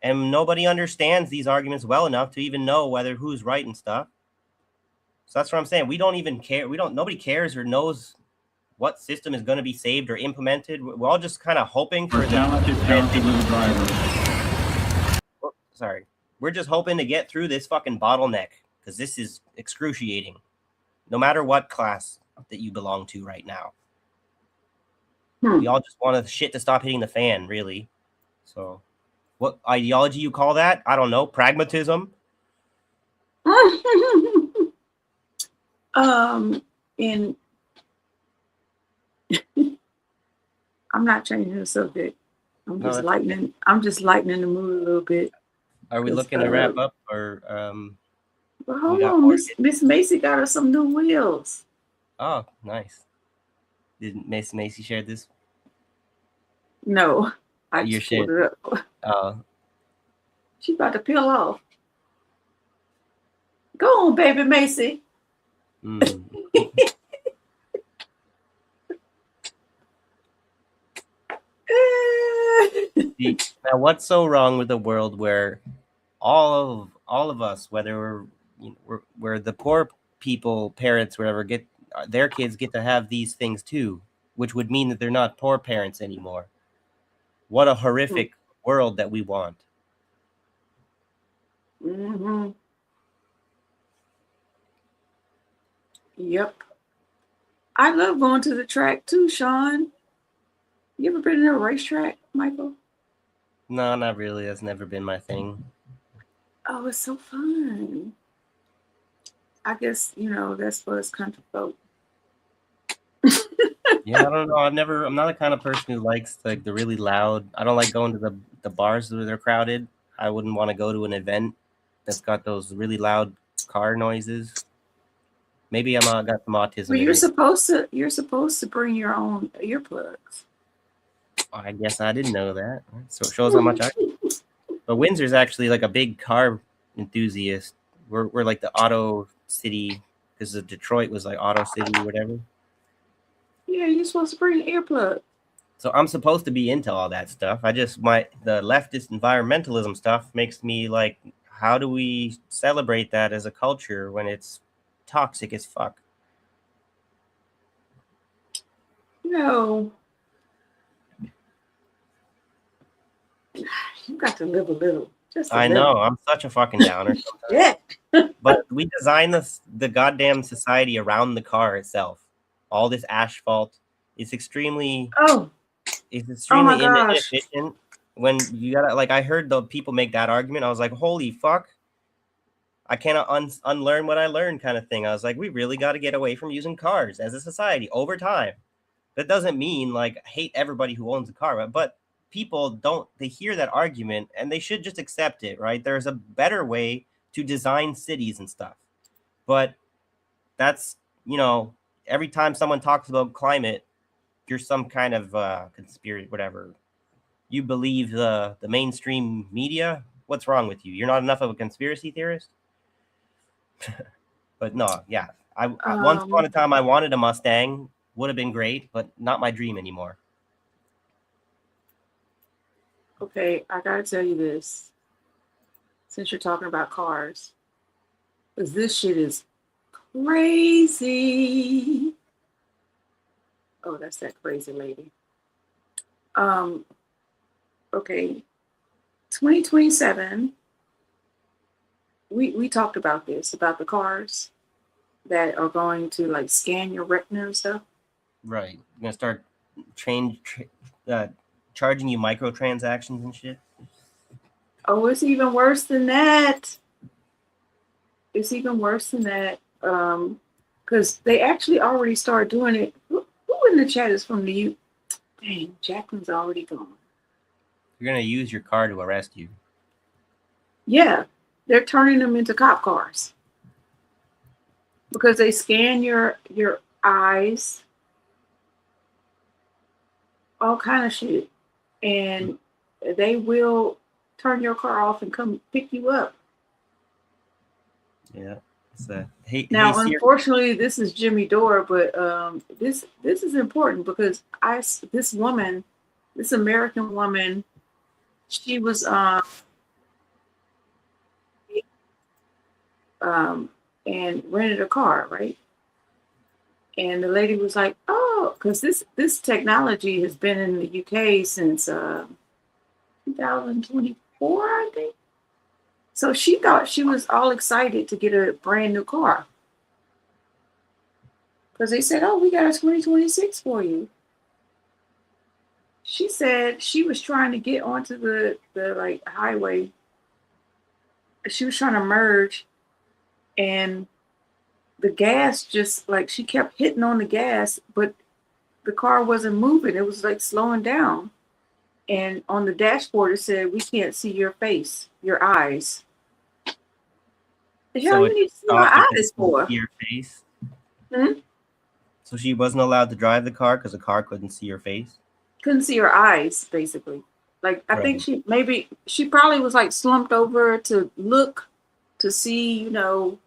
And nobody understands these arguments well enough to even know whether who's right and stuff. So that's what I'm saying. We don't even care. Nobody cares or knows what system is going to be saved or implemented. We're all just kind of hoping for talented little drivers. Oh, sorry. We're just hoping to get through this fucking bottleneck because this is excruciating. No matter what class that you belong to right now. We all just want the shit to stop hitting the fan, really. So what ideology you call that? I don't know. Pragmatism? I'm not changing the subject. I'm just lightening the mood a little bit. Are we looking to wrap up or well, hold on, Miss Macy got us some new wheels. Oh, nice. Did Miss Macy share this? No, I just pulled it up. Oh. She's about to peel off. Go on, baby Macy. Now, what's so wrong with a world where all of us, whether we're the poor people, parents, whatever, get their kids get to have these things too, which would mean that they're not poor parents anymore. What a horrific world that we want. Mm-hmm. Yep. I love going to the track too, Sean. You ever been in a racetrack, Michael? No, not really. That's never been my thing. Oh, it's so fun. I guess, that's for us country folk. Yeah, I don't know. I'm not the kind of person who likes like the really loud. I don't like going to the bars where they're crowded. I wouldn't want to go to an event that's got those really loud car noises. Maybe got some autism. Well, you're supposed to bring your own earplugs. I guess I didn't know that. So it shows how much I. But Windsor's actually like a big car enthusiast. We're like the auto city because Detroit was like auto city or whatever. Yeah, you're supposed to bring an earplug. So I'm supposed to be into all that stuff. The leftist environmentalism stuff makes me like, how do we celebrate that as a culture when it's toxic as fuck? No. You got to live a little. I know. I'm such a fucking downer. Yeah. But we design the goddamn society around the car itself. All this asphalt is extremely inefficient. When you gotta I heard the people make that argument, I was like, holy fuck. I cannot unlearn what I learned kind of thing. I was like, we really got to get away from using cars as a society over time. That doesn't mean hate everybody who owns a car, but people they hear that argument and they should just accept it, right? There's a better way to design cities and stuff. But that's, every time someone talks about climate, you're some kind of conspiracy, whatever. You believe the mainstream media? What's wrong with you? You're not enough of a conspiracy theorist? But no, yeah. Once upon a time, I wanted a Mustang. Would have been great, but not my dream anymore. Okay, I gotta tell you this. Since you're talking about cars, because this shit is crazy. Oh, that's that crazy lady. Okay, 2027. We talked about this, about the cars that are going to scan your retina and stuff. Right. You're gonna start charging you microtransactions and shit. Oh, it's even worse than that. It's even worse than that. Because they actually already started doing it. Who in the chat is from the U? Dang, Jacqueline's already gone. You're gonna use your car to arrest you. Yeah, they're turning them into cop cars because they scan your eyes all kind of shit. And they will turn your car off and come pick you up. Yeah. Now, unfortunately, this is Jimmy Dore, but this is important because this woman, this American woman, she was and rented a car, right? And the lady was like, "Oh, because this technology has been in the UK since 2024, I think." So she thought she was all excited to get a brand new car. Because they said, "Oh, we got a 2026 for you." She said she was trying to get onto the like highway. She was trying to merge, and the gas just like she kept hitting on the gas, but the car wasn't moving. It was like slowing down. And on the dashboard, it said, "We can't see your face, your eyes." The hell you need to see my eyes for? Your face? Hmm? So she wasn't allowed to drive the car because the car couldn't see her face? Couldn't see her eyes, basically. Like, I think she probably was like slumped over to look to see, you know,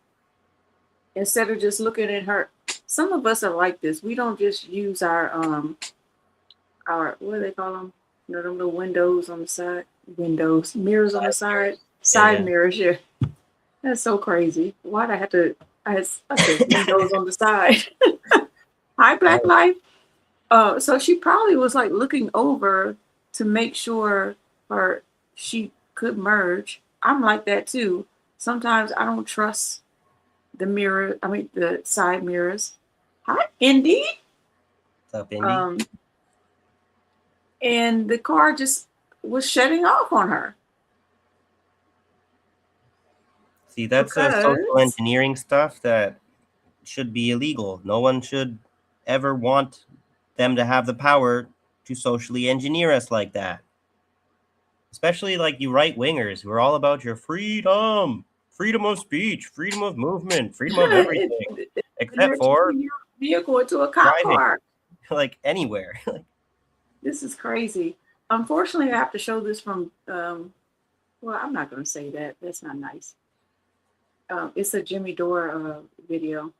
instead of just looking at her. Some of us are like this. We don't just use our what do they call them? You know, them little windows on the side, mirrors on the side mirrors. Yeah, that's so crazy. Why'd I have to? I said windows on the side. Hi, Black Life. So she probably was like looking over to make sure she could merge. I'm like that too. Sometimes I don't trust the side mirrors. Hi, Indy. What's up, Indy? And the car just was shutting off on her. See, that's social engineering stuff that should be illegal. No one should ever want them to have the power to socially engineer us like that. Especially like you right-wingers who are all about your freedom of speech, freedom of movement, freedom of everything, except for your vehicle into a cop car. Like anywhere. This is crazy. Unfortunately, I have to show this from, well, I'm not going to say that. That's not nice. It's a Jimmy Dore video.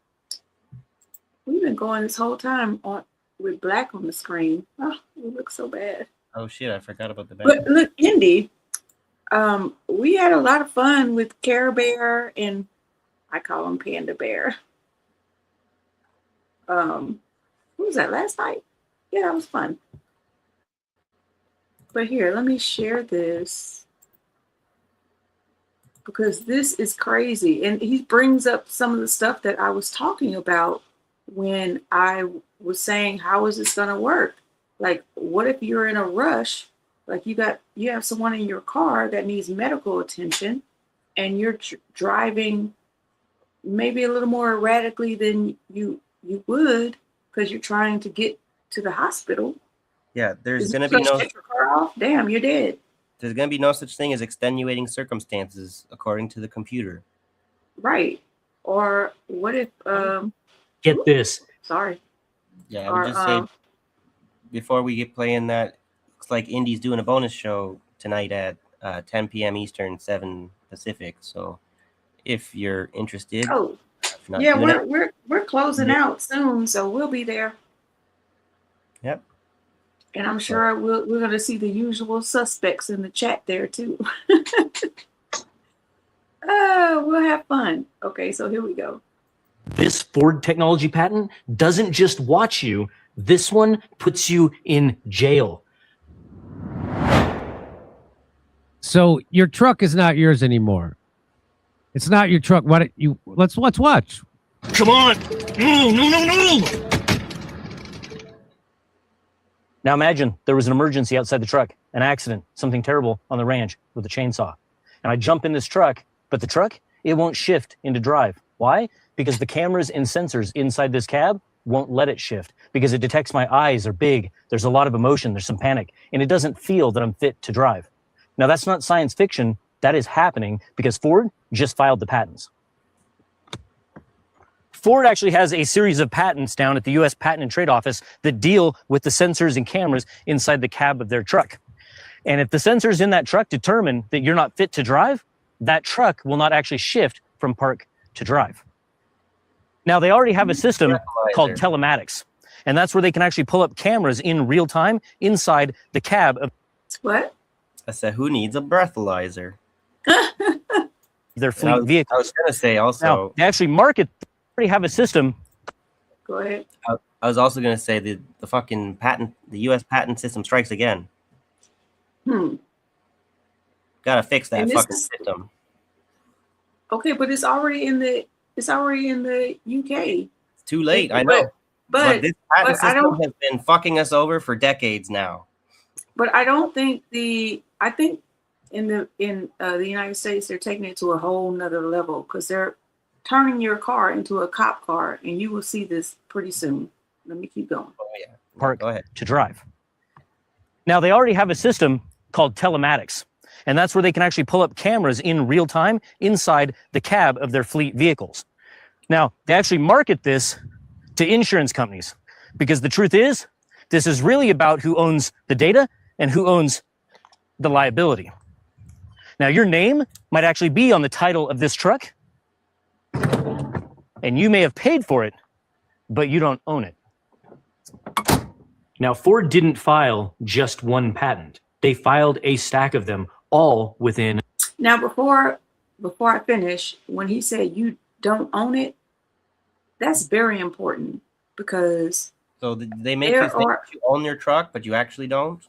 We've been going this whole time with black on the screen. Oh, it looks so bad. Oh, shit, I forgot about the back. But look, Indy, we had a lot of fun with Care Bear and I call him Panda Bear. What was that, last night? Yeah, that was fun. But here, let me share this because this is crazy. And he brings up some of the stuff that I was talking about when I was saying, how is this going to work? Like, what if you're in a rush? Like you have someone in your car that needs medical attention and you're driving maybe a little more erratically than you would because you're trying to get to the hospital. Yeah, there's going to be shut your car off? Damn, you're dead. There's going to be no such thing as extenuating circumstances, according to the computer. Right. Or what if... Get this. Sorry. Yeah, I would just say, before we get playing that, looks like Indy's doing a bonus show tonight at 10 p.m. Eastern, 7 Pacific. So if you're interested... Oh, yeah, we're closing out soon, so we'll be there. Yep. And I'm sure we're going to see the usual suspects in the chat there too. We'll have fun. Okay, so here we go. This Ford technology patent doesn't just watch you. This one puts you in jail. So your truck is not yours anymore. It's not your truck. Let's watch. Come on. No. Now imagine there was an emergency outside the truck, an accident, something terrible on the ranch with a chainsaw. And I jump in this truck, but the truck, it won't shift into drive. Why? Because the cameras and sensors inside this cab won't let it shift because it detects my eyes are big. There's a lot of emotion. There's some panic and it doesn't feel that I'm fit to drive. Now that's not science fiction. That is happening because Ford just filed the patents. Ford actually has a series of patents down at the U.S. Patent and Trade Office that deal with the sensors and cameras inside the cab of their truck. And if the sensors in that truck determine that you're not fit to drive, that truck will not actually shift from park to drive. Now, they already have a system called telematics, and that's where they can actually pull up cameras in real time inside the cab of what? I said, who needs a breathalyzer? their fleet vehicle. I was going to say also. Now, they actually already have a system. Go ahead. I was also going to say the fucking patent, the U.S. patent system strikes again. Gotta fix that fucking system. Okay, but it's already in the UK. It's too late, I know. But this patent system has been fucking us over for decades now. But I don't think I think in the United States they're taking it to a whole nother level because they're turning your car into a cop car, and you will see this pretty soon. Let me keep going. Oh yeah, park go ahead. To drive. Now, they already have a system called telematics, and that's where they can actually pull up cameras in real time inside the cab of their fleet vehicles. Now, they actually market this to insurance companies because the truth is, this is really about who owns the data and who owns the liability. Now, your name might actually be on the title of this truck, and you may have paid for it, but you don't own it. Now, Ford didn't file just one patent. They filed a stack of them, all within. Now, before I finish, when he said you don't own it, that's very important because. So they make you think you own your truck, but you actually don't,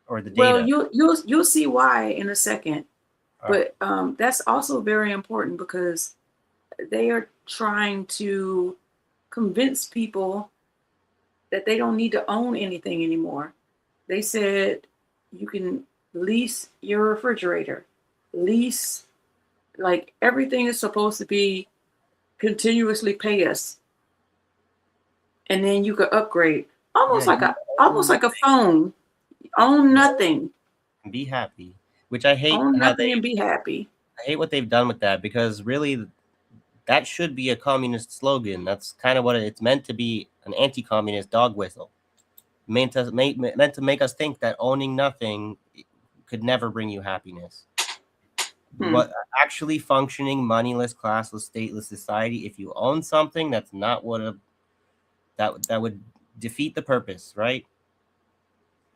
or the data. Well, you'll see why in a second, but that's also very important because they are trying to convince people that they don't need to own anything anymore. They said you can lease your refrigerator, like everything is supposed to be continuously pay us. And then you could upgrade almost like a phone. Own nothing. Be happy, which I hate. Own nothing and be happy. I hate what they've done with that because really that should be a communist slogan. That's kind of what it's meant to be, an anti-communist dog whistle. Meant to make us think that owning nothing could never bring you happiness. What actually functioning, moneyless, classless, stateless society, if you own something, that's not what that would defeat the purpose, right?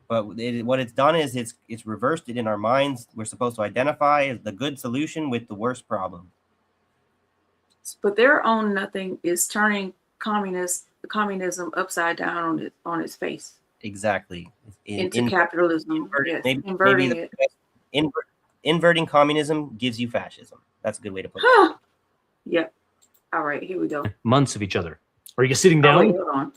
But what it's done is it's reversed it in our minds. We're supposed to identify the good solution with the worst problem. But their own nothing is turning communism upside down on its face. Exactly. Into capitalism. Inverting it. Inverting communism gives you fascism. That's a good way to put it. Yep. All right, here we go. Months of each other. Are you sitting down? Wait, hold on.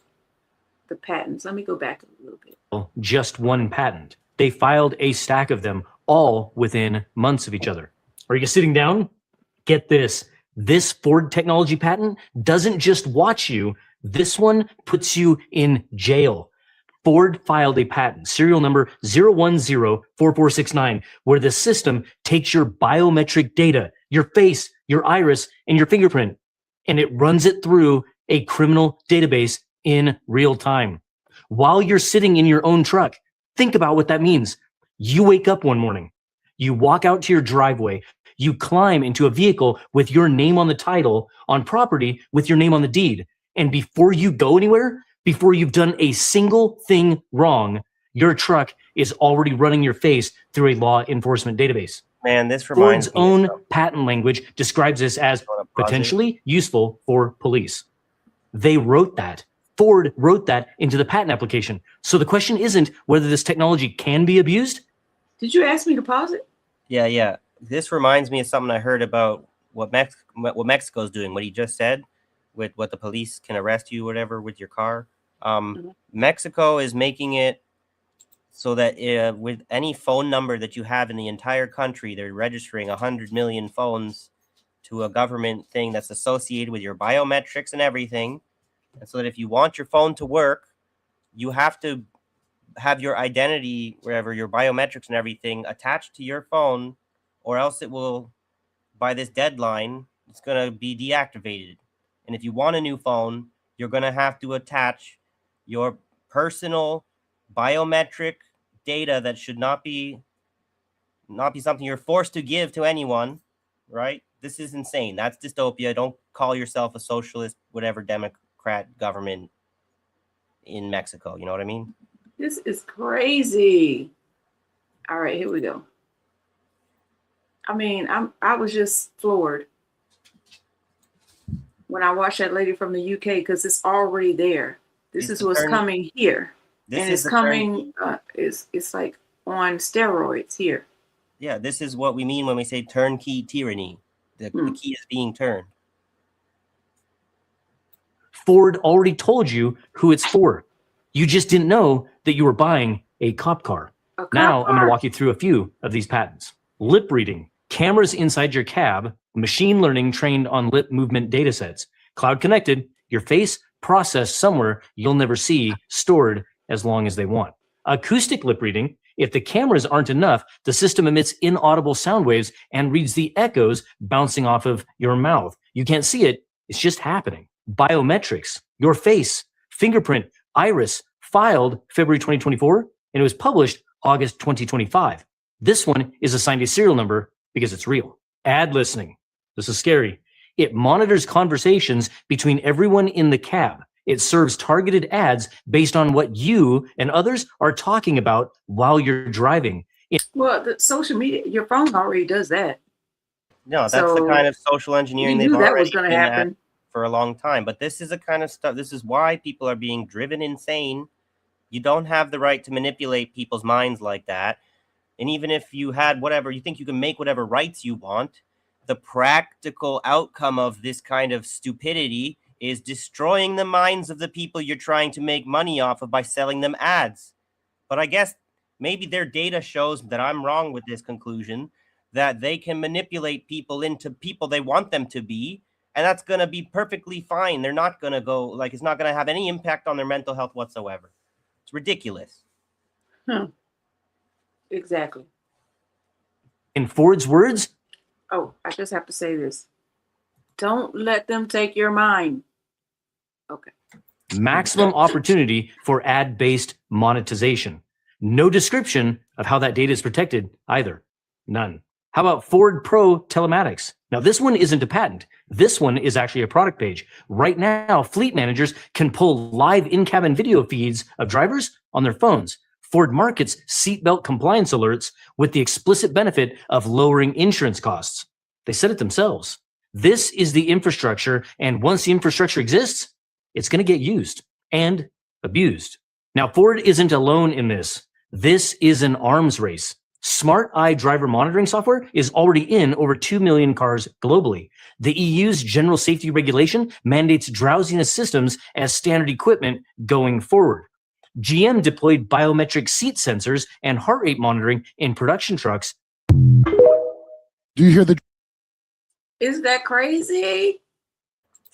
The patents. Let me go back a little bit. Just one patent. They filed a stack of them, all within months of each other. Are you sitting down? Get this. This Ford technology patent doesn't just watch you. This one puts you in jail. Ford filed a patent, serial number 0104469, where the system takes your biometric data, your face, your iris, and your fingerprint, and it runs it through a criminal database in real time. While you're sitting in your own truck, think about what that means. You wake up one morning, you walk out to your driveway, you climb into a vehicle with your name on the title, on property with your name on the deed, and before you go anywhere, before you've done a single thing wrong, your truck is already running your face through a law enforcement database. Man, this reminds Ford's own patent language describes this as potentially useful for police. They wrote that. Ford wrote that into the patent application. So the question isn't whether this technology can be abused. Did you ask me to pause it? Yeah. This reminds me of something I heard about what Mexico's doing, what he just said, with what the police can arrest you, whatever, with your car. Mexico is making it so that with any phone number that you have in the entire country, they're registering 100 million phones to a government thing that's associated with your biometrics and everything. And so that if you want your phone to work, you have to have your identity, wherever your biometrics and everything attached to your phone, or else it will, by this deadline, it's going to be deactivated. And if you want a new phone, you're going to have to attach your personal biometric data that should not be something you're forced to give to anyone, right? This is insane. That's dystopia. Don't call yourself a socialist, whatever Democrat government in Mexico. You know what I mean? This is crazy. All right, here we go. I mean, I was just floored when I watched that lady from the UK, because it's already there. This is what's coming here. And it's coming, it's like on steroids here. Yeah, this is what we mean when we say turnkey tyranny. The key is being turned. Ford already told you who it's for. You just didn't know that you were buying a cop car. Now I'm going to walk you through a few of these patents. Lip reading, cameras inside your cab, machine learning trained on lip movement datasets, cloud connected, your face processed somewhere you'll never see, stored as long as they want. Acoustic lip reading, if the cameras aren't enough, the system emits inaudible sound waves and reads the echoes bouncing off of your mouth. You can't see it, it's just happening. Biometrics, your face, fingerprint, iris, filed February 2024, and it was published August 2025. This one is assigned a serial number because it's real. Ad listening, this is scary. It monitors conversations between everyone in the cab. It serves targeted ads based on what you and others are talking about while you're driving. Well, the social media, your phone already does that. No, that's the kind of social engineering they've already been at for a long time. But this is the kind of stuff, this is why people are being driven insane. You don't have the right to manipulate people's minds like that. And even if you had whatever, you think you can make whatever rights you want, the practical outcome of this kind of stupidity is destroying the minds of the people you're trying to make money off of by selling them ads. But I guess maybe their data shows that I'm wrong with this conclusion, that they can manipulate people into people they want them to be, and that's going to be perfectly fine. They're not going to go, like, it's not going to have any impact on their mental health whatsoever. It's ridiculous. Exactly. In Ford's words, oh, I just have to say this. Don't let them take your mind. Okay. maximum opportunity for ad-based monetization. No description of how that data is protected either. None. How about Ford Pro Telematics? Now, this one isn't a patent. This one is actually a product page. Right now, fleet managers can pull live in-cabin video feeds of drivers on their phones. Ford markets seatbelt compliance alerts with the explicit benefit of lowering insurance costs. They said it themselves. This is the infrastructure, and once the infrastructure exists, it's going to get used and abused. Now, Ford isn't alone in this. This is an arms race. Smart Eye driver monitoring software is already in over 2 million cars globally. The EU's general safety regulation mandates drowsiness systems as standard equipment going forward. GM deployed biometric seat sensors and heart rate monitoring in production trucks. Do you hear the... Is that crazy?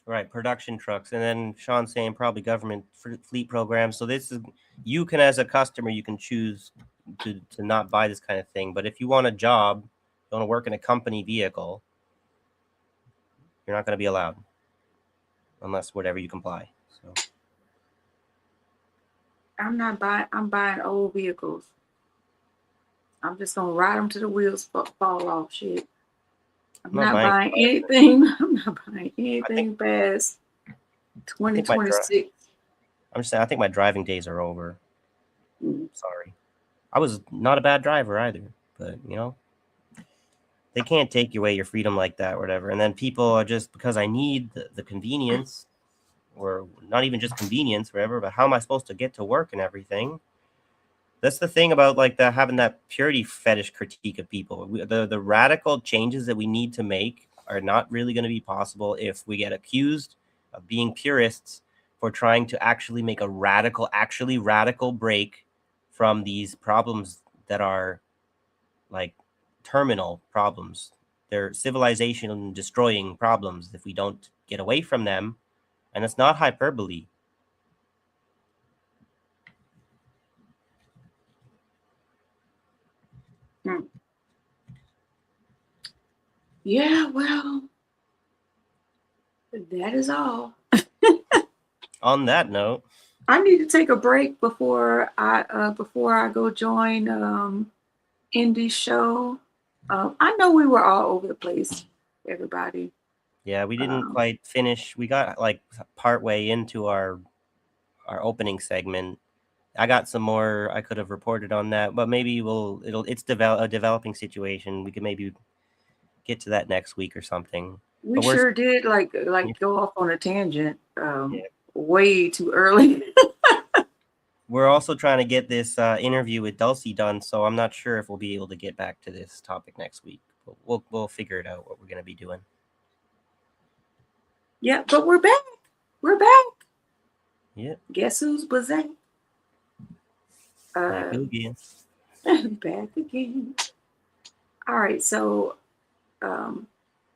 Right, production trucks. And then Sean saying probably government fleet programs. So this is, you can, as a customer, you can choose to not buy this kind of thing. But if you want a job, you want to work in a company vehicle, you're not going to be allowed unless whatever you comply. So I'm not buying, I'm buying old vehicles. I'm just going to ride them till the wheels fall off. Shit. I'm not buying anything. I'm not buying anything past 2026. I'm just saying, I think my driving days are over. Sorry. I was not a bad driver either, but you know, they can't take away your freedom like that or whatever. And then people are just, because I need the convenience, or not even just convenience, whatever, but how am I supposed to get to work and everything? That's the thing about like having that purity fetish critique of people. The radical changes that we need to make are not really going to be possible if we get accused of being purists for trying to actually make a radical break from these problems that are like terminal problems. They're civilization destroying problems if we don't get away from them. And it's not hyperbole. Yeah, well, That is all. On that note, I need to take a break before I go join Indy's show. I know we were all over the place, everybody. yeah, we didn't quite finish. We got like part way into our opening segment. I got some more I could have reported on that, but maybe it's a developing situation. We could maybe get to that next week or something. We sure did like go off on a tangent way too early. We're also trying to get this interview with Dulcie done, so I'm not sure if we'll be able to get back to this topic next week. But we'll figure it out what we're going to be doing. Yeah, but we're back. We're back. Yeah. Guess who's back? Back again. Back again. All right, so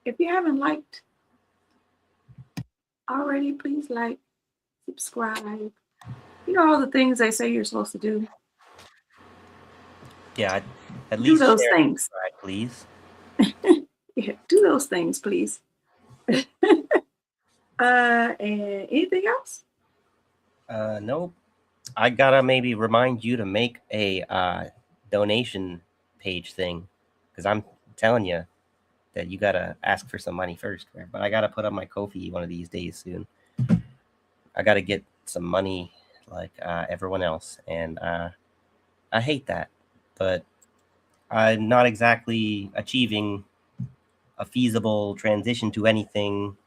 if you haven't liked already, please like, subscribe. You know all the things they say you're supposed to do. Yeah, at least do those share, things, please. Yeah, do those things, please. And anything else? Nope. I gotta maybe remind you to make a donation page thing, because I'm telling you that you gotta ask for some money first. But I gotta put up my Ko-fi one of these days soon. I gotta get some money like everyone else, and I hate that, but I'm not exactly achieving a feasible transition to anything.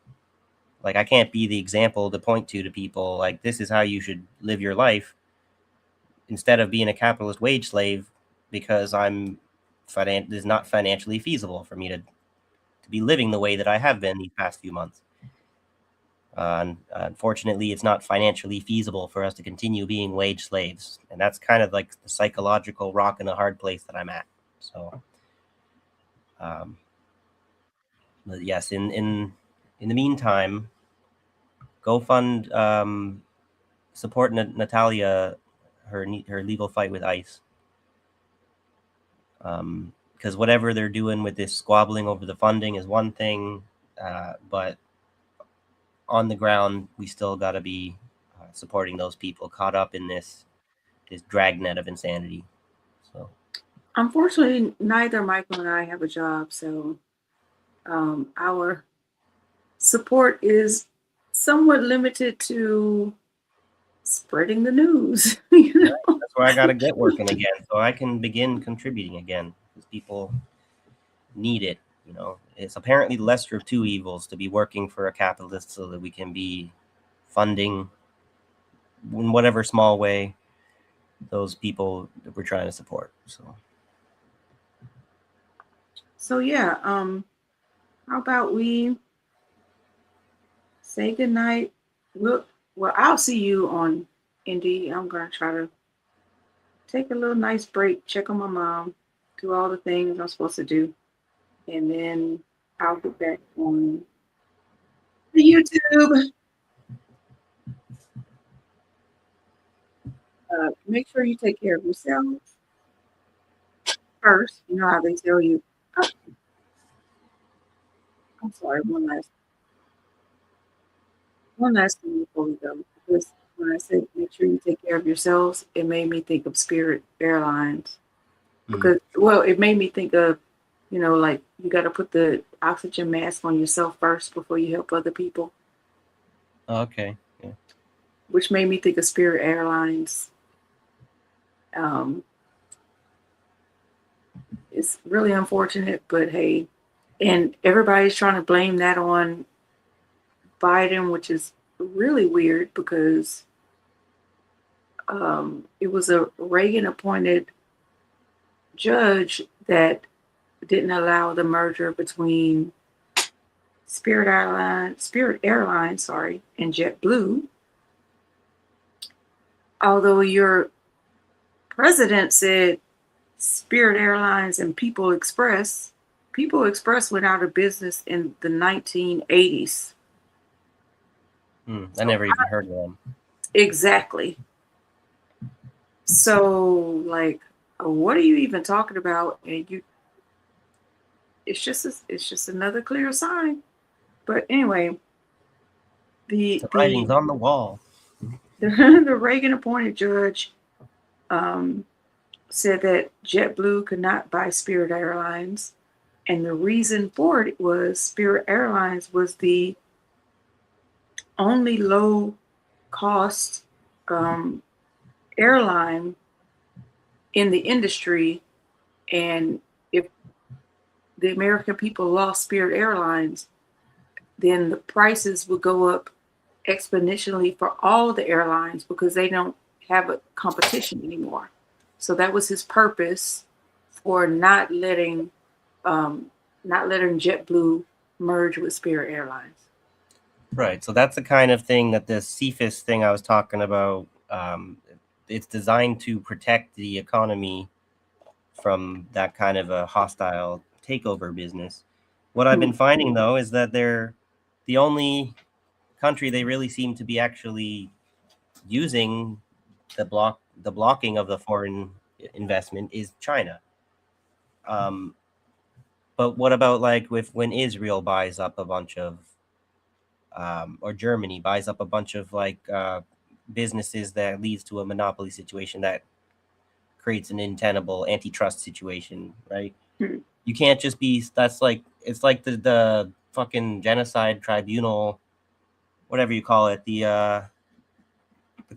Like, I can't be the example to point to people like, this is how you should live your life, instead of being a capitalist wage slave, because it is not financially feasible for me to be living the way that I have been these past few months. Unfortunately, it's not financially feasible for us to continue being wage slaves, and that's kind of like the psychological rock in a hard place that I'm at. So, but yes, in the meantime, go fund support Natalia, her legal fight with ICE. Because whatever they're doing with this squabbling over the funding is one thing, but on the ground, we still got to be supporting those people caught up in this dragnet of insanity. So, unfortunately, neither Michael and I have a job, so our support is somewhat limited to spreading the news. You know? That's where I got to get working again, so I can begin contributing again, because people need it. You know, it's apparently the lesser of two evils to be working for a capitalist so that we can be funding, in whatever small way, those people that we're trying to support. So yeah, how about we say goodnight? Well, I'll see you on Indy. I'm gonna try to take a little nice break, check on my mom, do all the things I'm supposed to do, and then I'll get back on the YouTube. Make sure you take care of yourselves first. You know how they tell you. Oh, I'm sorry. One last thing before we go. Because when I said make sure you take care of yourselves, it made me think of Spirit Airlines. Because it made me think of, like you got to put the oxygen mask on yourself first before you help other people. Okay. Yeah. Which made me think of Spirit Airlines. It's really unfortunate, but hey, and everybody's trying to blame that on Biden, which is really weird because it was a Reagan-appointed judge that didn't allow the merger between Spirit Airlines, and JetBlue. Although your president said Spirit Airlines and People Express went out of business in the 1980s. I never even heard of them. Exactly. So, like, what are you even talking about? And it's just another clear sign. But anyway, The writing's on the wall. The Reagan-appointed judge said that JetBlue could not buy Spirit Airlines, and the reason for it was Spirit Airlines was the only low-cost airline in the industry, and if the American people lost Spirit Airlines, then the prices would go up exponentially for all the airlines because they don't have a competition anymore. So that was his purpose for not letting JetBlue merge with Spirit Airlines. Right. So that's the kind of thing that this CFIUS thing I was talking about. It's designed to protect the economy from that kind of a hostile takeover business. What I've been finding, though, is that they're the only country they really seem to be actually using the blocking of the foreign investment is China. But what about like when Israel buys up a bunch of or Germany buys up a bunch of like businesses that leads to a monopoly situation that creates an untenable antitrust situation, right? You can't just be, that's like, it's like the fucking genocide tribunal, whatever you call it, the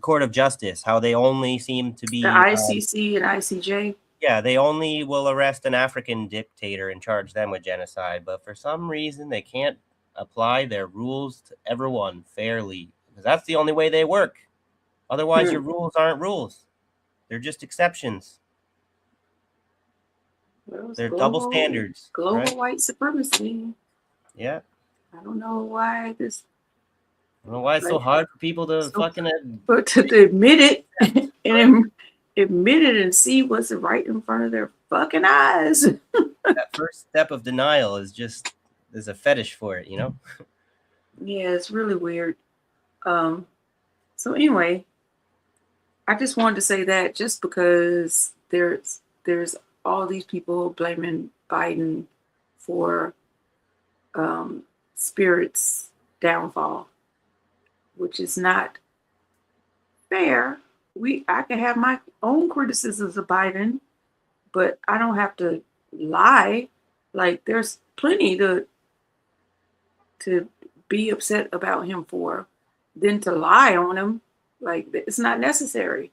Court of Justice, how they only seem to be the ICC and ICJ. Yeah, they only will arrest an African dictator and charge them with genocide, but for some reason they can't apply their rules to everyone fairly, because that's the only way they work. Otherwise, your rules aren't rules. They're just exceptions. Well, They're double standards. Global right? white supremacy. Yeah. I don't know why this. I don't know why it's so hard for people to But to admit it and admit it and see what's right in front of their fucking eyes. That first step of denial is just, there's a fetish for it, you know? Yeah, it's really weird. So anyway, I just wanted to say that just because there's all these people blaming Biden for Spirit's downfall, which is not fair. I can have my own criticisms of Biden, but I don't have to lie. Like there's plenty to be upset about him for than to lie on him. Like it's not necessary.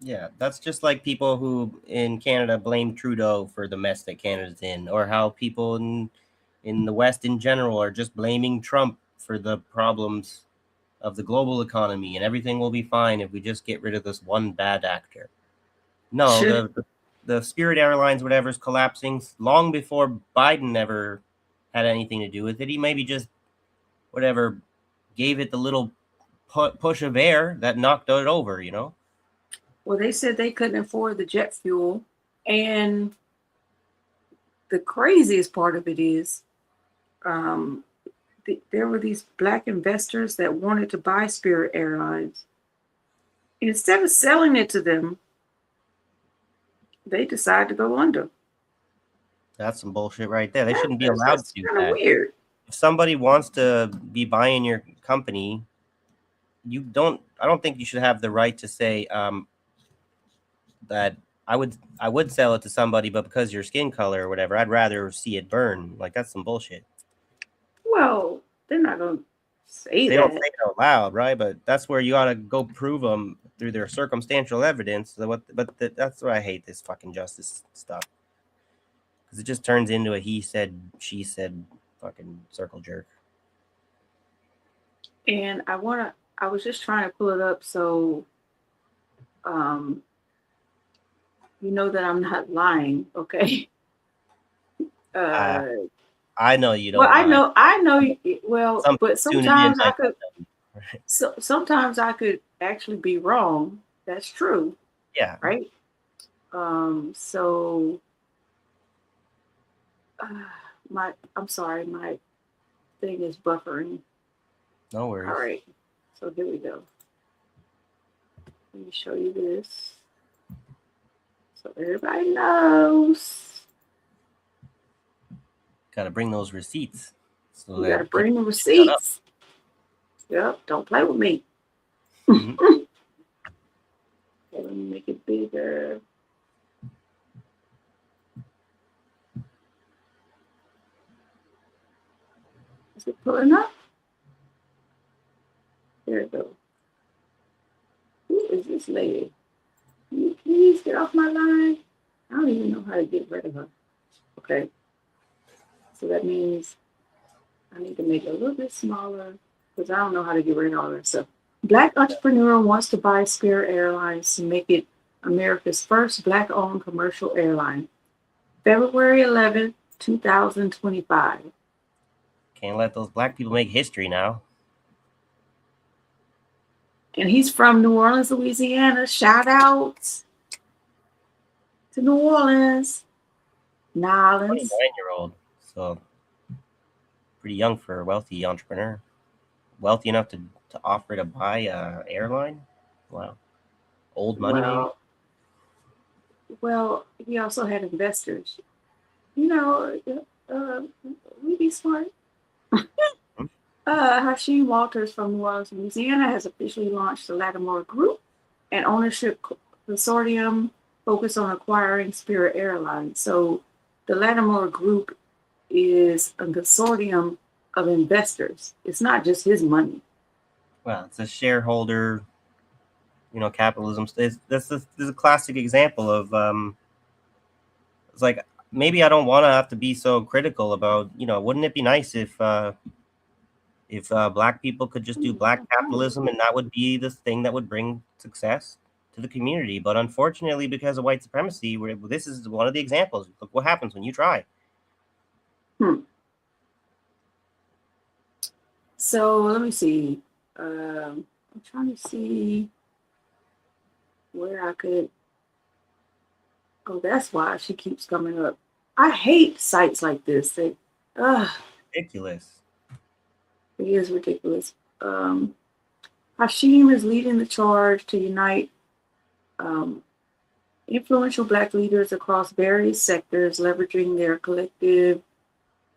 Yeah, that's just like people who in Canada blame Trudeau for the mess that Canada's in, or how people in the West in general are just blaming Trump for the problems of the global economy, and everything will be fine if we just get rid of this one bad actor. No, the Spirit Airlines, whatever's collapsing long before Biden ever had anything to do with it. He maybe just whatever gave it the little push of air that knocked it over, you know? Well, they said they couldn't afford the jet fuel. And the craziest part of it is there were these Black investors that wanted to buy Spirit Airlines. Instead of selling it to them, they decided to go under. That's some bullshit right there. They shouldn't be allowed to do that. That's weird. If somebody wants to be buying your company, I don't think you should have the right to say that I would sell it to somebody, but because your skin color or whatever, I'd rather see it burn. Like that's some bullshit. Well, they're not going to say that. They don't say it out loud, right? But that's where you ought to go prove them through their circumstantial evidence. That's why I hate this fucking justice stuff, because it just turns into a he said, she said fucking circle jerk. And I was just trying to pull it up so you know that I'm not lying, okay? I know you don't. Well, lie. I know. Well, but sometimes I could. So sometimes I could actually be wrong. That's true. Yeah. Right. So I'm sorry, my thing is buffering. No worries. All right. So here we go. Let me show you this so everybody knows. Got to bring those receipts. You got to bring the receipts. Yep, don't play with me. Mhm. Okay, let me make it bigger. Is it pulling up? There it goes. Who is this lady? Can you please get off my line? I don't even know how to get rid of her. Okay. So that means I need to make it a little bit smaller because I don't know how to get rid of all that stuff. Black entrepreneur wants to buy Spirit Airlines to make it America's first Black-owned commercial airline. February 11th, 2025. Can't let those black people make history now. And he's from New Orleans, Louisiana. Shout out to New Orleans. Nolans. 29-year-old. So pretty young for a wealthy entrepreneur. Wealthy enough to offer to buy a airline? Wow. Old money, maybe? Well, he also had investors. You know, we be smart. Hashim Walters from New Orleans, Louisiana, has officially launched the Lattimore Group, an ownership consortium focused on acquiring Spirit Airlines. So the Lattimore Group is a consortium of investors. It's not just his money. Well, it's a shareholder, capitalism. This is a classic example of it's like, maybe I don't want to have to be so critical about, wouldn't it be nice if black people could just do black capitalism, and that would be the thing that would bring success to the community. But unfortunately, because of white supremacy, this is one of the examples. Look what happens when you try. So let me see. I'm trying to see where I could. Oh, that's why she keeps coming up. I hate sites like this. Ridiculous. It is ridiculous. Hashim is leading the charge to unite influential Black leaders across various sectors, leveraging their collective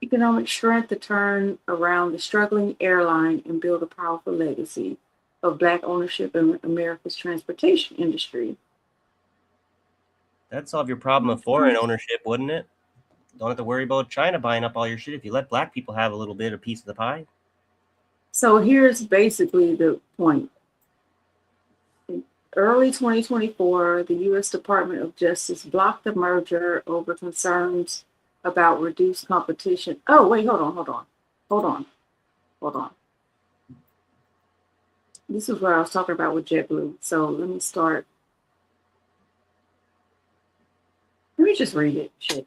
economic strength to turn around the struggling airline and build a powerful legacy of Black ownership in America's transportation industry. That'd solve your problem of foreign ownership, wouldn't it? Don't have to worry about China buying up all your shit if you let black people have a little bit of piece of the pie. So here's basically the point. In early 2024, the U.S. Department of Justice blocked the merger over concerns about reduced competition. Oh, wait, hold on. This is what I was talking about with JetBlue. So let me start. Let me just read it. Shit.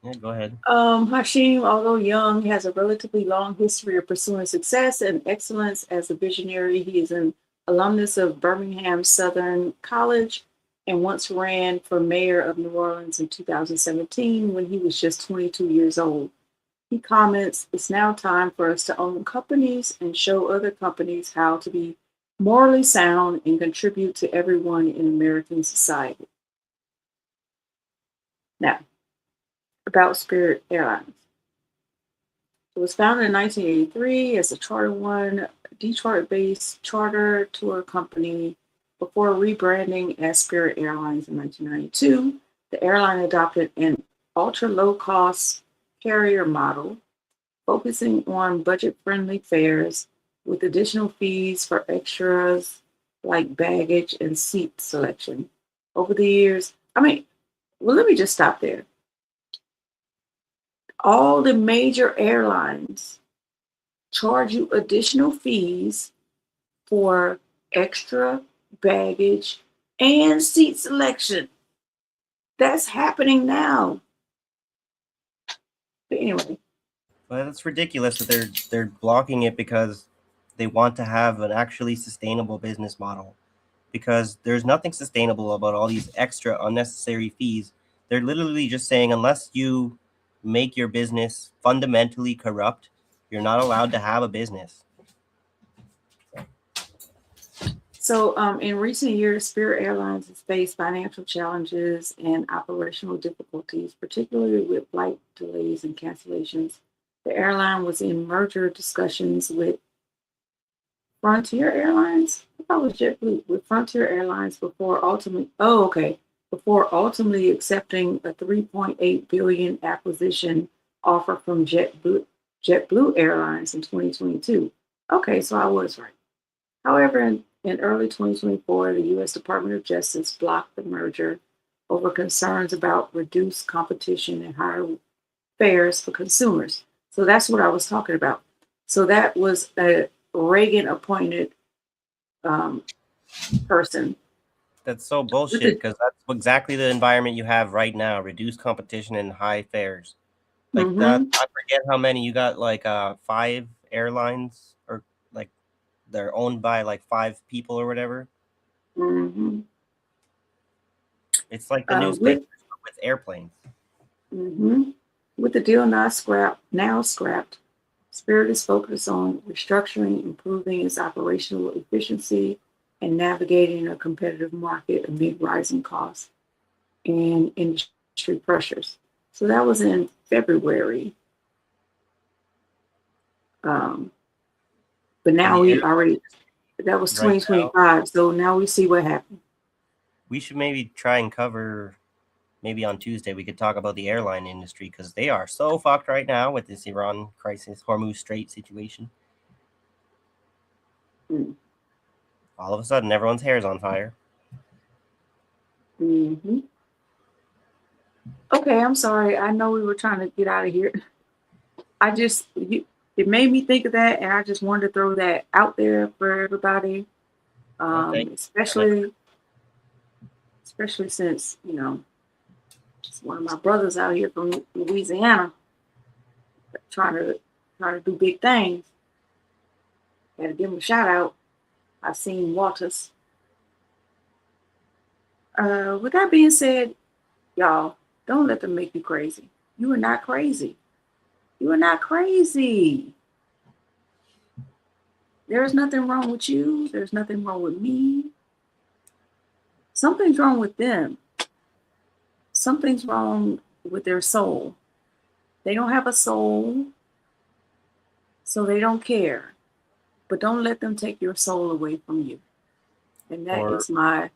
Yeah, go ahead. Hashim, although young, has a relatively long history of pursuing success and excellence as a visionary. He is an alumnus of Birmingham Southern College and once ran for mayor of New Orleans in 2017 when he was just 22 years old. He comments, "It's now time for us to own companies and show other companies how to be morally sound and contribute to everyone in American society." Now, about Spirit Airlines. It was founded in 1983 as a Charter One, Detroit-based charter tour company before rebranding as Spirit Airlines in 1992. The airline adopted an ultra-low-cost carrier model, focusing on budget-friendly fares with additional fees for extras like baggage and seat selection. Over the years, let me just stop there. All the major airlines charge you additional fees for extra baggage and seat selection. That's happening now. But anyway. Well, that's ridiculous that they're blocking it because they want to have an actually sustainable business model. Because there's nothing sustainable about all these extra unnecessary fees. They're literally just saying, unless you make your business fundamentally corrupt, you're not allowed to have a business. So in recent years, Spirit Airlines has faced financial challenges and operational difficulties, particularly with flight delays and cancellations. The airline was in merger discussions with Frontier Airlines. I thought it was JetBlue with Frontier Airlines before ultimately accepting a $3.8 billion acquisition offer from JetBlue Airlines in 2022. Okay, so I was right. However, in early 2024, the U.S. Department of Justice blocked the merger over concerns about reduced competition and higher fares for consumers. So that's what I was talking about. So that was a Reagan-appointed person. That's so bullshit because that's exactly the environment you have right now: reduced competition and high fares. Like that, I forget how many you got. Like 5 airlines, or like they're owned by like 5 people or whatever. It's like the newspaper with airplanes. With the deal now scrapped, Spirit is focused on restructuring, improving its operational efficiency, and navigating a competitive market amid rising costs and industry pressures. So that was in February. But now that was 2025. So now we see what happened. We should maybe try and cover, maybe on Tuesday, we could talk about the airline industry because they are so fucked right now with this Iran crisis, Hormuz Strait situation. All of a sudden, everyone's hair is on fire. Okay, I'm sorry. I know we were trying to get out of here. It made me think of that, and I just wanted to throw that out there for everybody, especially since, just one of my brothers out here from Louisiana trying to do big things. Got to give him a shout out. I've seen Walters. With that being said, y'all, don't let them make you crazy. You are not crazy. You are not crazy. There's nothing wrong with you. There's nothing wrong with me. Something's wrong with them. Something's wrong with their soul. They don't have a soul, so they don't care. But don't let them take your soul away from you. And that's my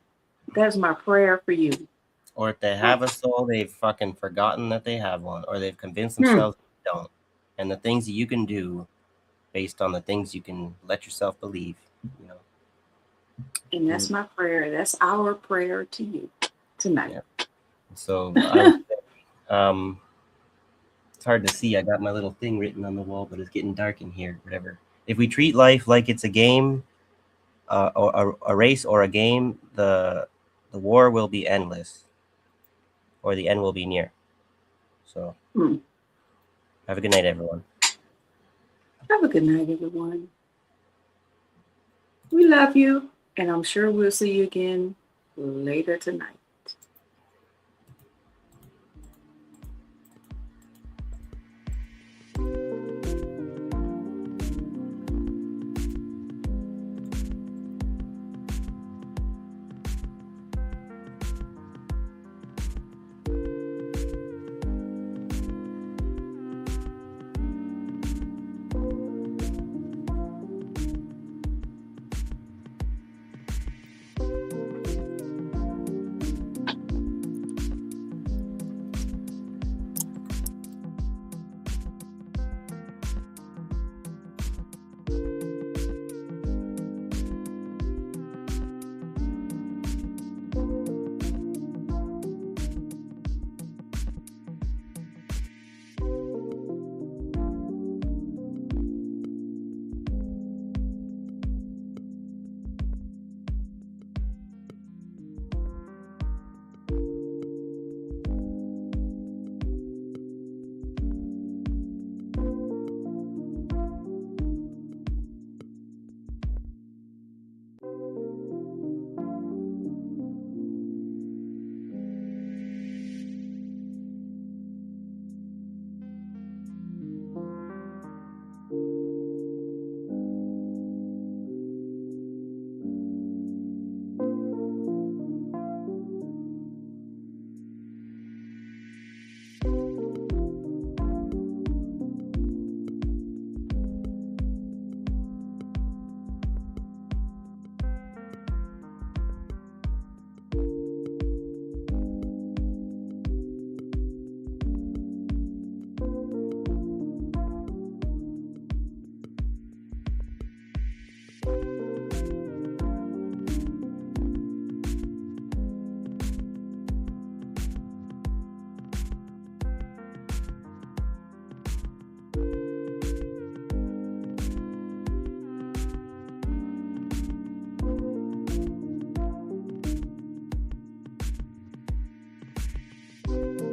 prayer for you. Or if they have a soul, they've fucking forgotten that they have one, or they've convinced themselves they don't. And the things that you can do based on the things you can let yourself believe, And that's my prayer. That's our prayer to you tonight. Yeah. So I would say, it's hard to see. I got my little thing written on the wall, but it's getting dark in here. Whatever. If we treat life like it's a game, or a race or a game, the war will be endless, or the end will be near. So have a good night, everyone. Have a good night, everyone. We love you, and I'm sure we'll see you again later tonight. Bye.